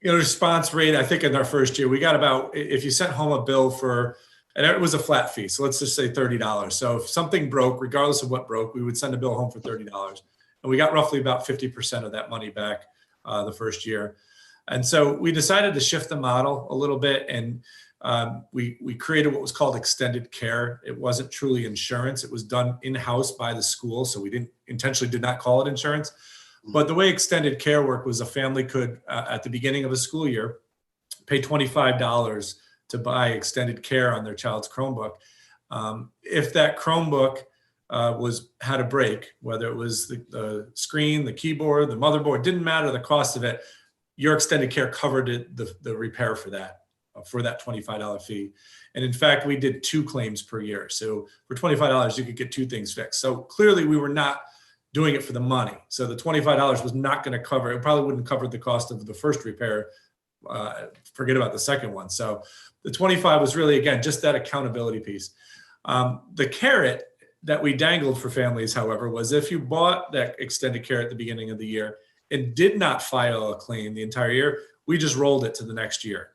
response rate, I think in our first year, we got about, if you sent home a bill for, and it was a flat fee, so let's just say $30. So if something broke, regardless of what broke, we would send a bill home for $30. And we got roughly about 50% of that money back the first year. And so we decided to shift the model a little bit, and we created what was called extended care. It wasn't truly insurance. It was done in-house by the school, so we intentionally did not call it insurance. But the way extended care worked was a family could, at the beginning of a school year, pay $25 to buy extended care on their child's Chromebook. If that Chromebook had a break, whether it was the screen, the keyboard, the motherboard, didn't matter the cost of it, your extended care covered the repair for that $25 fee. And in fact, we did 2 claims per year. So for $25, you could get 2 things fixed. So clearly we were not doing it for the money. So the $25 was not going to cover, it probably wouldn't cover the cost of the first repair. Forget about the second one. So the 25 was really, again, just that accountability piece. The carrot that we dangled for families, however, was if you bought that extended care at the beginning of the year and did not file a claim the entire year, we just rolled it to the next year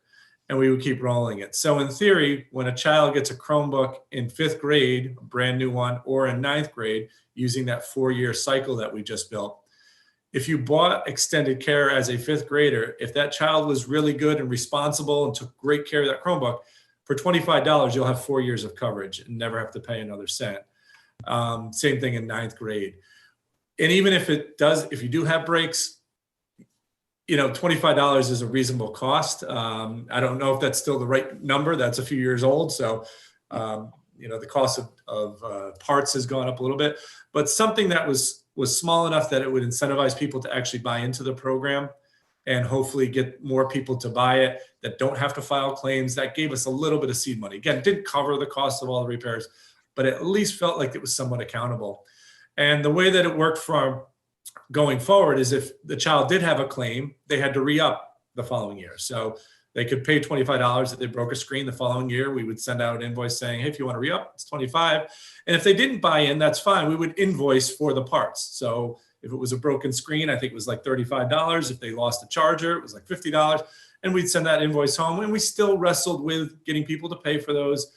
and we would keep rolling it. So in theory, when a child gets a Chromebook in 5th grade, a brand new one, or in 9th grade, using that 4-year cycle that we just built, if you bought extended care as a 5th grader, if that child was really good and responsible and took great care of that Chromebook, for $25, you'll have 4 years of coverage and never have to pay another cent. Same thing in 9th grade. And even if you do have breaks, $25 is a reasonable cost. I don't know if that's still the right number. That's a few years old. So, the cost of parts has gone up a little bit, but something that was small enough that it would incentivize people to actually buy into the program and hopefully get more people to buy it that don't have to file claims. That gave us a little bit of seed money. Again, it didn't cover the cost of all the repairs, but it at least felt like it was somewhat accountable. And the way that it worked from going forward is if the child did have a claim, they had to re-up the following year. So they could pay $25 if they broke a screen the following year. We would send out an invoice saying, hey, if you want to re-up, it's $25. And if they didn't buy in, that's fine. We would invoice for the parts. So if it was a broken screen, I think it was like $35. If they lost a charger, it was like $50. And we'd send that invoice home. And we still wrestled with getting people to pay for those.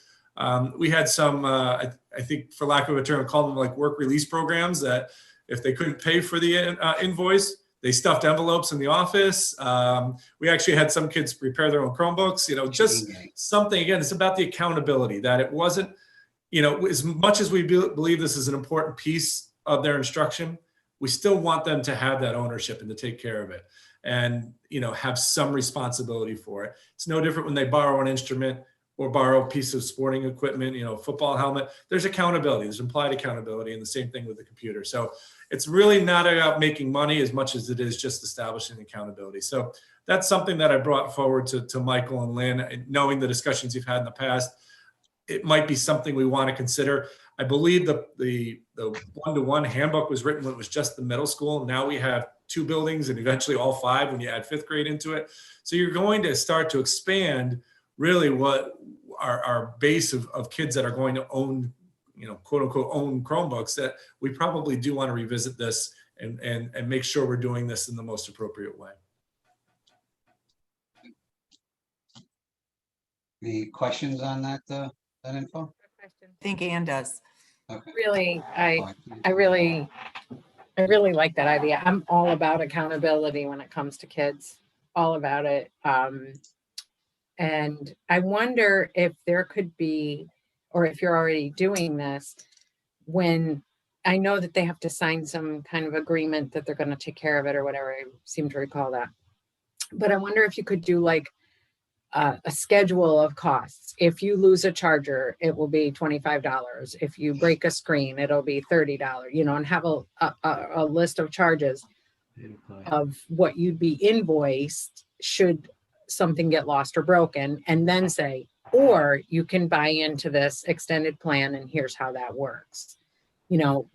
We had some, I think for lack of a term, call them like work release programs that if they couldn't pay for the invoice, they stuffed envelopes in the office. We actually had some kids prepare their own Chromebooks, just something, again, it's about the accountability that it wasn't, as much as we believe this is an important piece of their instruction, we still want them to have that ownership and to take care of it and, have some responsibility for it. It's no different when they borrow an instrument or borrow a piece of sporting equipment, football helmet. There's accountability, there's implied accountability, and the same thing with the computer. So it's really not about making money as much as it is just establishing accountability. So that's something that I brought forward to Michael and Lynn, knowing the discussions you've had in the past. It might be something we want to consider. I believe the one-to-one handbook was written when it was just the middle school. Now we have 2 buildings and eventually all 5 when you add 5th grade into it. So you're going to start to expand really what our base of kids that are going to own, quote unquote, own Chromebooks, that we probably do want to revisit this and make sure we're doing this in the most appropriate way. Any questions on that info? I think Ann does. Okay. Really, I really like that idea. I'm all about accountability when it comes to kids, all about it. And I wonder if there could be, or if you're already doing this, when I know that they have to sign some kind of agreement that they're going to take care of it or whatever. I seem to recall that. But I wonder if you could do like a schedule of costs. If you lose a charger, it will be $25. If you break a screen, it'll be $30, and have a list of charges of what you'd be invoiced should something get lost or broken, and then say, or you can buy into this extended plan and here's how that works,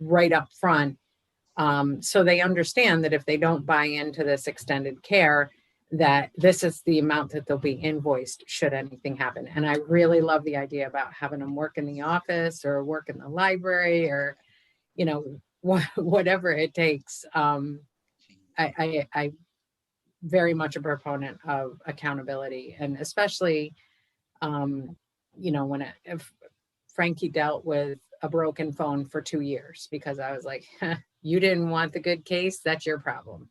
right up front, So they understand that if they don't buy into this extended care, that this is the amount that they'll be invoiced should anything happen. And I really love the idea about having them work in the office or work in the library or, you know, whatever it takes. I very much a proponent of accountability, and especially, you know, if Frankie dealt with a broken phone for 2 years because I was like, you didn't want the good case, that's your problem.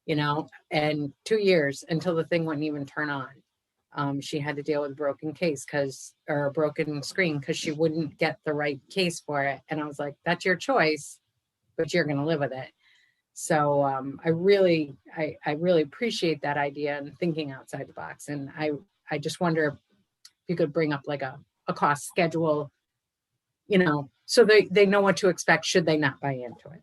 You know, and 2 years until the thing wouldn't even turn on. She had to deal with a broken case or a broken screen because she wouldn't get the right case for it. And I was like, that's your choice, but you're going to live with it. So I really appreciate that idea and thinking outside the box. And I just wonder if you could bring up like a cost schedule, you know, so they know what to expect should they not buy into it.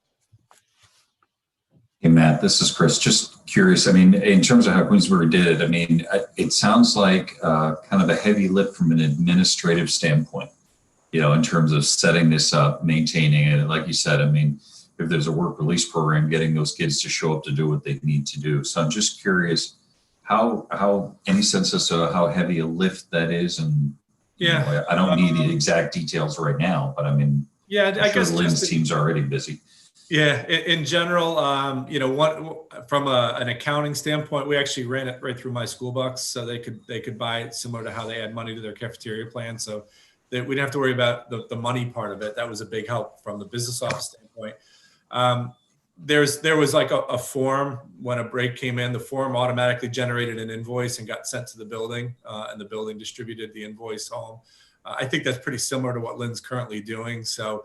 Hey, Matt, this is Chris. Just curious. I mean, in terms of how Queensbury did it, I mean, it sounds like kind of a heavy lift from an administrative standpoint, you know, in terms of setting this up, maintaining it. Like you said, I mean, if there's a work release program, getting those kids to show up to do what they need to do. So I'm just curious how any sense as to how heavy a lift that is. And yeah, you know, I don't need the exact details right now, but I mean, yeah, I guess Lynn's team's already busy. Yeah, in general, you know, from an accounting standpoint, we actually ran it right through my school bucks, so they could buy it similar to how they add money to their cafeteria plan. So we didn't have to worry about the money part of it. That was a big help from the business office standpoint. There was like a form when a break came in. The form automatically generated an invoice and got sent to the building, and the building distributed the invoice home. I think that's pretty similar to what Lynn's currently doing. So,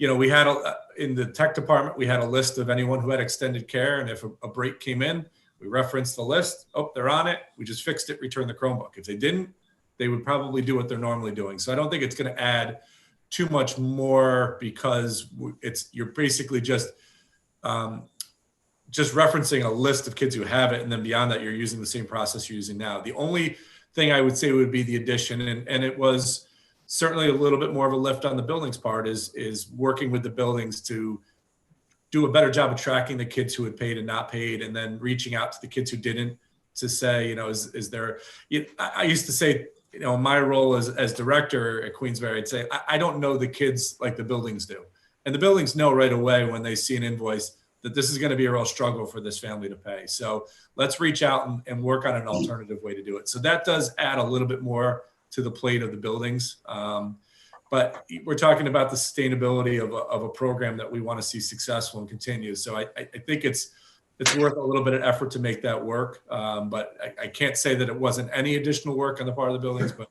you know, we had in the tech department, we had a list of anyone who had extended care. And if a break came in, we referenced the list. Oh, they're on it. We just fixed it, returned the Chromebook. If they didn't, they would probably do what they're normally doing. So I don't think it's going to add too much more because you're basically just referencing a list of kids who have it. And then beyond that, you're using the same process you're using now. The only thing I would say would be the addition, and it was certainly a little bit more of a lift on the buildings part, is working with the buildings to do a better job of tracking the kids who had paid and not paid, and then reaching out to the kids who didn't to say, you know, is there, I used to say, you know, my role as director at Queensbury, I'd say, I don't know the kids like the buildings do. And the buildings know right away when they see an invoice that this is going to be a real struggle for this family to pay. So let's reach out and work on an alternative way to do it. So that does add a little bit more to the plate of the buildings. But we're talking about the sustainability of a program that we want to see successful and continue. So I think it's worth a little bit of effort to make that work. But I can't say that it wasn't any additional work on the part of the buildings, but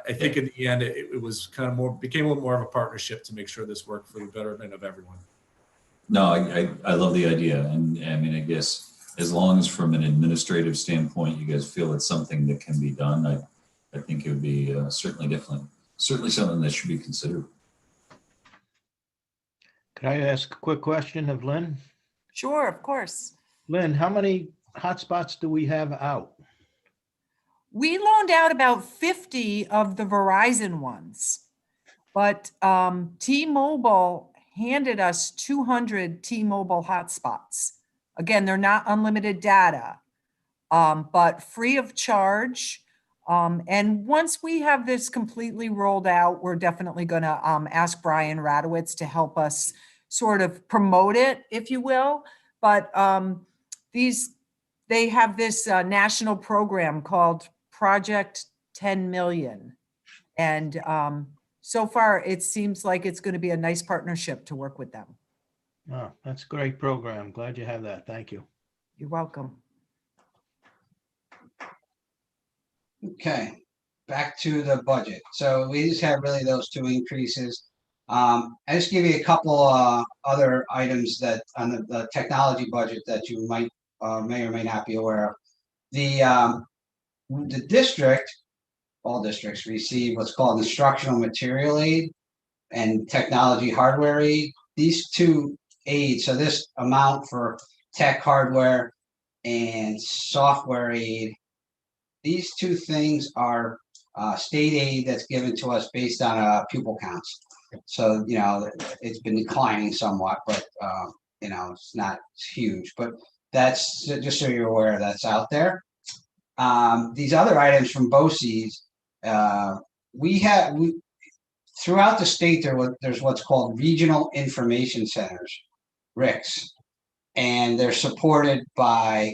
I think in the end, it was kind of became a little more of a partnership to make sure this worked for the betterment of everyone. No, I love the idea. And I mean, I guess as long as from an administrative standpoint, you guys feel it's something that can be done, I think it would be certainly something that should be considered. Can I ask a quick question of Lynn? Sure, of course. Lynn, how many hotspots do we have out? We loaned out about 50 of the Verizon ones, but T-Mobile handed us 200 T-Mobile hotspots. Again, they're not unlimited data, but free of charge. And once we have this completely rolled out, we're definitely going to ask Brian Radowitz to help us sort of promote it, if you will. But they have this national program called Project 10 Million. And so far, it seems like it's going to be a nice partnership to work with them. Oh, that's a great program. Glad you have that. Thank you. You're welcome. Okay, back to the budget. So we just have really those two increases. I just give you a couple other items that on the technology budget that you might may or may not be aware of. The district, all districts receive what's called instructional material aid and technology hardware aid. These two aids, so this amount for tech hardware and software aid, these two things are state aid that's given to us based on pupil counts. So, you know, it's been declining somewhat, but it's not huge, but that's just so you're aware that's out there. These other items from Boces, throughout the state, there's what's called regional information centers, RICs, and they're supported by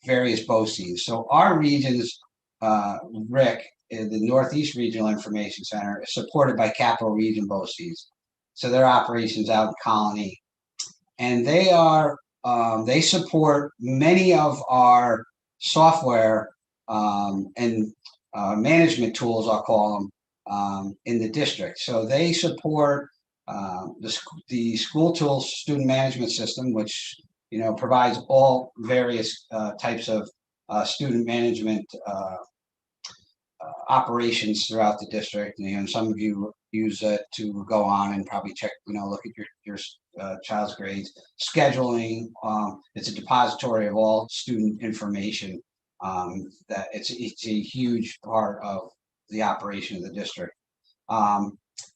various Boces. So our region's RIC, the Northeast Regional Information Center, is supported by Capital Region Boces. So their operations out in Colony, and they support many of our software and management tools, I'll call them, in the district. So they support the school tools student management system, which provides all various types of student management operations throughout the district. Some of you use it to go on and probably check, look at your child's grades, scheduling. It's a depository of all student information. That it's a huge part of the operation of the district.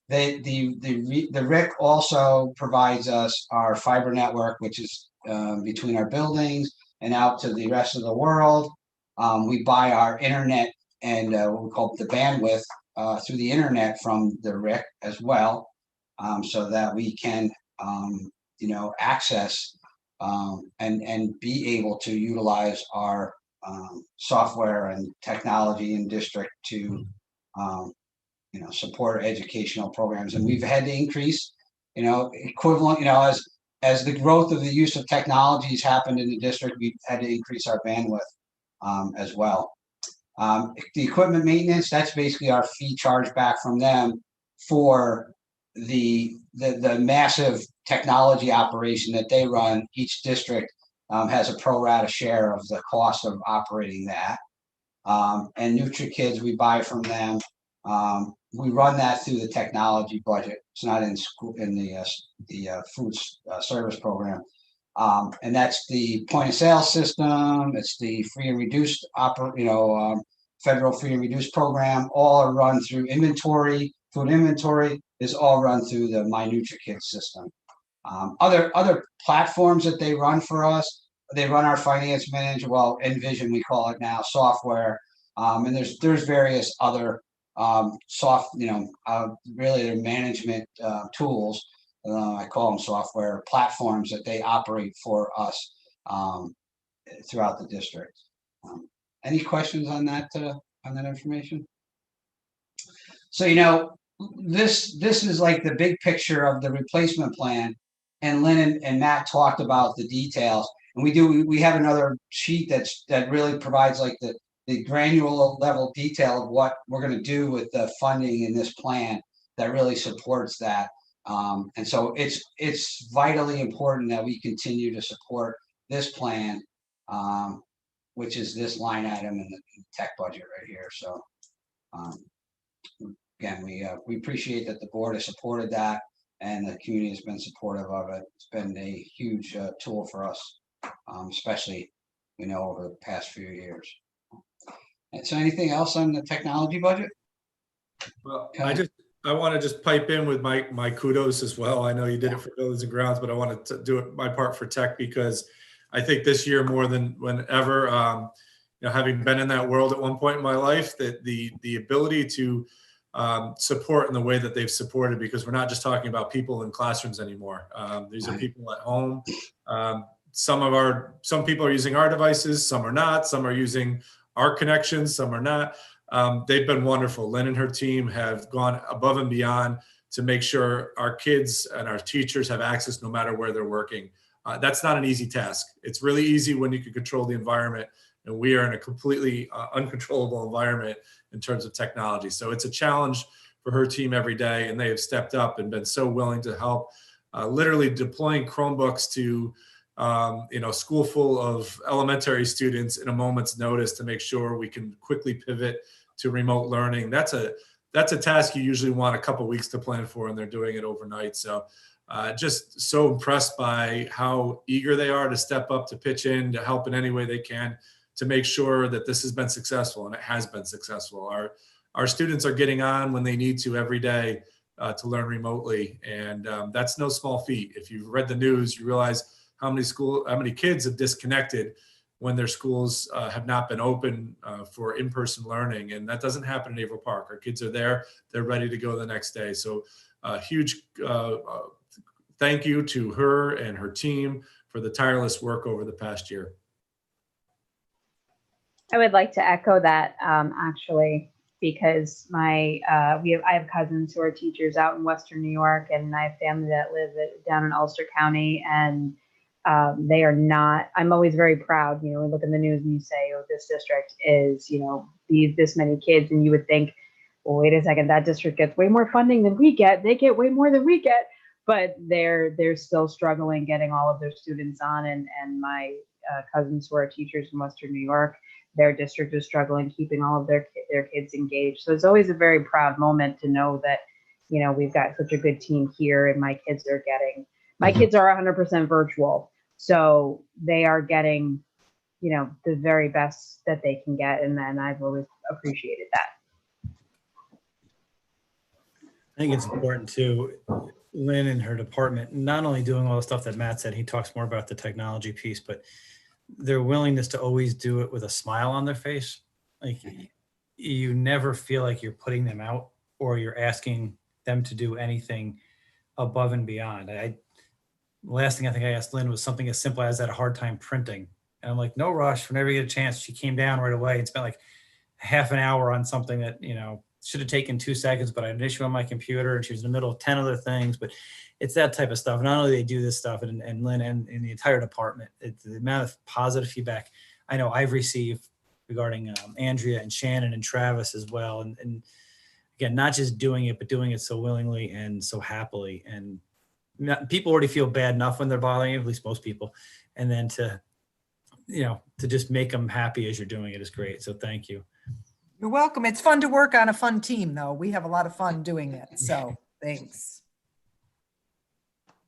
The RIC also provides us our fiber network, which is between our buildings and out to the rest of the world. We buy our internet and what we call the bandwidth through the internet from the RIC as well, so that we can access and be able to utilize our software and technology in district to support educational programs. And we've had to increase equivalent, as the growth of the use of technologies happened in the district, we've had to increase our bandwidth as well. The equipment maintenance, that's basically our fee charged back from them for the massive technology operation that they run. Each district has a pro rata share of the cost of operating that. And NutriKids, we buy from them. We run that through the technology budget. It's not in school, in the food service program. And that's the point of sale system. It's the free and reduced federal free and reduced program. All are run through inventory. Food inventory is all run through the My NutriKids system. Other platforms that they run for us, they run our finance manager, well, Envision we call it now, software. And there's various other really their management tools. I call them software platforms that they operate for us throughout the district. Any questions on that information? So this is like the big picture of the replacement plan, and Lynn and Matt talked about the details. And we have another sheet that really provides like the granular level detail of what we're going to do with the funding in this plan that really supports that. And so it's vitally important that we continue to support this plan, which is this line item in the tech budget right here. So again, we appreciate that the board has supported that and the community has been supportive of it. It's been a huge tool for us, especially over the past few years. And so anything else on the technology budget? Well, I want to just pipe in with my kudos as well. I know you did it for buildings and grounds, but I wanted to do it my part for tech, because I think this year more than whenever, having been in that world at one point in my life, that the ability to support in the way that they've supported, because we're not just talking about people in classrooms anymore. These are people at home. Some people are using our devices, some are not, some are using our connections, some are not. They've been wonderful. Lynn and her team have gone above and beyond to make sure our kids and our teachers have access no matter where they're working. That's not an easy task. It's really easy when you can control the environment, and we are in a completely uncontrollable environment in terms of technology. So it's a challenge for her team every day, and they have stepped up and been so willing to help, literally deploying Chromebooks to school full of elementary students in a moment's notice to make sure we can quickly pivot to remote learning. That's a task you usually want a couple weeks to plan for, and they're doing it overnight. So just so impressed by how eager they are to step up, to pitch in, to help in any way they can to make sure that this has been successful, and it has been successful. Our students are getting on when they need to every day to learn remotely. And that's no small feat. If you've read the news, you realize how many kids have disconnected when their schools have not been open for in-person learning. And that doesn't happen in Aval Park. Our kids are there, they're ready to go the next day. So huge thank you to her and her team for the tireless work over the past year. I would like to echo that actually, because I have cousins who are teachers out in Western New York, and I have family that live down in Ulster County, and they are not. I'm always very proud. You know, we look in the news and you say, "Oh, this district is, you know, this many kids," and you would think, "Well, wait a second, that district gets way more funding than we get. They get way more than we get." But they're still struggling getting all of their students on, and my cousins who are teachers in Western New York, their district is struggling keeping all of their kids engaged. So it's always a very proud moment to know that, you know, we've got such a good team here, and my kids are 100% virtual. So they are getting, you know, the very best that they can get. And then I've always appreciated that. I think it's important too, Lynn and her department, not only doing all the stuff that Matt said, he talks more about the technology piece, but their willingness to always do it with a smile on their face. Like, you never feel like you're putting them out or you're asking them to do anything above and beyond. Last thing I think I asked Lynn was something as simple as I had a hard time printing. And I'm like, no rush, whenever you get a chance. She came down right away and spent like half an hour on something that, you know, should have taken 2 seconds, but I had an issue on my computer and she was in the middle of 10 other things. But it's that type of stuff. Not only they do this stuff, and Lynn and the entire department, it's the amount of positive feedback I know I've received regarding Andrea and Shannon and Travis as well. And again, not just doing it, but doing it so willingly and so happily. And people already feel bad enough when they're bothering you, at least most people. And then to just make them happy as you're doing it is great. So thank you. You're welcome. It's fun to work on a fun team, though. We have a lot of fun doing it. So thanks.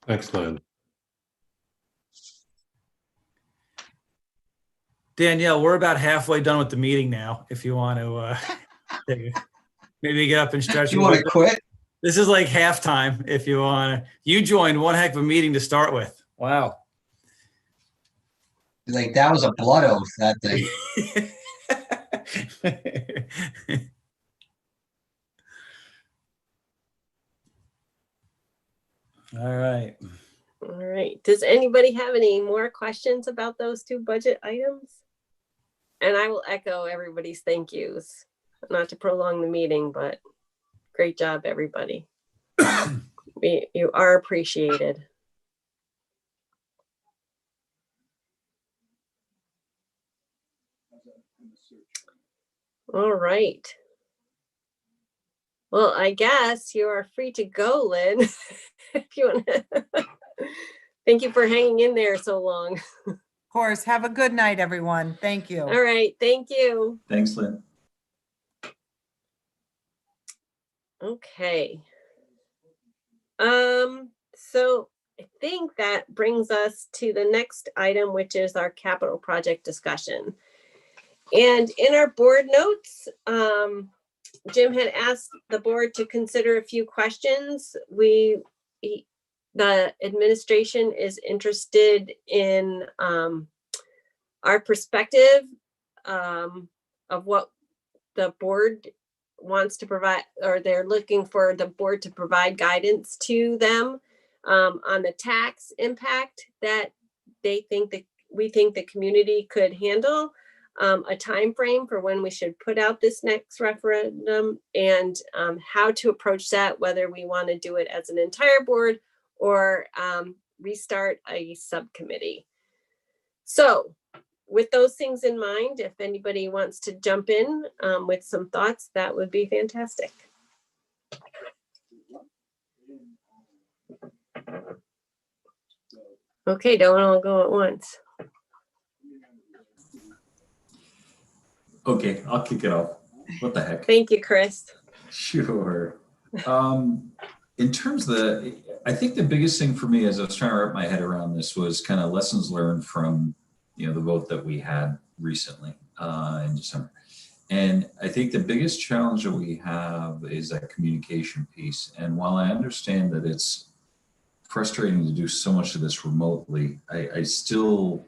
Thanks, Lynn. Danielle, we're about halfway done with the meeting now. If you want to maybe get up and stretch. You want to quit? This is like halftime. If you want to, you joined one heck of a meeting to start with. Wow. Like, that was a blood oath, that thing. All right. All right. Does anybody have any more questions about those 2 budget items? And I will echo everybody's thank yous. Not to prolong the meeting, but great job, everybody. You are appreciated. All right. Well, I guess you are free to go, Lynn. If you want to. Thank you for hanging in there so long. Of course. Have a good night, everyone. Thank you. All right. Thank you. Thanks, Lynn. Okay. So I think that brings us to the next item, which is our capital project discussion. And in our board notes, Jim had asked the board to consider a few questions. The administration is interested in our perspective of what the board wants to provide, or they're looking for the board to provide guidance to them on the tax impact that we think the community could handle, a time frame for when we should put out this next referendum, and how to approach that, whether we want to do it as an entire board or restart a subcommittee. So with those things in mind, if anybody wants to jump in with some thoughts, that would be fantastic. Okay, don't all go at once. Okay, I'll kick it off. What the heck? Thank you, Chris. Sure. In terms of I think the biggest thing for me as I was trying to wrap my head around this was kind of lessons learned from, the vote that we had recently in December. And I think the biggest challenge that we have is that communication piece. And while I understand that it's frustrating to do so much of this remotely, I still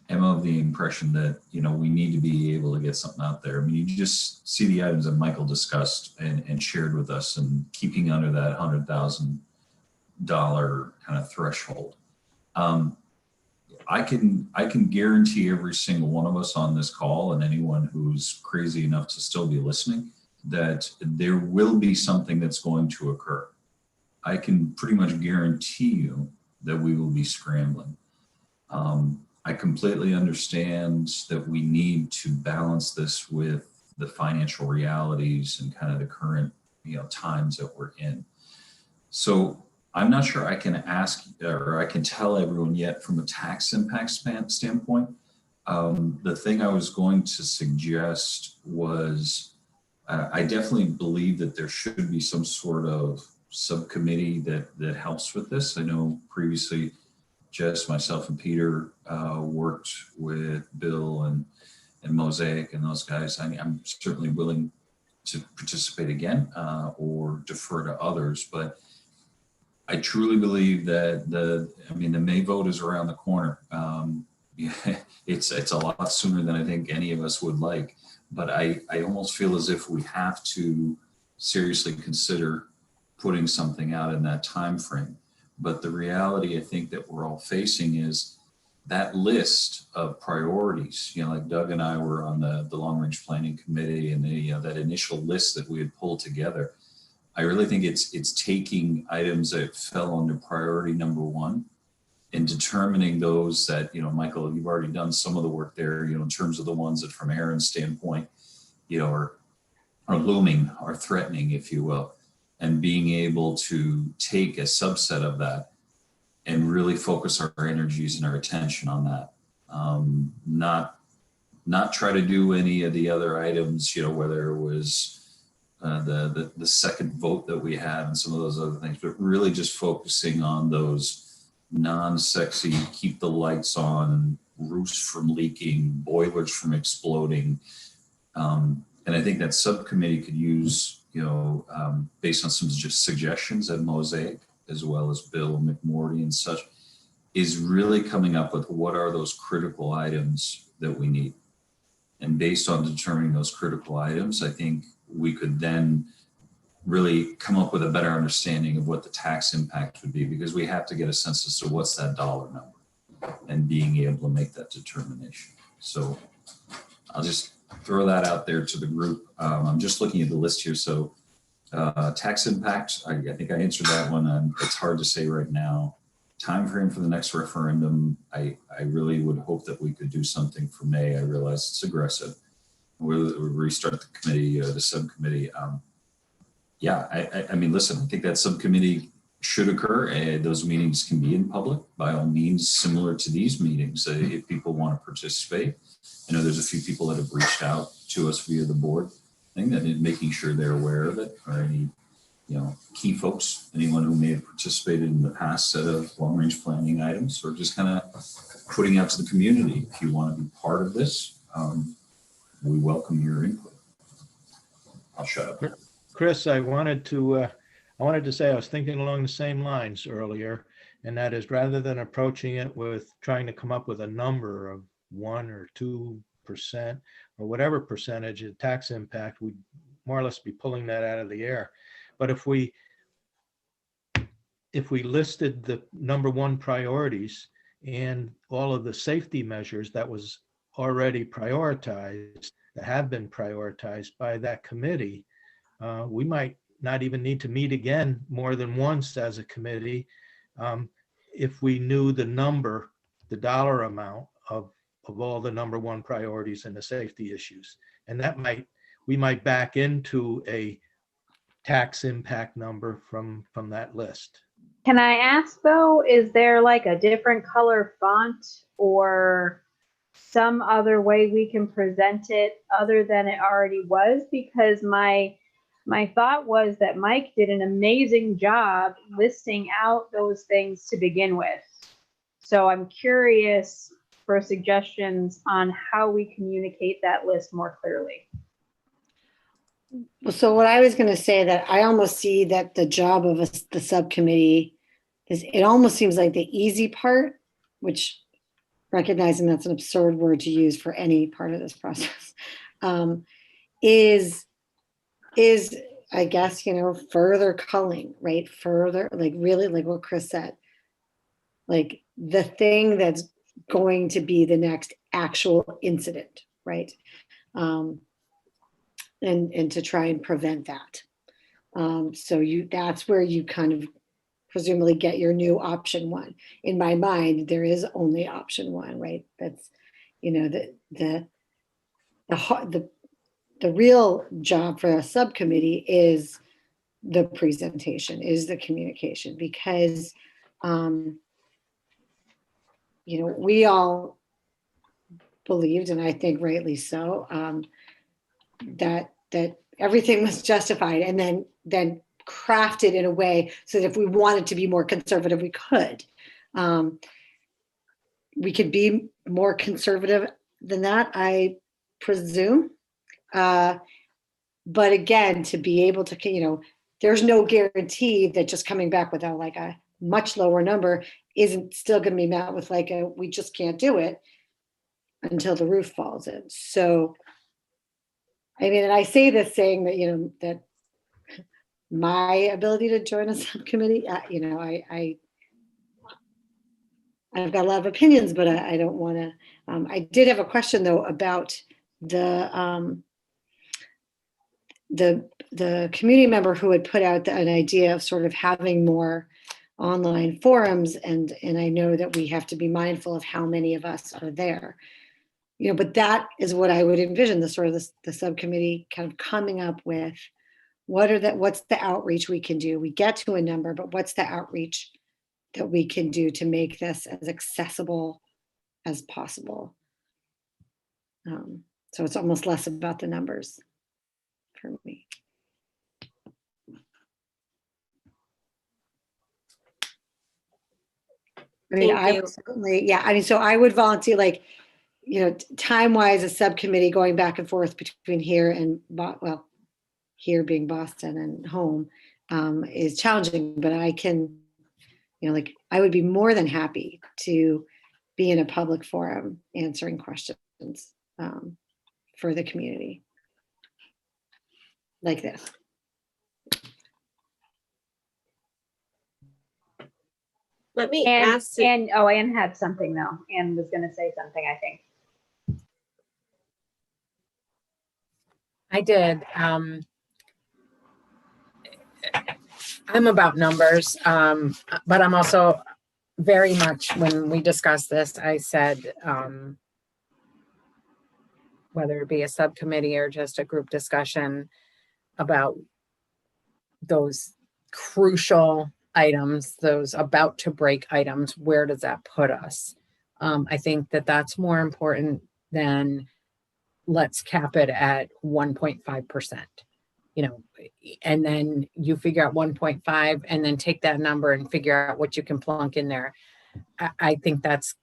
am of the impression that, you know, we need to be able to get something out there. I mean, you just see the items that Michael discussed and shared with us, and keeping under that $100,000 kind of threshold. I can guarantee every single one of us on this call, and anyone who's crazy enough to still be listening, that there will be something that's going to occur. I can pretty much guarantee you that we will be scrambling. I completely understand that we need to balance this with the financial realities and kind of the current, you know, times that we're in. So I'm not sure I can ask or I can tell everyone yet from a tax impact standpoint. The thing I was going to suggest was I definitely believe that there should be some sort of subcommittee that helps with this. I know previously Jess, myself, and Peter worked with Bill and Mosaic and those guys. I'm certainly willing to participate again or defer to others, but I truly believe that the May vote is around the corner. It's a lot sooner than I think any of us would like, but I almost feel as if we have to seriously consider putting something out in that time frame. But the reality I think that we're all facing is that list of priorities. You know, like Doug and I were on the long range planning committee, and that initial list that we had pulled together. I really think it's taking items that fell under priority number one and determining those that, you know, Michael, you've already done some of the work there, you know, in terms of the ones that from Aaron's standpoint, you know, are looming, are threatening, if you will, and being able to take a subset of that and really focus our energies and our attention on that. Not try to do any of the other items, you know, whether it was the second vote that we had and some of those other things, but really just focusing on those non-sexy, keep the lights on, roofs from leaking, boilers from exploding. And I think that subcommittee could use, you know, based on some just suggestions at Mosaic, as well as Bill McMorty and such, is really coming up with what are those critical items that we need. And based on determining those critical items, I think we could then really come up with a better understanding of what the tax impact would be, because we have to get a sense as to what's that dollar number and being able to make that determination. So I'll just throw that out there to the group. I'm just looking at the list here. So tax impact, I think I answered that one. It's hard to say right now. Time frame for the next referendum, I really would hope that we could do something for May. I realize it's aggressive. We'll restart the committee, the subcommittee. I mean, listen, I think that subcommittee should occur. Those meetings can be in public, by all means, similar to these meetings, if people want to participate. I know there's a few people that have reached out to us via the board thing, that making sure they're aware of it, or any, you know, key folks, anyone who may have participated in the past set of long-range planning items, or just kind of putting out to the community. If you want to be part of this, we welcome your input. I'll shut up. Chris, I wanted to say I was thinking along the same lines earlier, and that is, rather than approaching it with trying to come up with a number of 1 or 2% or whatever percentage of tax impact, we'd more or less be pulling that out of the air. But if we listed the number one priorities and all of the safety measures that was already prioritized, that have been prioritized by that committee, we might not even need to meet again more than once as a committee if we knew the number, the dollar amount of all the number one priorities and the safety issues. And we might back into a tax impact number from that list. Can I ask though, is there like a different color font or some other way we can present it other than it already was? Because my thought was that Mike did an amazing job listing out those things to begin with. So I'm curious for suggestions on how we communicate that list more clearly. Well, so what I was going to say that I almost see that the job of the subcommittee is, it almost seems like the easy part, which recognizing that's an absurd word to use for any part of this process, is I guess, further culling, right? Further, like really like what Chris said, like the thing that's going to be the next actual incident, right? And to try and prevent that. So that's where you kind of presumably get your new option one. In my mind, there is only option one, right? That's, the real job for a subcommittee is the presentation, is the communication, because, we all believed, and I think rightly so, that everything was justified, and then crafted in a way so that if we wanted to be more conservative, we could. We could be more conservative than that, I presume. But again, to be able to, there's no guarantee that just coming back with a much lower number isn't still going to be met with we just can't do it until the roof falls in. So, I mean, and I say this saying that, that my ability to join a subcommittee, I've got a lot of opinions, but I don't want to. I did have a question though about the community member who had put out an idea of sort of having more online forums, and I know that we have to be mindful of how many of us are there. But that is what I would envision the subcommittee kind of coming up with. What's the outreach we can do? We get to a number, but what's the outreach that we can do to make this as accessible as possible? So it's almost less about the numbers for me. I mean, I would certainly, so I would volunteer, time-wise, a subcommittee going back and forth between here and, here being Boston and home is challenging, but I can, I would be more than happy to be in a public forum answering questions for the community like this. Let me ask. Anne had something though. Anne was going to say something, I think. I did. I'm about numbers, but I'm also very much, when we discussed this, I said, whether it be a subcommittee or just a group discussion about those crucial items, those about to break items, where does that put us? I think that that's more important than let's cap it at 1.5%, and then you figure out 1.5 and then take that number and figure out what you can plunk in there. I think that's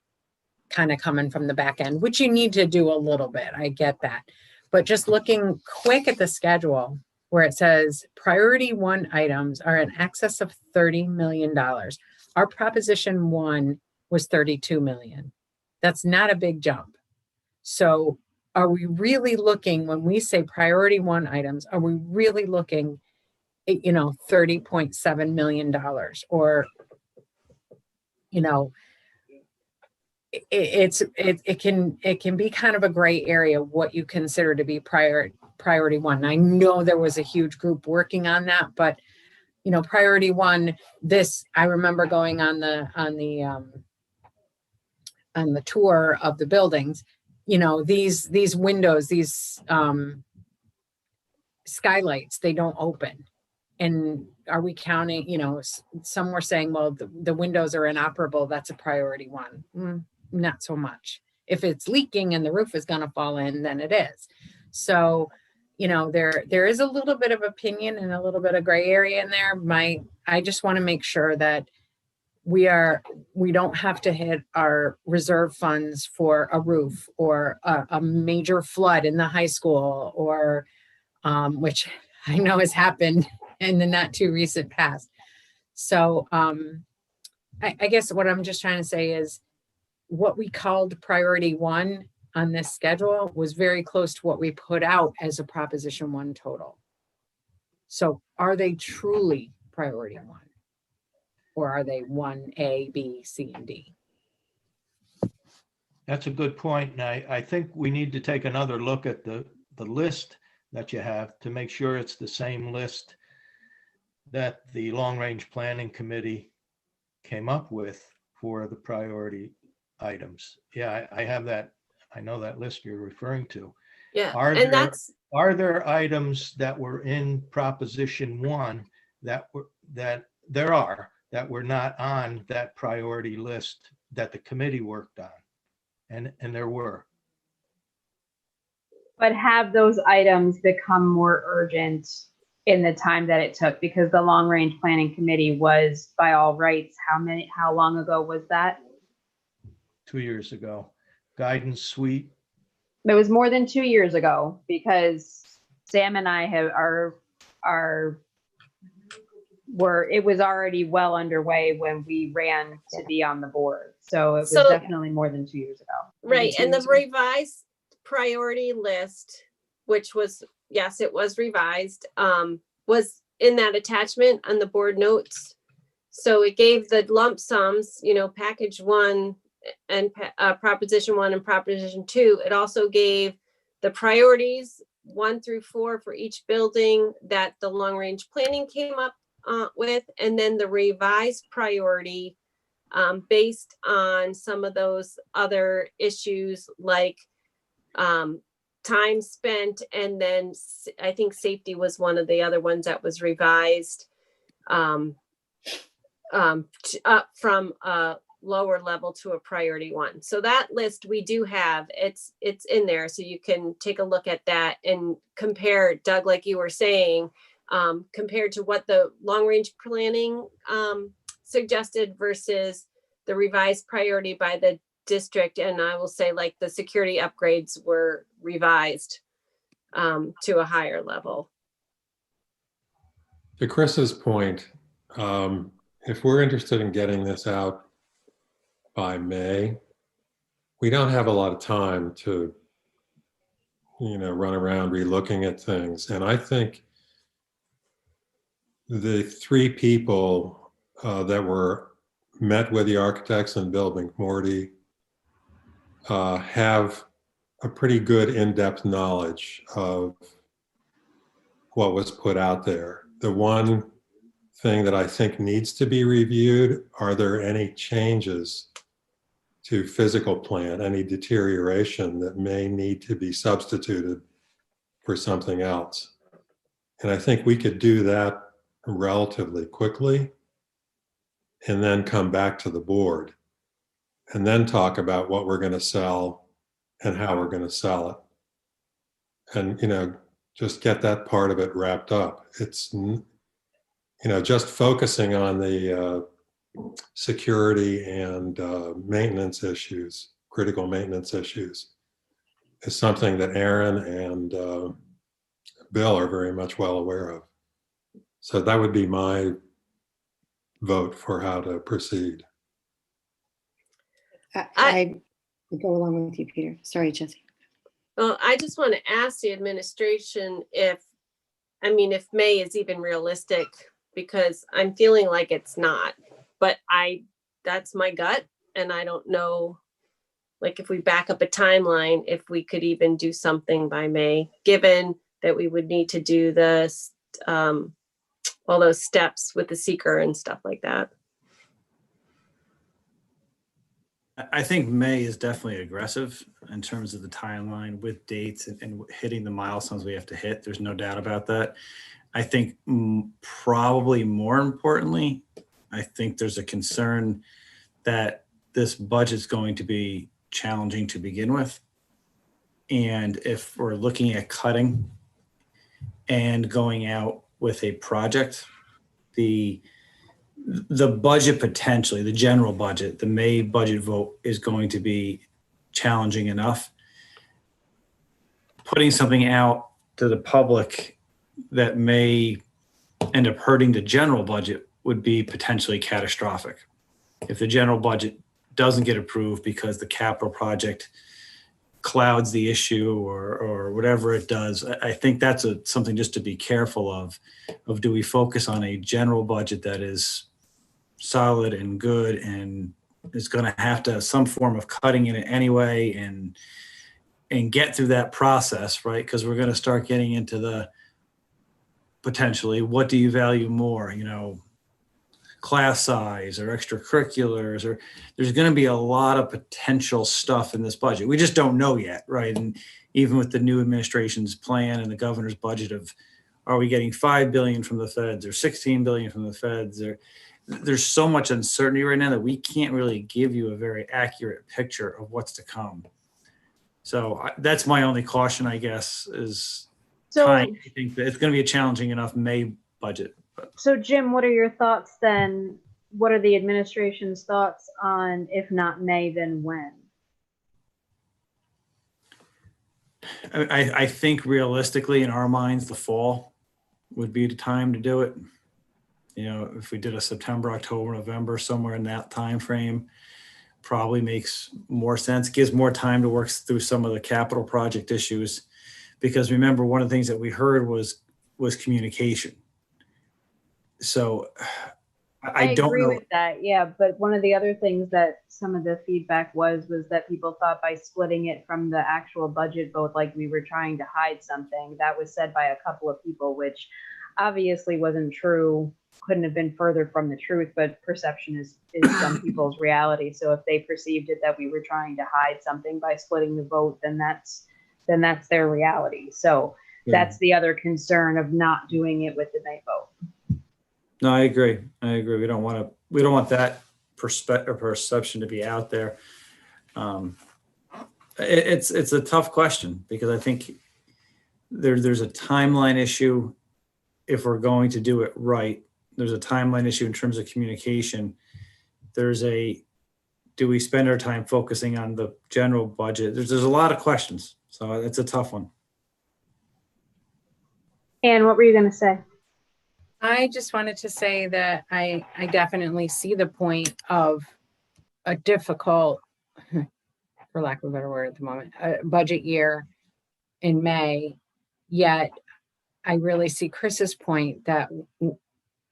kind of coming from the back end, which you need to do a little bit. I get that. But just looking quick at the schedule where it says priority one items are in excess of $30 million. Our proposition one was 32 million. That's not a big jump. So are we really looking, when we say priority one items, are we really looking at, $30.7 million or, it can be kind of a gray area what you consider to be priority one. I know there was a huge group working on that, but priority one, I remember going on the tour of the buildings, these windows, these skylights, they don't open. And are we counting, some were saying, well, the windows are inoperable. That's a priority one. Not so much. If it's leaking and the roof is going to fall in, then it is. So, there is a little bit of opinion and a little bit of gray area in there. I just want to make sure that we don't have to hit our reserve funds for a roof or a major flood in the high school or which I know has happened in the not too recent past. So I guess what I'm just trying to say is what we called priority one on this schedule was very close to what we put out as a Proposition 1 total. So are they truly priority one? Or are they 1A, B, C, and D? That's a good point. And I think we need to take another look at the list that you have to make sure it's the same list that the Long Range Planning Committee came up with for the priority items. Yeah, I have that. I know that list you're referring to. Yeah, Are there items that were in Proposition 1 that were not on that priority list that the committee worked on? And there were. But have those items become more urgent in the time that it took? Because the Long Range Planning Committee was, by all rights, how long ago was that? 2 years ago. Guidance suite. It was more than 2 years ago, because Sam and I it was already well underway when we ran to be on the board. So it was definitely more than 2 years ago. Right. And the revised priority list, which was, yes, it was revised, was in that attachment on the board notes. So it gave the lump sums, package 1 and Proposition 1 and Proposition 2. It also gave the priorities 1 through 4 for each building that the long range planning came up with, and then the revised priority based on some of those other issues like time spent, and then I think safety was one of the other ones that was revised up from a lower level to a priority 1. So that list we do have, it's in there, so you can take a look at that and compare, Doug, like you were saying, compared to what the long range planning suggested versus the revised priority by the district. And I will say, like, the security upgrades were revised to a higher level. To Chris's point, if we're interested in getting this out by May, we don't have a lot of time to, run around relooking at things. And I think the 3 people that were met with the architects and Bill McMorty have a pretty good in-depth knowledge of what was put out there. The one thing that I think needs to be reviewed, are there any changes to physical plant, any deterioration that may need to be substituted for something else? And I think we could do that relatively quickly and then come back to the board and then talk about what we're going to sell and how we're going to sell it. And, just get that part of it wrapped up. It's, just focusing on the security and maintenance issues, critical maintenance issues, is something that Aaron and Bill are very much well aware of. So that would be my vote for how to proceed. I go along with you, Peter. Sorry, Jesse. Well, I just want to ask the administration if May is even realistic, because I'm feeling like it's not, but that's my gut. And I don't know, like, if we back up a timeline, if we could even do something by May, given that we would need to do this, all those steps with the seeker and stuff like that. I think May is definitely aggressive in terms of the timeline with dates and hitting the milestones we have to hit. There's no doubt about that. I think probably more importantly, I think there's a concern that this budget's going to be challenging to begin with. And if we're looking at cutting and going out with a project, the budget potentially, the general budget, the May budget vote is going to be challenging enough. Putting something out to the public that may end up hurting the general budget would be potentially catastrophic. If the general budget doesn't get approved because the capital project clouds the issue or whatever it does, I think that's something just to be careful of do we focus on a general budget that is solid and good and is going to have to have some form of cutting in it anyway and get through that process, right? Because we're going to start getting into the potentially, what do you value more, class size or extracurriculars, or there's going to be a lot of potential stuff in this budget. We just don't know yet, right? And even with the new administration's plan and the governor's budget of, are we getting $5 billion from the feds or $16 billion from the feds? There's so much uncertainty right now that we can't really give you a very accurate picture of what's to come. So that's my only caution, I guess, is time. I think that it's going to be a challenging enough May budget. So Jim, what are your thoughts then? What are the administration's thoughts on, if not May, then when? I think realistically in our minds, the fall would be the time to do it. If we did a September, October, November, somewhere in that time frame, probably makes more sense, gives more time to work through some of the capital project issues. Because remember, one of the things that we heard was communication. So I don't agree know. with that, yeah. But one of the other things that some of the feedback was that people thought by splitting it from the actual budget vote, like we were trying to hide something. That was said by a couple of people, which obviously wasn't true. Couldn't have been further from the truth, but perception is some people's reality. So if they perceived it that we were trying to hide something by splitting the vote, then that's their reality. So that's the other concern of not doing it with the May vote. No, I agree. We don't want that perception to be out there. It's a tough question because I think there's a timeline issue if we're going to do it right. There's a timeline issue in terms of communication. Do we spend our time focusing on the general budget? There's a lot of questions. So it's a tough one. Anne, what were you going to say? I just wanted to say that I definitely see the point of a difficult, for lack of a better word at the moment, budget year in May. Yet I really see Chris's point that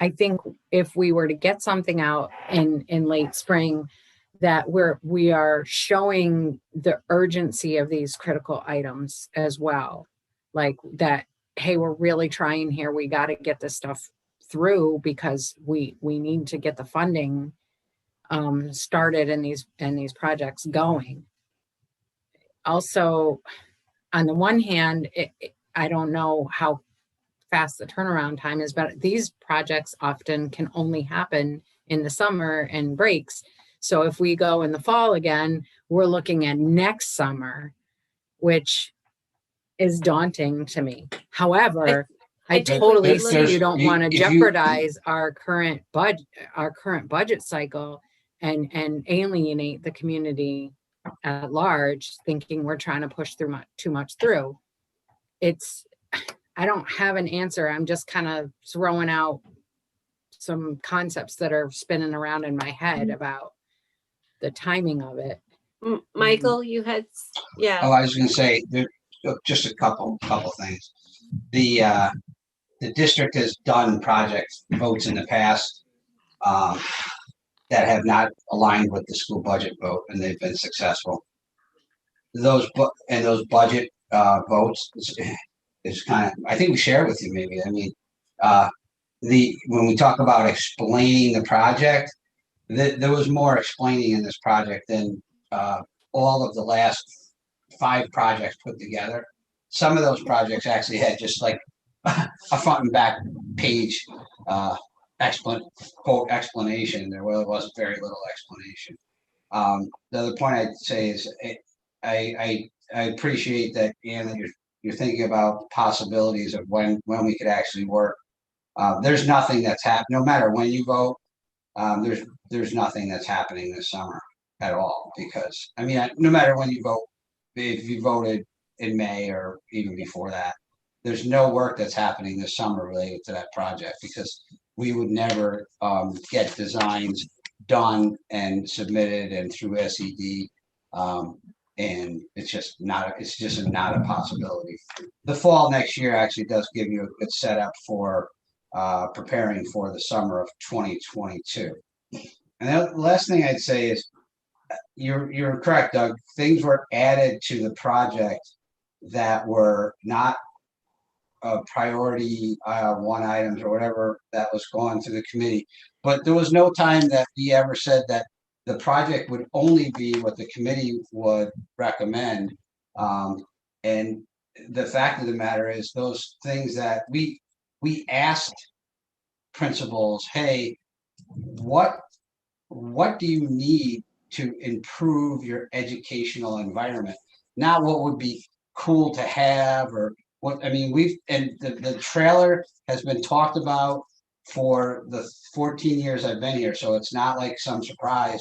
I think if we were to get something out in late spring, that we are showing the urgency of these critical items as well. Like that, hey, we're really trying here. We got to get this stuff through because we need to get the funding started and these projects going. Also, on the one hand, I don't know how fast the turnaround time is, but these projects often can only happen in the summer and breaks. So if we go in the fall again, we're looking at next summer, which is daunting to me. However, I totally see you don't want to jeopardize our current budget cycle and alienate the community at large, thinking we're trying to push through too much through. I don't have an answer. I'm just kind of throwing out some concepts that are spinning around in my head about the timing of it. Michael, you had, yeah. Oh, I was going to say just a couple things. The district has done project votes in the past that have not aligned with the school budget vote, and they've been successful. Those budget votes is kind of, I think we share with you maybe. I mean, when we talk about explaining the project, there was more explaining in this project than all of the last 5 projects put together. Some of those projects actually had just like a front and back page explanation. There was very little explanation. The other point I'd say is I appreciate that, Anne, that you're thinking about possibilities of when we could actually work. There's nothing that's happened. No matter when you vote, there's nothing that's happening this summer at all, because I mean, no matter when you vote, if you voted in May or even before that, there's no work that's happening this summer related to that project because we would never get designs done and submitted and through SED. And it's just not a possibility. The fall next year actually does give you a good setup for preparing for the summer of 2022. And the last thing I'd say is you're correct, Doug. Things were added to the project that were not priority one items or whatever that was going through the committee. But there was no time that we ever said that the project would only be what the committee would recommend. And the fact of the matter is those things that we asked principals, hey, what do you need to improve your educational environment? Not what would be cool to have or what, I mean, the trailer has been talked about for the 14 years I've been here. So it's not like some surprise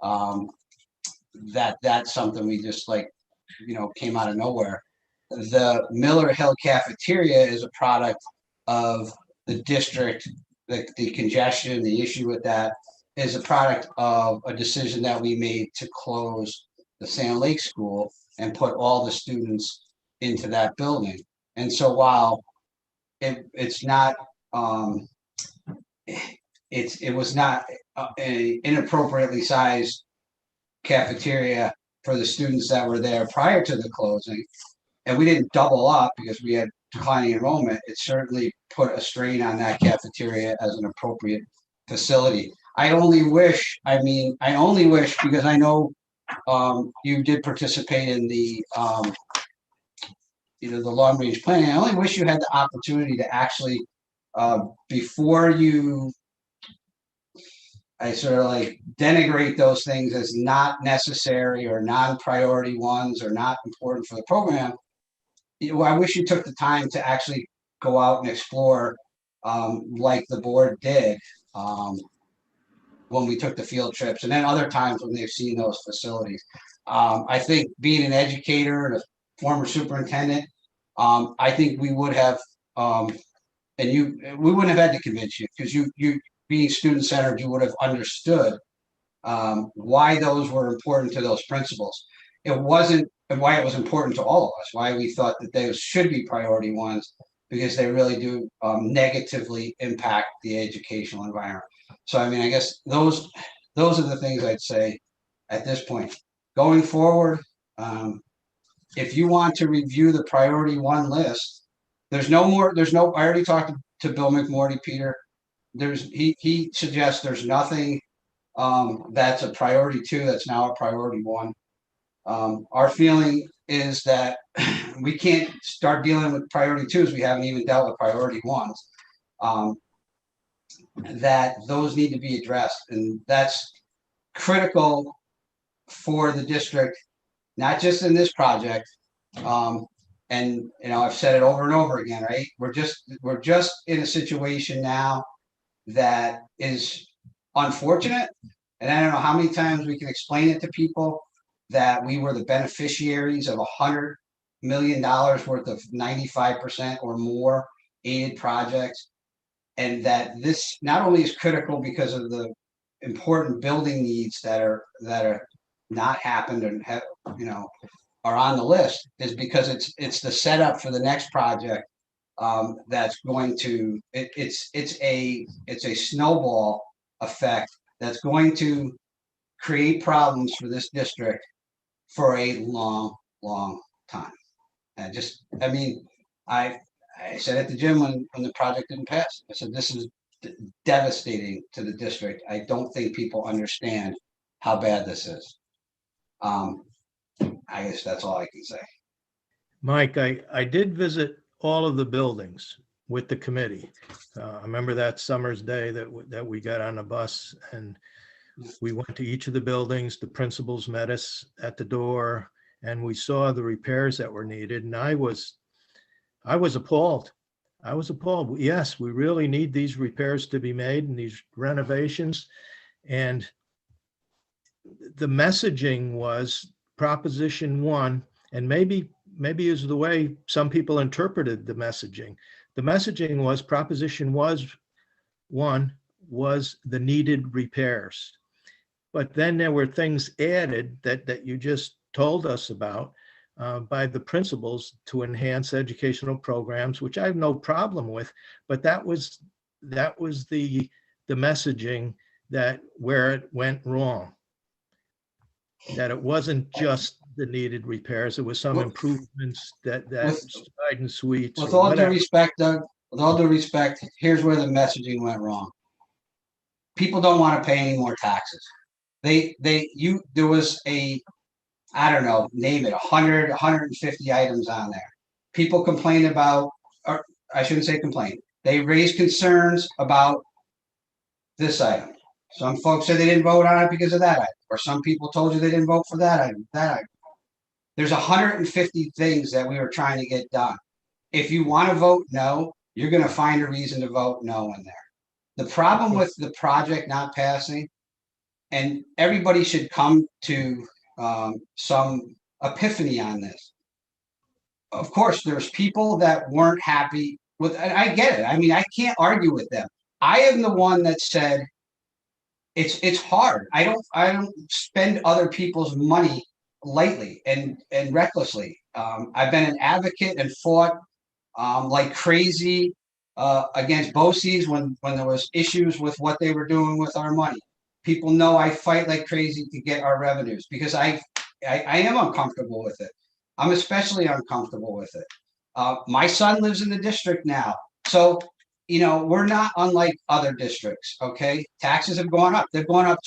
that that's something we just came out of nowhere. The Miller Hill cafeteria is a product of the district, the congestion, the issue with that is a product of a decision that we made to close the Sand Lake School and put all the students into that building. And so while it's not, it was not a inappropriately sized cafeteria for the students that were there prior to the closing, and we didn't double up because we had declining enrollment, it certainly put a strain on that cafeteria as an appropriate facility. I only wish because I know you did participate in the the long range planning. I only wish you had the opportunity to actually before you denigrate those things as not necessary or non-priority ones or not important for the program. I wish you took the time to actually go out and explore like the board did when we took the field trips and then other times when they've seen those facilities. I think being an educator and a former superintendent, I think we would have, we wouldn't have had to convince you because you being student-centered, you would have understood why those were important to those principals. It wasn't, and why it was important to all of us, why we thought that those should be priority ones, because they really do negatively impact the educational environment. So, I mean, I guess those are the things I'd say at this point. Going forward, if you want to review the priority one list, I already talked to Bill McMorty, Peter. He suggests there's nothing that's a priority two that's now a priority one. Our feeling is that we can't start dealing with priority twos. We haven't even dealt with priority ones. That those need to be addressed, and that's critical for the district, not just in this project. And I've said it over and over again, right? We're just in a situation now that is unfortunate, and I don't know how many times we can explain it to people that we were the beneficiaries of $100 million worth of 95% or more aided projects, and that this not only is critical because of the important building needs that are not happened and have, are on the list, is because it's the setup for the next project that's going to it's a snowball effect that's going to create problems for this district for a long time. And I said at the gym when the project didn't pass, I said, this is devastating to the district. I don't think people understand how bad this is. I guess that's all I can say. Mike, I did visit all of the buildings with the committee. I remember that summer's day that we got on a bus and we went to each of the buildings. The principals met us at the door and we saw the repairs that were needed. And I was appalled. I was appalled. Yes, we really need these repairs to be made and these renovations. And the messaging was Proposition 1, and maybe maybe is the way some people interpreted the messaging. The messaging was Proposition one was the needed repairs. But then there were things added that you just told us about by the principals to enhance educational programs, which I have no problem with. But that was the messaging that where it went wrong. That it wasn't just the needed repairs. It was some improvements that guidance suites. With all due respect, Doug, with all due respect, here's where the messaging went wrong. People don't want to pay any more taxes. There was I don't know, name it 100, 150 items on there. People complain about, or I shouldn't say complain. They raised concerns about this item. Some folks said they didn't vote on it because of that item, or some people told you they didn't vote for that item, There's 150 things that we were trying to get done. If you want to vote no, you're going to find a reason to vote no in there. The problem with the project not passing, and everybody should come to some epiphany on this. Of course, there's people that weren't happy with, and I get it. I mean, I can't argue with them. I am the one that said it's hard. I don't spend other people's money lightly and recklessly. I've been an advocate and fought like crazy against Boces when there was issues with what they were doing with our money. People know I fight like crazy to get our revenues because I am uncomfortable with it. I'm especially uncomfortable with it. My son lives in the district now. So, you know, we're not unlike other districts, okay? Taxes have gone up. They've gone up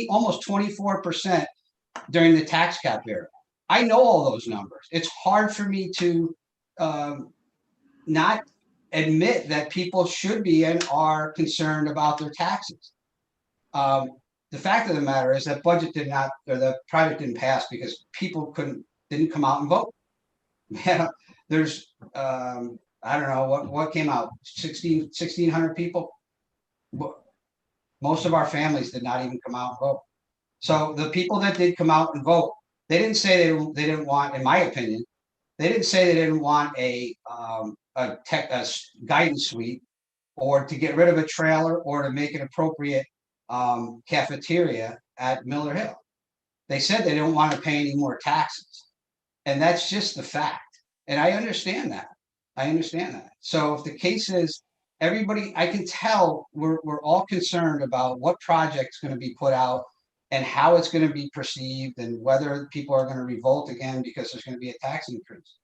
almost 24% during the tax cap era. I know all those numbers. It's hard for me to not admit that people should be and are concerned about their taxes. The fact of the matter is that budget did not, or the project didn't pass because people didn't come out and vote. Yeah, there's, I don't know what came out, 1,600 people. Most of our families did not even come out and vote. So the people that did come out and vote, they didn't say they didn't want, in my opinion, they didn't say they didn't want a guidance suite or to get rid of a trailer or to make an appropriate cafeteria at Miller Hill. They said they don't want to pay any more taxes. And that's just the fact. And I understand that. So if the case is everybody, I can tell we're all concerned about what project's going to be put out and how it's going to be perceived and whether people are going to revolt again because there's going to be a tax increase.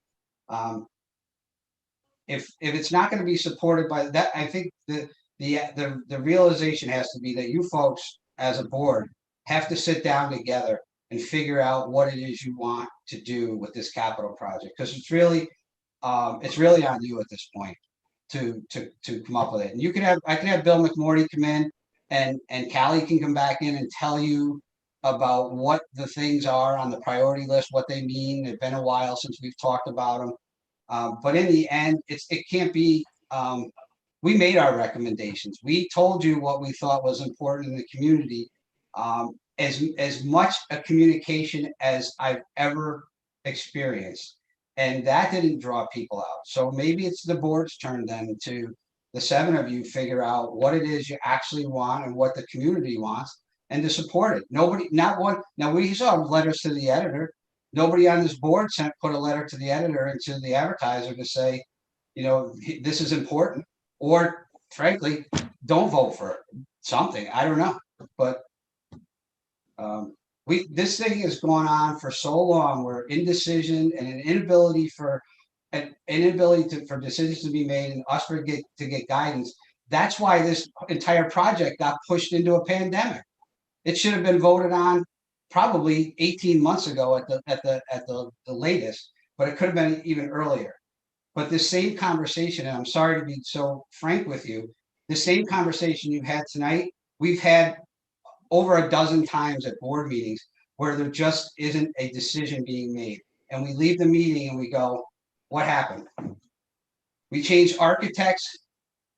If it's not going to be supported by that, I think the realization has to be that you folks as a board have to sit down together and figure out what it is you want to do with this capital project, because it's really on you at this point to come up with it. And I can have Bill McMorty come in and Callie can come back in and tell you about what the things are on the priority list, what they mean. It's been a while since we've talked about them. But in the end, it can't be, we made our recommendations. We told you what we thought was important in the community. As much a communication as I've ever experienced. And that didn't draw people out. So maybe it's the board's turn then to the 7 of you figure out what it is you actually want and what the community wants and to support it. Now we saw letters to the editor. Nobody on this board put a letter to the editor and to the advertiser to say, you know, this is important, or frankly, don't vote for it. Something, I don't know. But this thing has gone on for so long where indecision and an inability for decisions to be made and us to get guidance. That's why this entire project got pushed into a pandemic. It should have been voted on probably 18 months ago at the latest, but it could have been even earlier. But the same conversation, and I'm sorry to be so frank with you, the same conversation you had tonight, we've had over a dozen times at board meetings where there just isn't a decision being made. And we leave the meeting and we go, what happened? We changed architects,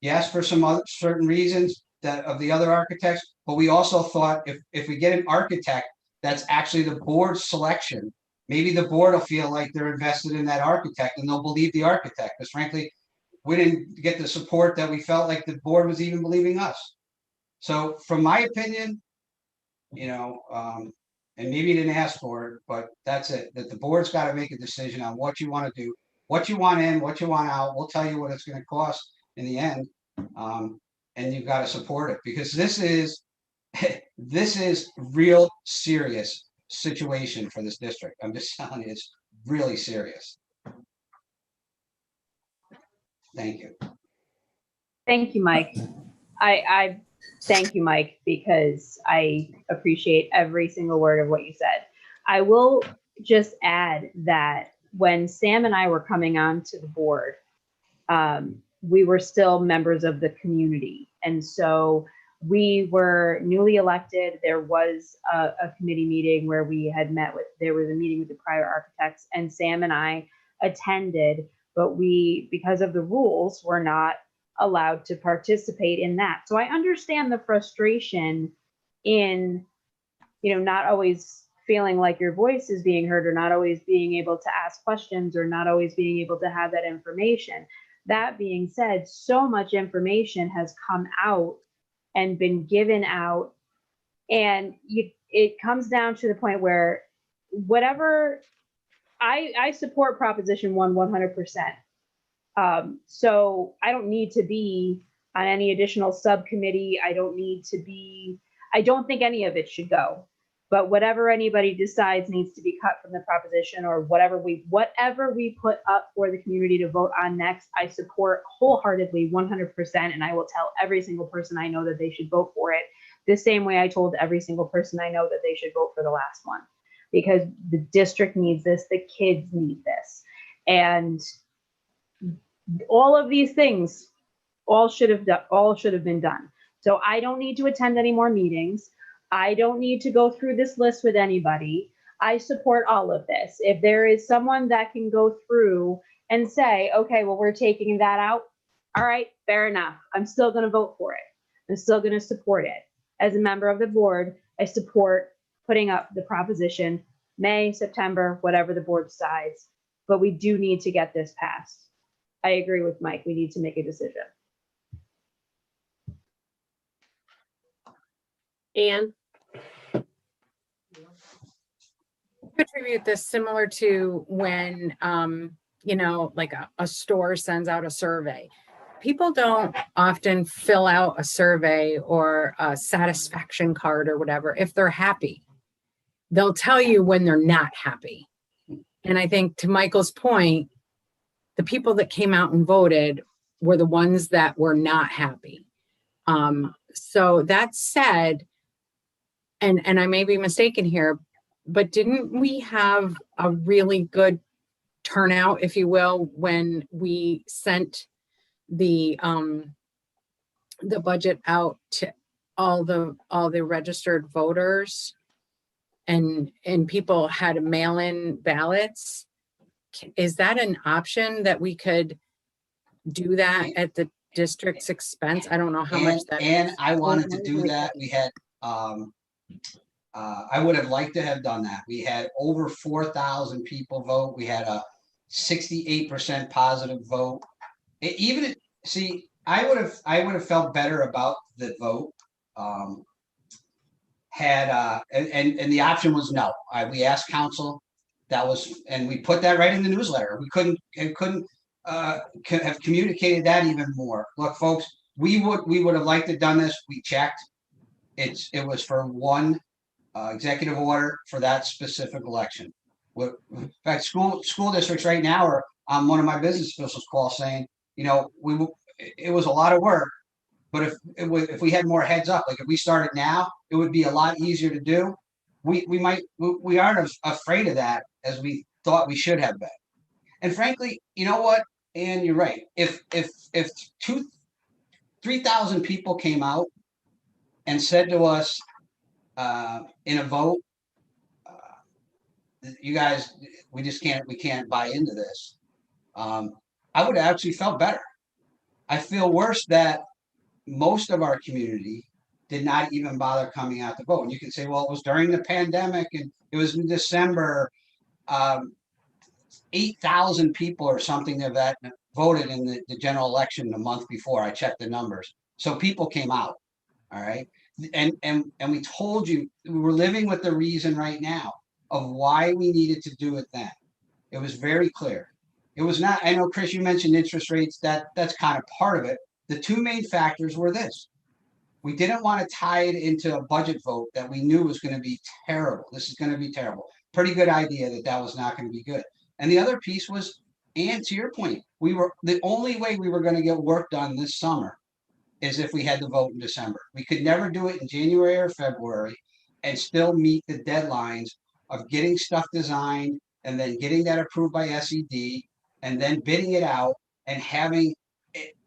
yes, for some other certain reasons of the other architects, but we also thought if we get an architect that's actually the board's selection, maybe the board will feel like they're invested in that architect and they'll believe the architect, because frankly, we didn't get the support that we felt like the board was even believing us. So from my opinion, you know, and maybe you didn't ask for it, but that's it, that the board's got to make a decision on what you want to do, what you want in, what you want out. We'll tell you what it's going to cost in the end. And you've got to support it, because this is real serious situation for this district. I'm just telling you, it's really serious. Thank you. Thank you, Mike. I thank you, Mike, because I appreciate every single word of what you said. I will just add that when Sam and I were coming on to the board, we were still members of the community. And so we were newly elected. There was a committee meeting where we had met with, there was a meeting with the prior architects, and Sam and I attended, but we, because of the rules, were not allowed to participate in that. So I understand the frustration in, you know, not always feeling like your voice is being heard, or not always being able to ask questions, or not always being able to have that information. That being said, so much information has come out and been given out, and it comes down to the point where whatever, I support Proposition 1 100%. So I don't need to be on any additional subcommittee. I don't think any of it should go, but whatever anybody decides needs to be cut from the proposition, or whatever we put up for the community to vote on next, I support wholeheartedly 100%. And I will tell every single person I know that they should vote for it, the same way I told every single person I know that they should vote for the last one, because the district needs this, the kids need this. And all of these things all should have been done. So I don't need to attend any more meetings. I don't need to go through this list with anybody. I support all of this. If there is someone that can go through and say, okay, well, we're taking that out, all right, fair enough. I'm still going to vote for it. I'm still going to support it. As a member of the board, I support putting up the proposition, May, September, whatever the board decides. But we do need to get this passed. I agree with Mike. We need to make a decision. Anne? Attribute this similar to when, you know, like a store sends out a survey. People don't often fill out a survey or a satisfaction card or whatever if they're happy. They'll tell you when they're not happy. And I think, to Michael's point, the people that came out and voted were the ones that were not happy. So that said, and I may be mistaken here, but didn't we have a really good turnout, if you will, when we sent the budget out to all the registered voters, and people had to mail in ballots? Is that an option that we could do that at the district's expense? I don't know how much that. And I wanted to do that. We had, I would have liked to have done that. We had over 4,000 people vote. We had a 68% positive vote. I would have felt better about the vote. And the option was no. We asked council. And we put that right in the newsletter. We couldn't have communicated that even more. Look, folks, we would have liked to have done this. We checked. It was for one executive order for that specific election. In fact, school districts right now are on one of my business officials' calls saying, you know, it was a lot of work, but if we had more heads up, like if we started now, it would be a lot easier to do. We aren't afraid of that as we thought we should have been. And frankly, you know what? And you're right. If 3,000 people came out and said to us in a vote, you guys, we can't buy into this, I would have actually felt better. I feel worse that most of our community did not even bother coming out to vote. And you can say, well, it was during the pandemic and it was in December. 8,000 people or something of that voted in the general election the month before. I checked the numbers. So people came out. All right. And we told you we're living with the reason right now of why we needed to do it then. It was very clear. It was not, I know, Chris, you mentioned interest rates. That's kind of part of it. The two main factors were this. We didn't want to tie it into a budget vote that we knew was going to be terrible. This is going to be terrible. Pretty good idea that was not going to be good. And the other piece was, and to your point, the only way we were going to get work done this summer is if we had the vote in December. We could never do it in January or February and still meet the deadlines of getting stuff designed and then getting that approved by SED and then bidding it out and having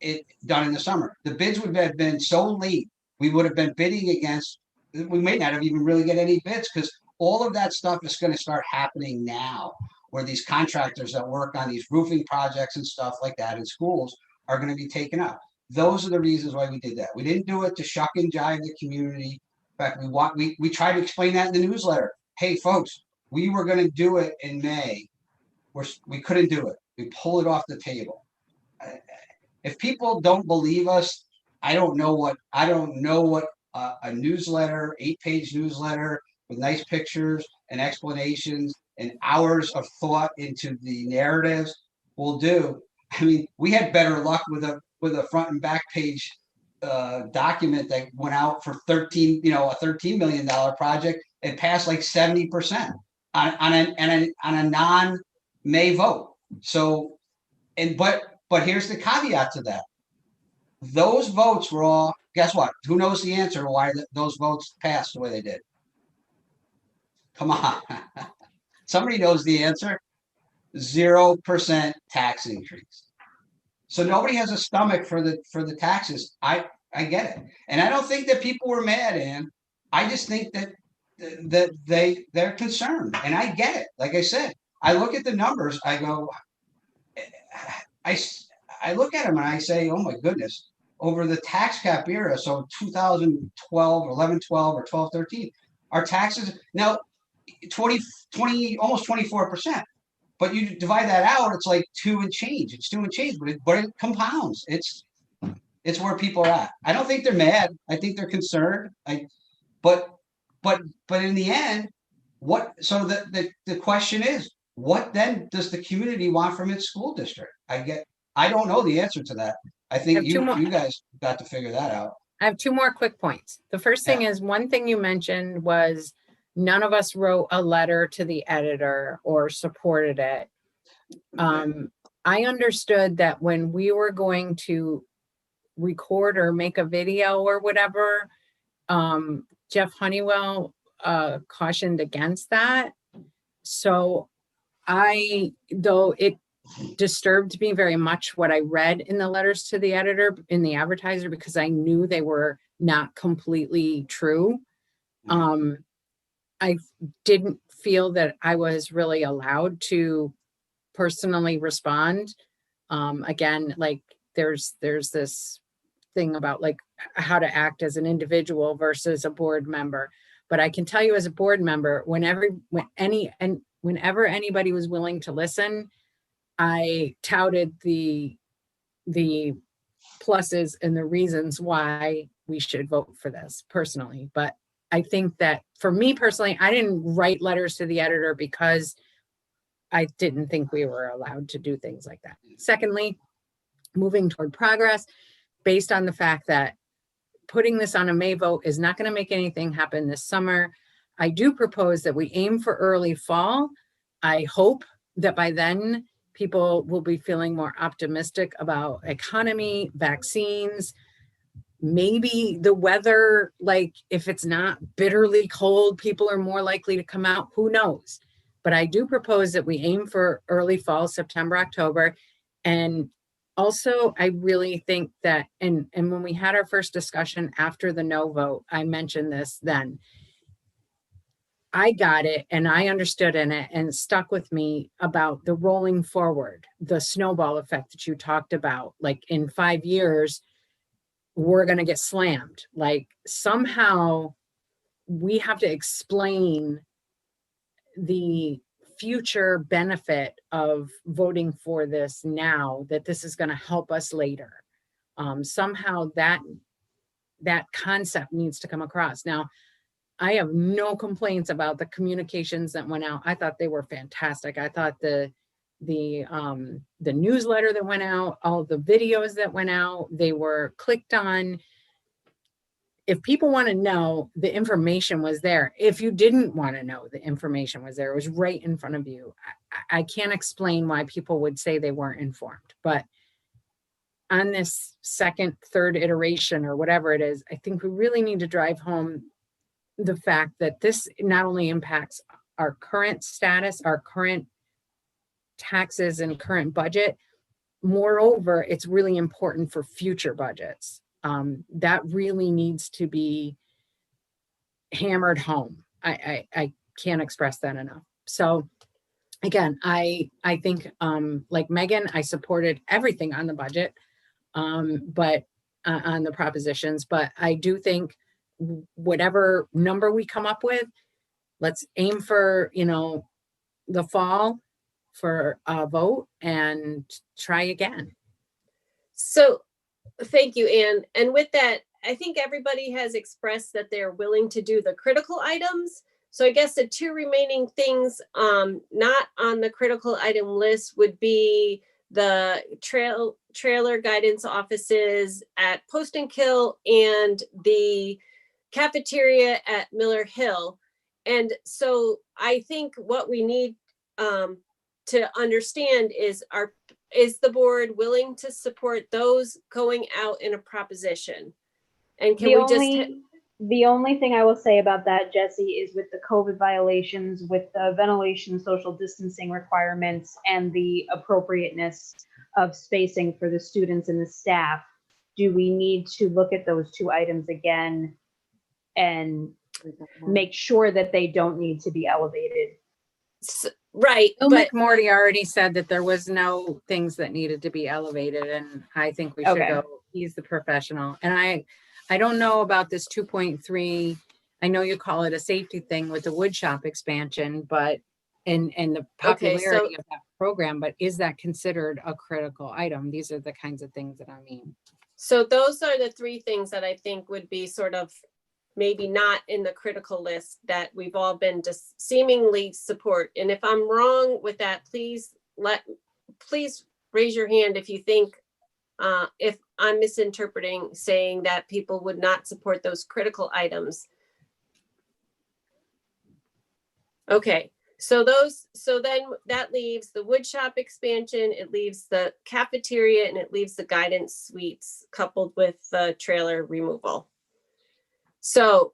it done in the summer. The bids would have been so late. We would have been bidding against, we may not have even really get any bids because all of that stuff is going to start happening now, where these contractors that work on these roofing projects and stuff like that in schools are going to be taken up. Those are the reasons why we did that. We didn't do it to shuck and jive the community. In fact, we tried to explain that in the newsletter. Hey, folks, we were going to do it in May. We couldn't do it. We pulled it off the table. If people don't believe us, I don't know what a newsletter, 8-page newsletter with nice pictures and explanations and hours of thought into the narratives will do. I mean, we had better luck with a front and back page document that went out for a $13 million project. It passed like 70% on a non-May vote. So, but here's the caveat to that. Those votes were all, guess what? Who knows the answer to why those votes passed the way they did? Come on. Somebody knows the answer. 0% tax increase. So nobody has a stomach for the taxes. I get it. And I don't think that people were mad, Ann. I just think that they're concerned. And I get it. Like I said, I look at the numbers, I go, I look at them and I say, oh my goodness, over the tax cap era, so 2012, 11, 12, or 12, 13, our taxes now 20, almost 24%. But you divide that out, it's like 2 and change. It's 2 and change, but it compounds. It's where people are at. I don't think they're mad. I think they're concerned. But in the end, what? So the question is, what then does the community want from its school district? I don't know the answer to that. I think you guys got to figure that out. I have 2 more quick points. The first thing is, one thing you mentioned was none of us wrote a letter to the editor or supported it. I understood that when we were going to record or make a video or whatever, Jeff Honeywell cautioned against that. So though it disturbed me very much what I read in the letters to the editor in the advertiser, because I knew they were not completely true. I didn't feel that I was really allowed to personally respond. Again, like there's this thing about like how to act as an individual versus a board member. But I can tell you as a board member, whenever anybody was willing to listen, I touted the pluses and the reasons why we should vote for this personally. But I think that for me personally, I didn't write letters to the editor because I didn't think we were allowed to do things like that. Secondly, moving toward progress, based on the fact that putting this on a May vote is not going to make anything happen this summer, I do propose that we aim for early fall. I hope that by then people will be feeling more optimistic about economy, vaccines, maybe the weather, like if it's not bitterly cold, people are more likely to come out, who knows? But I do propose that we aim for early fall, September, October. And also, I really think that, and when we had our first discussion after the no vote, I mentioned this then. I got it and I understood in it and stuck with me about the rolling forward, the snowball effect that you talked about. Like in 5 years, we're going to get slammed. Like somehow we have to explain the future benefit of voting for this now, that this is going to help us later. Somehow that concept needs to come across. Now, I have no complaints about the communications that went out. I thought they were fantastic. I thought the newsletter that went out, all the videos that went out, they were clicked on. If people want to know, the information was there. If you didn't want to know, the information was there. It was right in front of you. I can't explain why people would say they weren't informed, but on this second, third iteration or whatever it is, I think we really need to drive home the fact that this not only impacts our current status, our current taxes and current budget. Moreover, it's really important for future budgets. That really needs to be hammered home. I can't express that enough. So again, I think like Megan, I supported everything on the budget, but on the propositions, but I do think whatever number we come up with, let's aim for, the fall for a vote and try again. So thank you, Anne. And with that, I think everybody has expressed that they're willing to do the critical items. So I guess the two remaining things not on the critical item list would be the trailer guidance offices at Post and Kill and the cafeteria at Miller Hill. And so I think what we need to understand is the board willing to support those going out in a proposition? And can the only thing I will say about that, Jesse, is with the COVID violations, with the ventilation, social distancing requirements, and the appropriateness of spacing for the students and the staff, do we need to look at those two items again and make sure that they don't need to be elevated? Right. Bill McMorty already said that there was no things that needed to be elevated, and I think we should go. He's the professional. And I don't know about this 2.3. I know you call it a safety thing with the wood shop expansion, but and the popularity of that program, but is that considered a critical item? These are the kinds of things that I mean. So those are the three things that I think would be sort of maybe not in the critical list that we've all been just seemingly support. And if I'm wrong with that, please raise your hand if you think if I'm misinterpreting saying that people would not support those critical items. Okay, so then that leaves the wood shop expansion, it leaves the cafeteria, and it leaves the guidance suites coupled with the trailer removal. So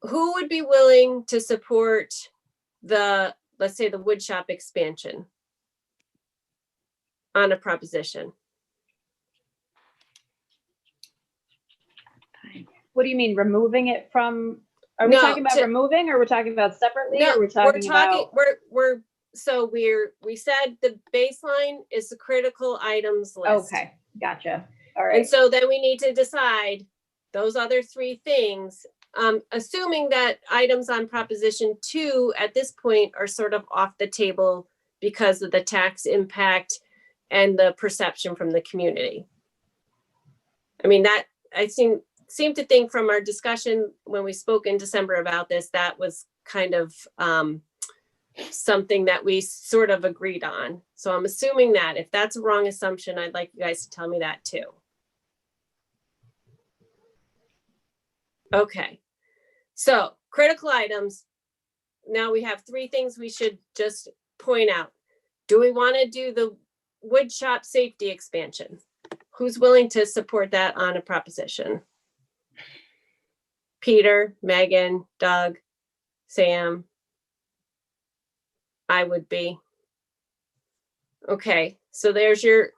who would be willing to support the, let's say, the wood shop expansion on a proposition? What do you mean, removing it from, are we talking about removing, or we're talking about separately? No, or we're talking about... we said the baseline is the critical items list. Okay, gotcha. All right. And so then we need to decide those other three things, assuming that items on proposition 2 at this point are sort of off the table because of the tax impact and the perception from the community. I mean, that I seem to think from our discussion when we spoke in December about this, that was kind of something that we sort of agreed on. So I'm assuming that. If that's a wrong assumption, I'd like you guys to tell me that too. Okay, so critical items. Now we have three things we should just point out. Do we want to do the wood shop safety expansion? Who's willing to support that on a proposition? Peter, Megan, Doug, Sam. I would be. Okay, so there's your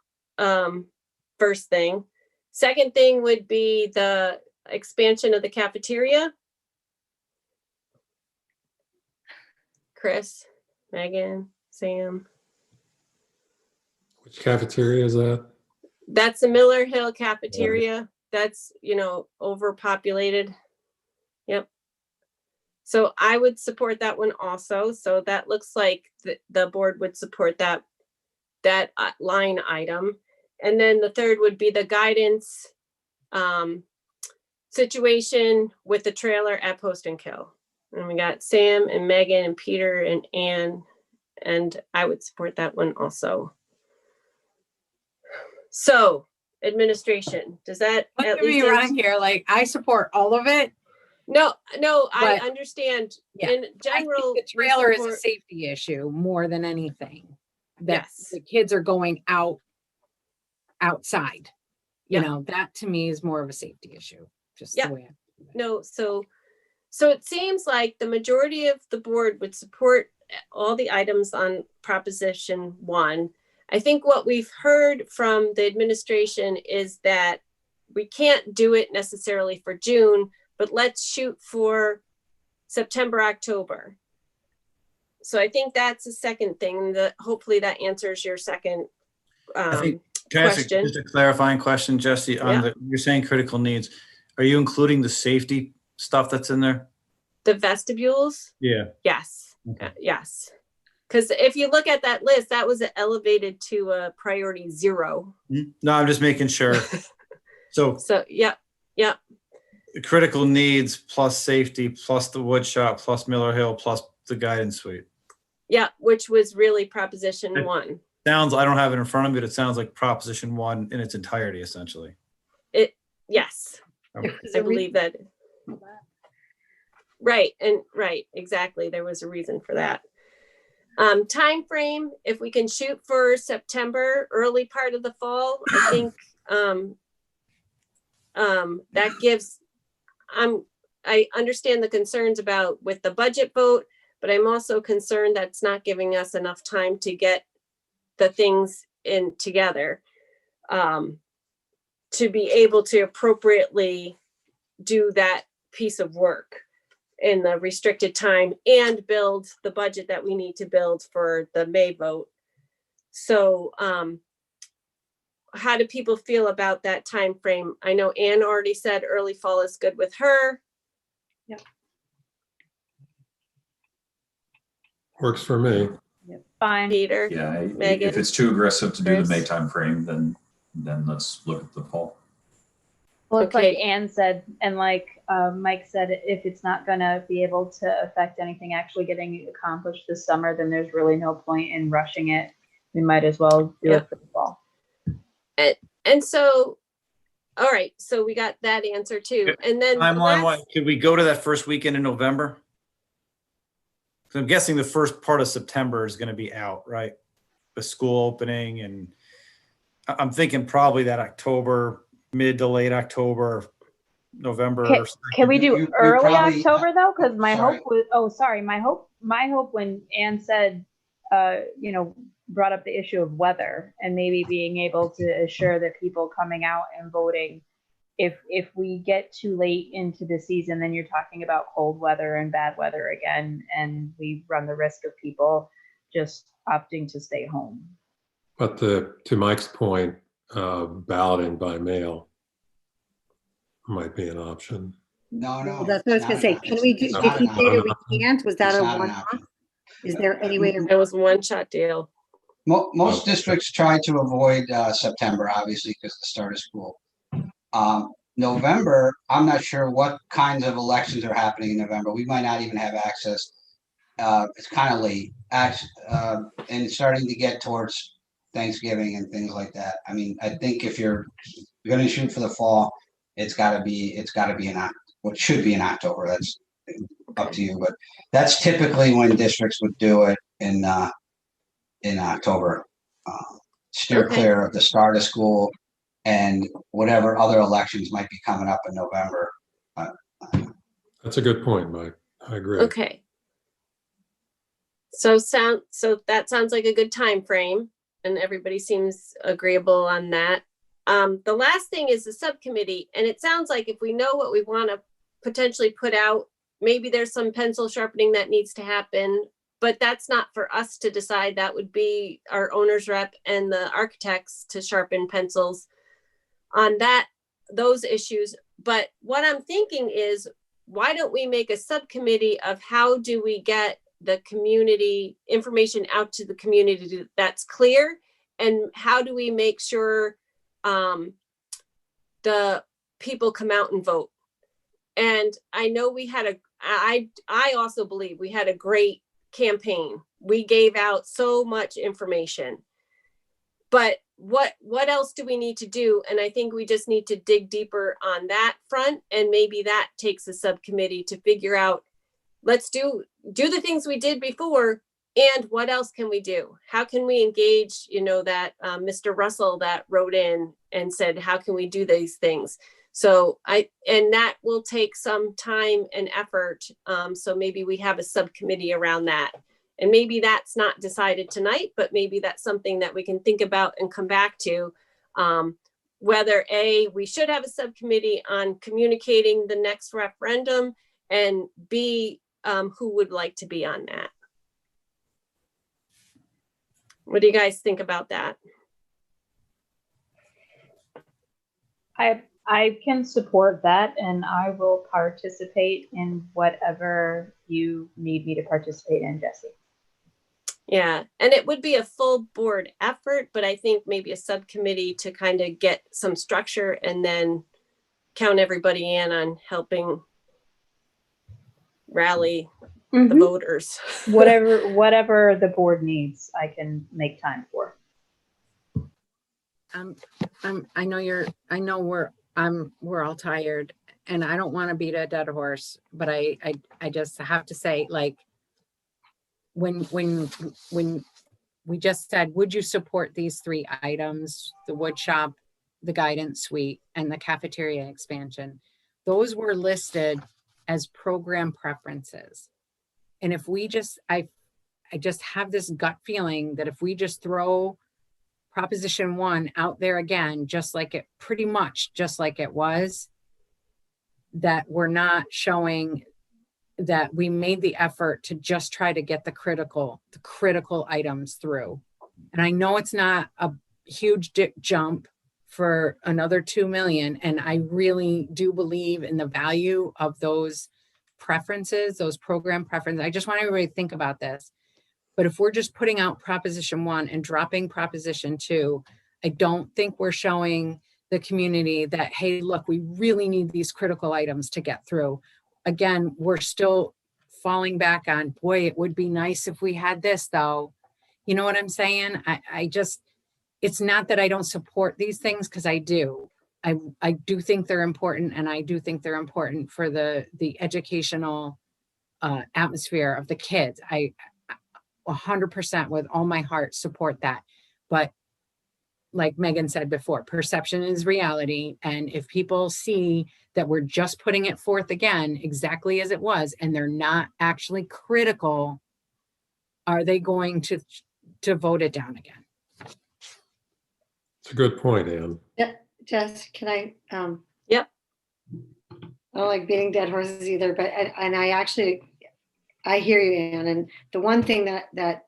first thing. Second thing would be the expansion of the cafeteria. Chris, Megan, Sam. Which cafeteria is that? That's the Miller Hill cafeteria. That's, overpopulated. Yep. So I would support that one also. So that looks like the board would support that line item. And then the third would be the guidance situation with the trailer at Post and Kill. And we got Sam and Megan and Peter and Ann, and I would support that one also. So administration, does that Don't at get me least wrong here, like I support all of it. No, I But- understand. Yeah, In I general, think the we trailer is a support- safety issue more than anything. That Yes. the kids are going outside. You Yeah. know, that to me is more of a safety issue, just Yeah. the way. No, so it seems like the majority of the board would support all the items on Proposition 1. I think what we've heard from the administration is that we can't do it necessarily for June, but let's shoot for September, October. So I think that's the second thing that hopefully that answers your second I think, can I ask question. just a clarifying question, Jesse, on Yeah. you're saying critical needs. Are you including the safety stuff that's in there? The vestibules? Yeah. Yes. Yes. Because if you look at that list, that was elevated to a priority 0. No, I'm just making sure. So yeah. the critical needs plus safety plus the wood shop plus Miller Hill plus the guidance suite. Yeah, which was really Proposition 1. Sounds, I don't have it in front of me, but it sounds like Proposition 1 in its entirety, essentially. Yes. Okay. I believe that. Right, exactly. There was a reason for that. Time frame, if we can shoot for September, early part of the fall, I think that gives, I understand the concerns about with the budget vote, but I'm also concerned that's not giving us enough time to get the things in together to be able to appropriately do that piece of work in the restricted time and build the budget that we need to build for the May vote. So how do people feel about that time frame? I know Anne already said early fall is good with her. Yep. Works for me. Fine. Peter, Yeah, Megan, if it's too aggressive to do the May Chris? timeframe, then let's look at the fall. Well, it's Okay. like Anne said, and like Mike said, if it's not going to be able to affect anything actually getting accomplished this summer, then there's really no point in rushing it. We might as well do Yeah. it for the fall. And so, all right, so we got that answer too. And then the Timeline, last- could we go to that first weekend in November? 'Cause I'm guessing the first part of September is going to be out, right? The school opening, and I'm thinking probably that October, mid to late October, November. Can we do You early probably- October though? Because my Sorry. hope was, my hope when Anne said, brought up the issue of weather and maybe being able to assure that people coming out and voting, if we get too late into the season, then you're talking about cold weather and bad weather again, and we run the risk of people just opting to stay home. But to Mike's point, balloting by mail might be an option. No. Well, that's what I was gonna say. Can we do, It's did not he an say that option. we can't? Was that It's a not an one-off? option. Is there any way to? It was one shot deal. Most districts try to avoid September, obviously, because the start of school. November, I'm not sure what kinds of elections are happening in November. We might not even have access. It's kind of late, and starting to get towards Thanksgiving and things like that. I mean, I think if you're going to shoot for the fall, it's got to be what should be in October. That's up to you, but that's typically when districts would do it in October. Steer Okay. clear of the start of school and whatever other elections might be coming up in November. That's a good point, Mike. I agree. Okay. So that sounds like a good time frame, and everybody seems agreeable on that. The last thing is the subcommittee, and it sounds like if we know what we want to potentially put out, maybe there's some pencil sharpening that needs to happen, but that's not for us to decide. That would be our owner's rep and the architects to sharpen pencils on those issues. But what I'm thinking is why don't we make a subcommittee of how do we get the community information out to the community that's clear, and how do we make sure the people come out and vote? And I know I also believe we had a great campaign. We gave out so much information, but what else do we need to do? And I think we just need to dig deeper on that front, and maybe that takes a subcommittee to figure out, let's do the things we did before, and what else can we do? How can we engage, that Mr. Russell that wrote in and said, how can we do these things? So and that will take some time and effort. So maybe we have a subcommittee around that. And maybe that's not decided tonight, but maybe that's something that we can think about and come back to. Whether A, we should have a subcommittee on communicating the next referendum, and B, who would like to be on that? What do you guys think about that? I can support that, and I will participate in whatever you need me to participate in, Jesse. Yeah, and it would be a full board effort, but I think maybe a subcommittee to kind of get some structure and then count everybody in on helping rally the voters. Whatever the board needs, I can make time for. I know we're all tired, and I don't want to beat a dead horse, but I just have to say, like, when we just said, would you support these 3 items, the wood shop, the guidance suite, and the cafeteria expansion? Those were listed as program preferences. And if we just, I just have this gut feeling that if we just throw Proposition 1 out there again, pretty much just like it was, that we're not showing that we made the effort to just try to get the critical items through. And I know it's not a huge jump for another 2 million. And I really do believe in the value of those preferences, those program preferences. I just want everybody to think about this. But if we're just putting out Proposition 1 and dropping Proposition 2, I don't think we're showing the community that, hey, look, we really need these critical items to get through. Again, we're still falling back on, boy, it would be nice if we had this, though. You know what I'm saying? I just, it's not that I don't support these things, because I do. I do think they're important, and I do think they're important for the educational atmosphere of the kids. I 100% with all my heart support that. But like Megan said before, perception is reality. And if people see that we're just putting it forth again, exactly as it was, and they're not actually critical, are they going to vote it down again? It's a good point, Ann. Yeah, Jess, can I? Yep. I don't like beating dead horses either, but I hear you, Ann. And the one thing that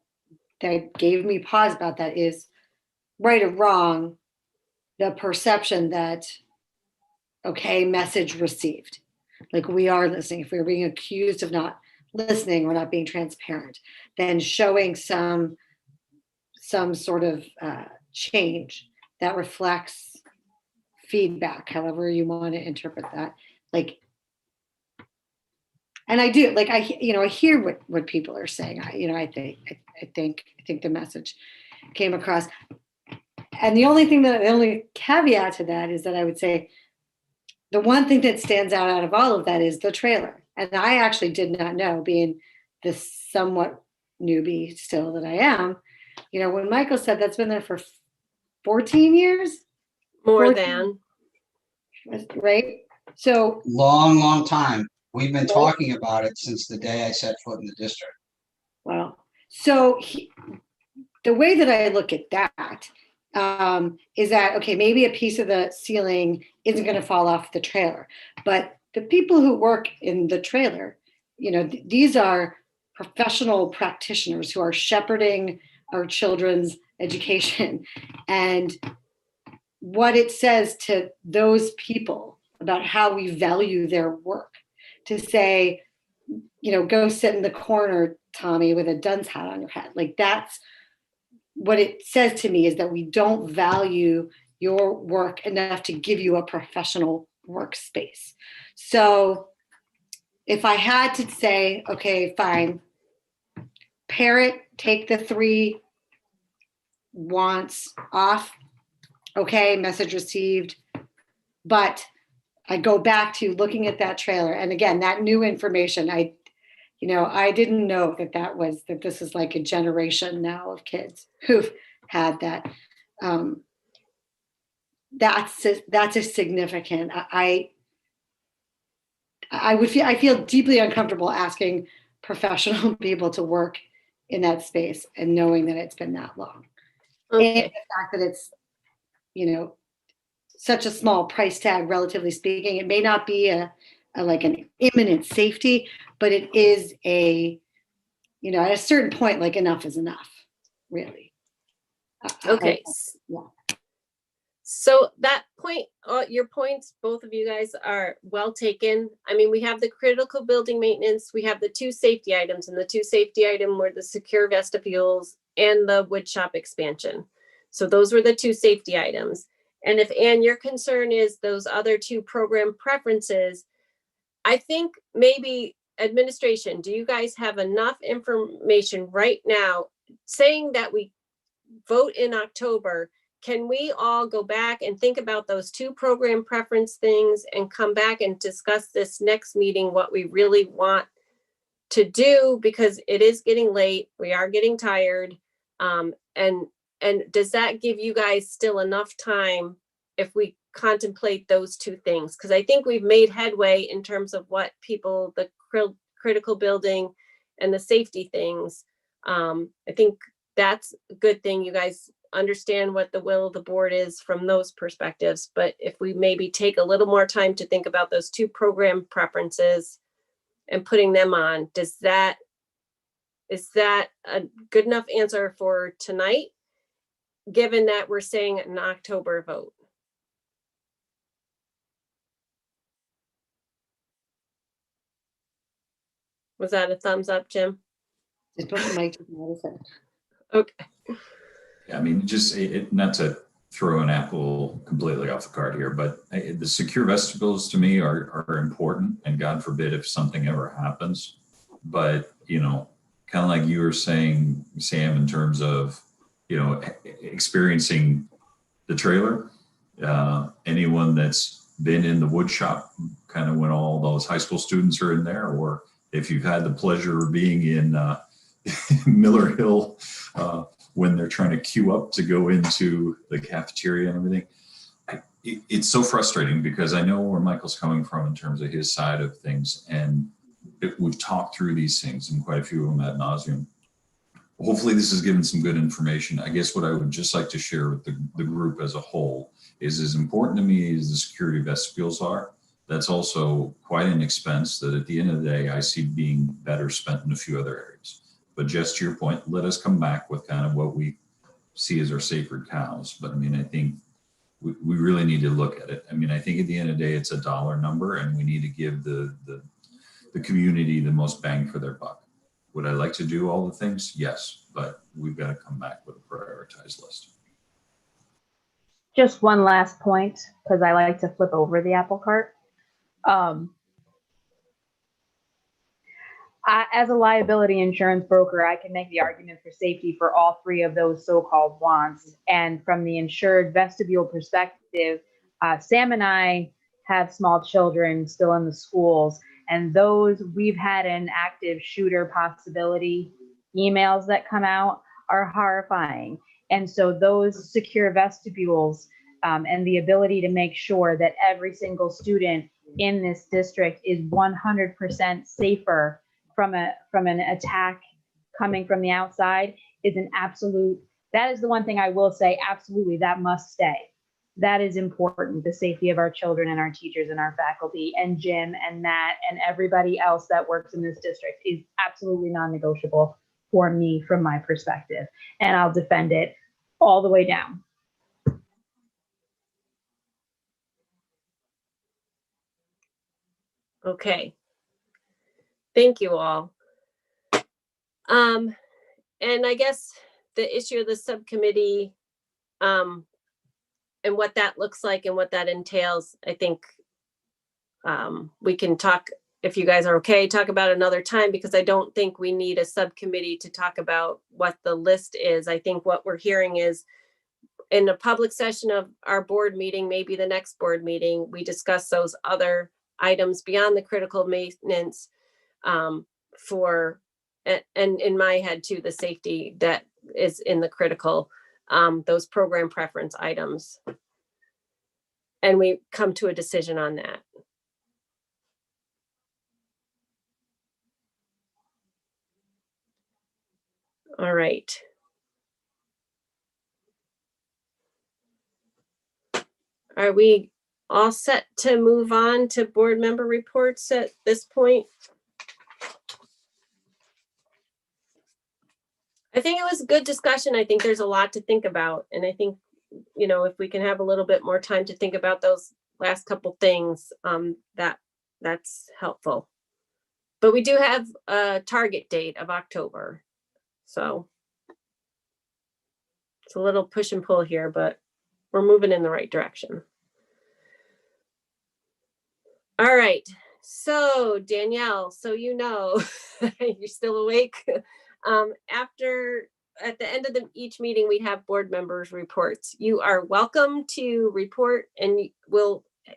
gave me pause about that is, right or wrong, the perception that, okay, message received. Like, we are listening. If we're being accused of not listening or not being transparent, then showing some sort of change that reflects feedback, however you want to interpret that. Like, and I do, like, I hear what people are saying. I think the message came across. And the only caveat to that is that I would say the one thing that stands out of all of that is the trailer. And I actually did not know, being the somewhat newbie still that I am, when Michael said that's been there for 14 years. More than. Right? So long time. We've been talking about it since the day I set foot in the district. Well, so the way that I look at that is that, okay, maybe a piece of the ceiling isn't going to fall off the trailer, but the people who work in the trailer, these are professional practitioners who are shepherding our children's education. And what it says to those people about how we value their work, to say, go sit in the corner, Tommy, with a dunce hat on your head. Like, that's what it says to me, is that we don't value your work enough to give you a professional workspace. So if I had to say, okay, fine, parent, take the 3 wants off. Okay, message received. But I go back to looking at that trailer. And again, that new information, I didn't know that this is like a generation now of kids who've had that. That's a significant. I feel deeply uncomfortable asking professional people to work in that space and knowing that it's been that long. Okay. And the fact that it's, such a small price tag, relatively speaking. It may not be like an imminent safety, but it is at a certain point, like, enough is enough, really. Okay. Yeah. So that point, your points, both of you guys, are well taken. I mean, we have the critical building maintenance, we have the 2 safety items, and the 2 safety items were the secure vestibules and the wood shop expansion. So those were the 2 safety items. And if, Anne, your concern is those other 2 program preferences, I think maybe administration, do you guys have enough information right now saying that we vote in October? Can we all go back and think about those 2 program preference things and come back and discuss this next meeting, what we really want to do, because it is getting late, we are getting tired. And does that give you guys still enough time if we contemplate those 2 things? Because I think we've made headway in terms of what people, the critical building and the safety things. I think that's a good thing. You guys understand what the will of the board is from those perspectives. But if we maybe take a little more time to think about those 2 program preferences and putting them on, is that a good enough answer for tonight, given that we're saying an October vote? Was that a thumbs up, Jim? Just put the mic to the other side. Okay. Yeah, I mean, just not to throw an apple completely off the cart here, but the secure vestibules to me are important, and God forbid if something ever happens. But, kind of like you were saying, Sam, in terms of, experiencing the trailer, anyone that's been in the wood shop, kind of when all those high school students are in there, or if you've had the pleasure of being in Miller Hill, when they're trying to queue up to go into the cafeteria and everything. It's so frustrating, because I know where Michael's coming from in terms of his side of things. And we've talked through these things, and quite a few of them ad nauseum. Hopefully this has given some good information. I guess what I would just like to share with the group as a whole is, as important to me as the security vestibules are, that's also quite an expense that at the end of the day, I see being better spent in a few other areas. But just to your point, let us come back with kind of what we see as our sacred cows. But I mean, I think we really need to look at it. I mean, I think at the end of the day, it's a dollar number, and we need to give the community the most bang for their buck. Would I like to do all the things? Yes, but we've got to come back with a prioritized list. Just one last point, because I like to flip over the apple cart. As a liability insurance broker, I can make the argument for safety for all 3 of those so-called wants. And from the insured vestibule perspective, Sam and I have small children still in the schools, and those, we've had an active shooter possibility emails that come out are horrifying. And so those secure vestibules and the ability to make sure that every single student in this district is 100% safer from an attack coming from the outside is an absolute, that is the one thing I will say, absolutely, that must stay. That is important. The safety of our children and our teachers and our faculty and Jim and Matt and everybody else that works in this district is absolutely non-negotiable for me from my perspective. And I'll defend it all the way down. Okay. Thank you all. And I guess the issue of the subcommittee, and what that looks like and what that entails, I think we can talk, if you guys are okay, talk about another time, because I don't think we need a subcommittee to talk about what the list is. I think what we're hearing is in a public session of our board meeting, maybe the next board meeting, we discuss those other items beyond the critical maintenance for, and in my head too, the safety that is in the critical, those program preference items. And we come to a decision on that. All right. Are we all set to move on to board member reports at this point? I think it was a good discussion. I think there's a lot to think about. And I think, you know, if we can have a little bit more time to think about those last couple things, that's helpful. But we do have a target date of October. So it's a little push and pull here, but we're moving in the right direction. All right. So Danielle, so you know, you're still awake. At the end of each meeting, we have board members' reports. You are welcome to report, and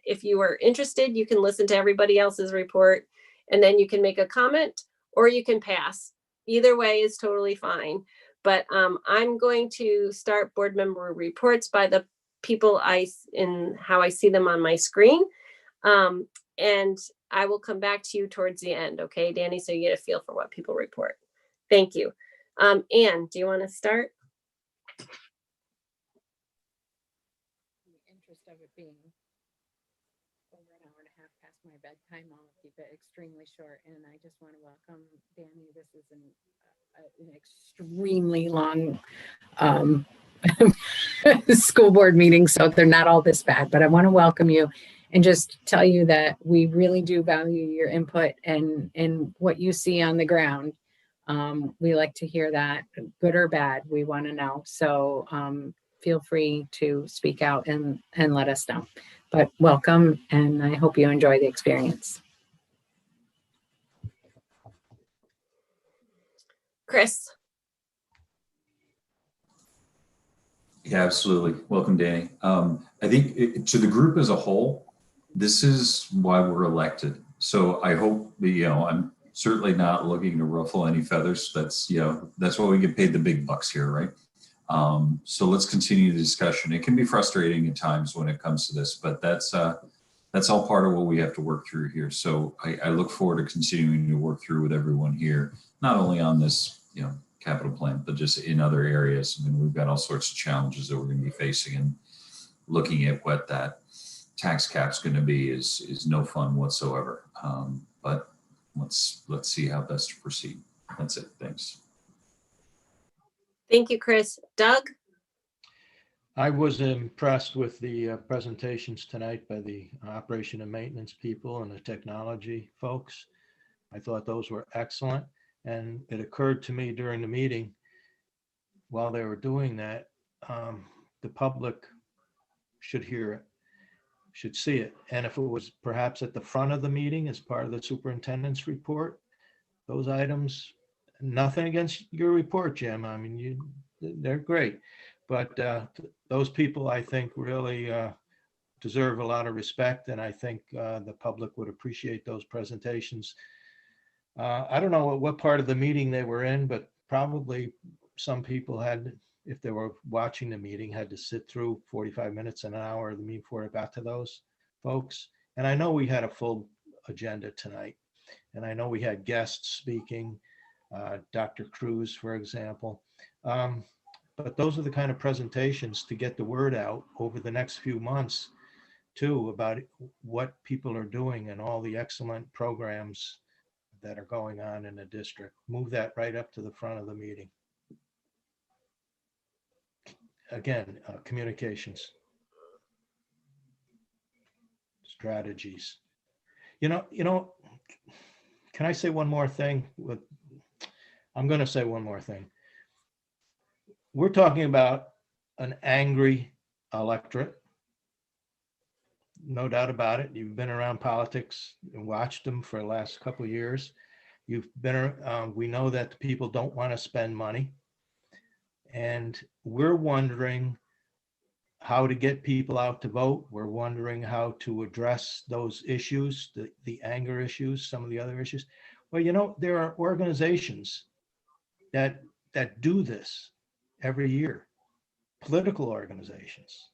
if you are interested, you can listen to everybody else's report, and then you can make a comment or you can pass. Either way is totally fine. But I'm going to start board member reports by the people in how I see them on my screen. And I will come back to you towards the end. Okay, Danny, so you get a feel for what people report. Thank you. Anne, do you want to start? In the interest of it being over an hour and a half past my bedtime, I'll keep it extremely short. And I just want to welcome Danny. This is an extremely long school board meeting, so they're not all this bad, but I want to welcome you and just tell you that we really do value your input and what you see on the ground. We like to hear that, good or bad, we want to know. So feel free to speak out and let us know. But welcome, and I hope you enjoy the experience. Chris. Yeah, absolutely. Welcome, Danny. I think to the group as a whole, this is why we're elected. So I hope, I'm certainly not looking to ruffle any feathers. That's why we get paid the big bucks here, right? So let's continue the discussion. It can be frustrating at times when it comes to this, but that's all part of what we have to work through here. So I look forward to continuing to work through with everyone here, not only on this, capital plan, but just in other areas. I mean, we've got all sorts of challenges that we're going to be facing, and looking at what that tax cap's going to be is no fun whatsoever. But let's see how best to proceed. That's it. Thanks. Thank you, Chris. Doug? I was impressed with the presentations tonight by the operation and maintenance people and the technology folks. I thought those were excellent. And it occurred to me during the meeting, while they were doing that, the public should hear it, should see it. And if it was perhaps at the front of the meeting as part of the superintendent's report, those items, nothing against your report, Jim. I mean, they're great. But those people, I think, really deserve a lot of respect. And I think the public would appreciate those presentations. I don't know what part of the meeting they were in, but probably some people had, if they were watching the meeting, had to sit through 45 minutes, an hour of the meeting before it got to those folks. And I know we had a full agenda tonight. And I know we had guests speaking, Dr. Cruz, for example. But those are the kind of presentations to get the word out over the next few months, too, about what people are doing and all the excellent programs that are going on in the district. Move that right up to the front of the meeting. Again, communications, strategies. can I say one more thing? I'm going to say one more thing. We're talking about an angry electorate. No doubt about it. You've been around politics and watched them for the last couple of years. You've been, we know that the people don't want to spend money. And we're wondering how to get people out to vote. We're wondering how to address those issues, the anger issues, some of the other issues. Well, you know, there are organizations that do this every year, political organizations.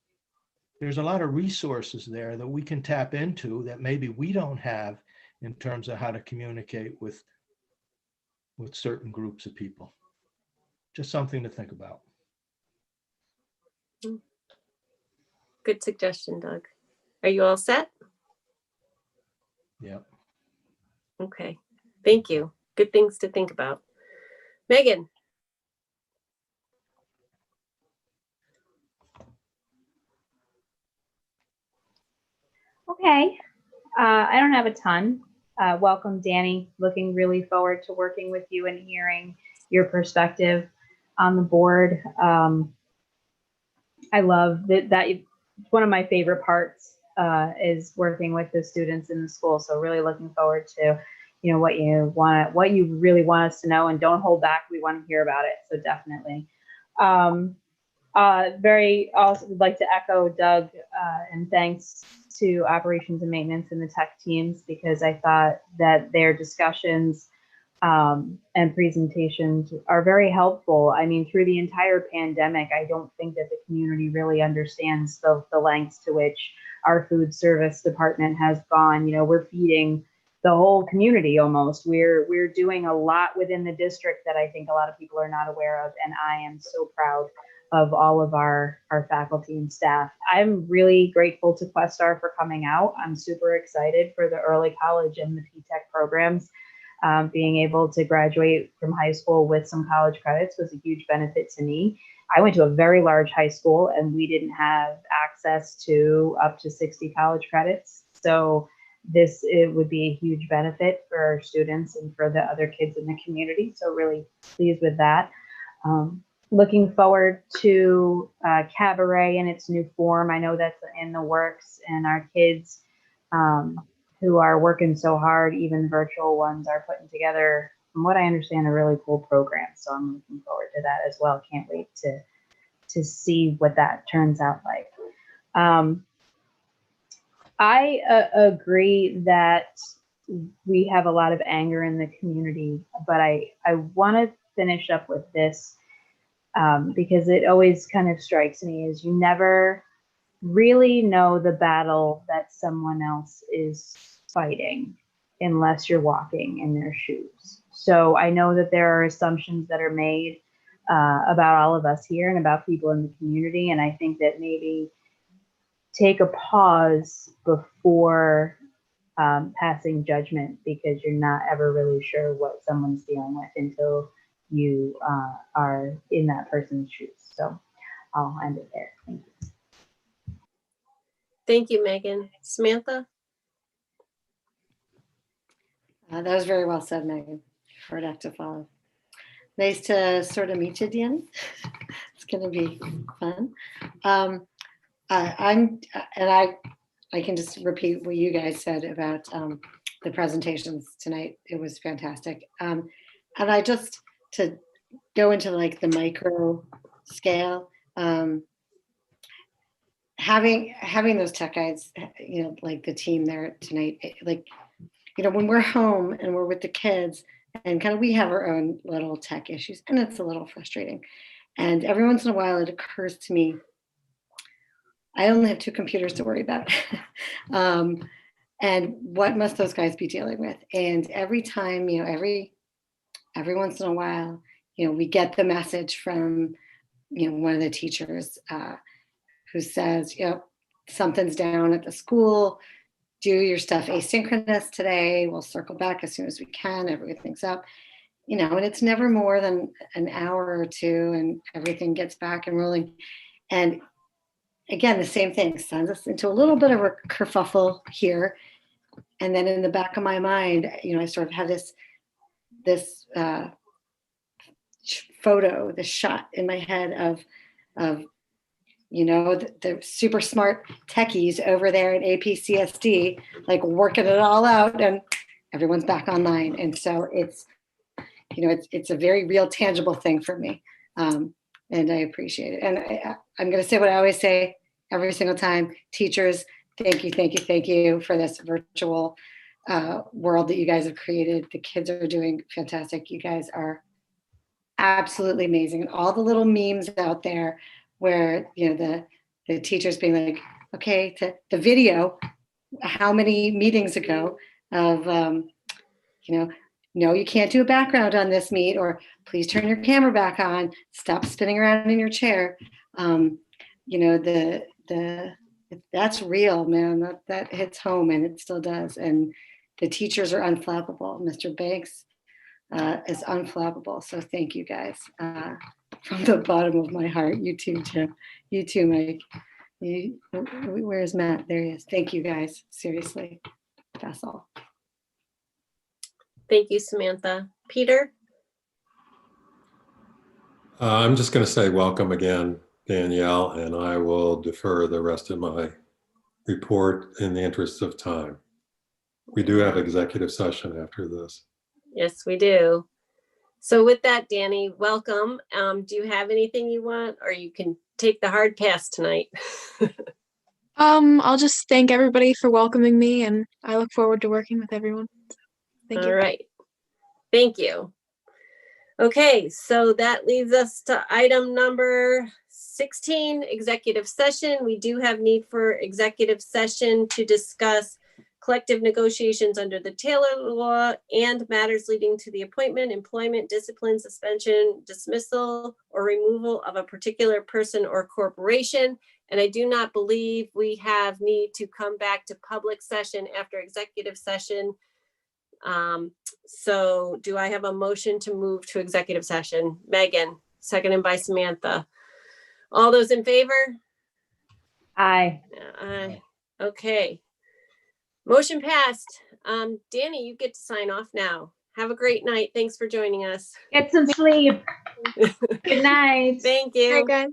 There's a lot of resources there that we can tap into that maybe we don't have in terms of how to communicate with certain groups of people. Just something to think about. Good suggestion, Doug. Are you all set? Yeah. Okay. Thank you. Good things to think about. Megan. Okay. I don't have a ton. Welcome, Danny. Looking really forward to working with you and hearing your perspective on the board. I love that one of my favorite parts is working with the students in the school. So really looking forward to, you know, what you really want us to know, and don't hold back. We want to hear about it. So definitely. Very also would like to echo Doug and thanks to operations and maintenance and the tech teams, because I thought that their discussions and presentations are very helpful. I mean, through the entire pandemic, I don't think that the community really understands the lengths to which our food service department has gone. You know, we're feeding the whole community almost. We're doing a lot within the district that I think a lot of people are not aware of, and I am so proud of all of our faculty and staff. I'm really grateful to Questar for coming out. I'm super excited for the early college and the P-Tech programs. Being able to graduate from high school with some college credits was a huge benefit to me. I went to a very large high school and we didn't have access to up to 60 college credits. So it would be a huge benefit for our students and for the other kids in the community. So really pleased with that. Looking forward to Cabaret in its new form. I know that's in the works, and our kids who are working so hard, even virtual ones, are putting together, from what I understand, a really cool program. So I'm looking forward to that as well. Can't wait to see what that turns out like. I agree that we have a lot of anger in the community, but I want to finish up with this because it always kind of strikes me as you never really know the battle that someone else is fighting unless you're walking in their shoes. So I know that there are assumptions that are made about all of us here and about people in the community. And I think that maybe take a pause before passing judgment, because you're not ever really sure what someone's dealing with until you are in that person's shoes. So I'll end it there. Thank you. Thank you, Megan. Samantha? That was very well said, Megan. Hard act to follow. Nice to sort of meet you, Danny. It's going to be fun. I can just repeat what you guys said about the presentations tonight. It was fantastic. And I just, to go into like the micro scale, having those tech guides, you know, like the team there tonight, like, you know, when we're home and we're with the kids and kind of we have our own little tech issues, and it's a little frustrating. And every once in a while it occurs to me, I only have 2 computers to worry about. And what must those guys be dealing with? And every time, you know, every once in a while, you know, we get the message from, you know, one of the teachers who says, you know, something's down at the school, do your stuff asynchronous today, we'll circle back as soon as we can, everything's up, you know, and it's never more than an hour or 2 and everything gets back and rolling. And again, the same thing sends us into a little bit of a kerfuffle here. And then in the back of my mind, I sort of have this photo, this shot in my head of the super smart techies over there at APCSD, like working it all out, and everyone's back online. And so it's a very real, tangible thing for me. And I appreciate it. And I'm going to say what I always say every single time: teachers, thank you for this virtual world that you guys have created. The kids are doing fantastic. You guys are absolutely amazing. And all the little memes out there where, the teachers being like, okay, to the video, how many meetings ago of, no, you can't do a background on this meet, or please turn your camera back on, stop spinning around in your chair. That's real, man. That hits home, and it still does. And the teachers are unflappable. Mr. Banks is unflappable. So thank you guys from the bottom of my heart. You too, Jim. You too, Mike. Where's Matt? There he is. Thank you guys. Seriously. That's all. Thank you, Samantha. Peter? I'm just going to say welcome again, Danielle, and I will defer the rest of my report in the interest of time. We do have executive session after this. Yes, we do. So with that, Danny, welcome. Do you have anything you want, or you can take the hard pass tonight? I'll just thank everybody for welcoming me, and I look forward to working with everyone. Thank you. All right. Thank you. Okay, so that leads us to item number 16, executive session. We do have need for executive session to discuss collective negotiations under the Taylor Law and matters leading to the appointment, employment, discipline, suspension, dismissal, or removal of a particular person or corporation. And I do not believe we have need to come back to public session after executive session. So do I have a motion to move to executive session? Megan, seconded by Samantha. All those in favor? Aye. Aye. Okay. Motion passed. Danny, you get to sign off now. Have a great night. Thanks for joining us. Get some sleep. Good night. Thank you. Bye, guys.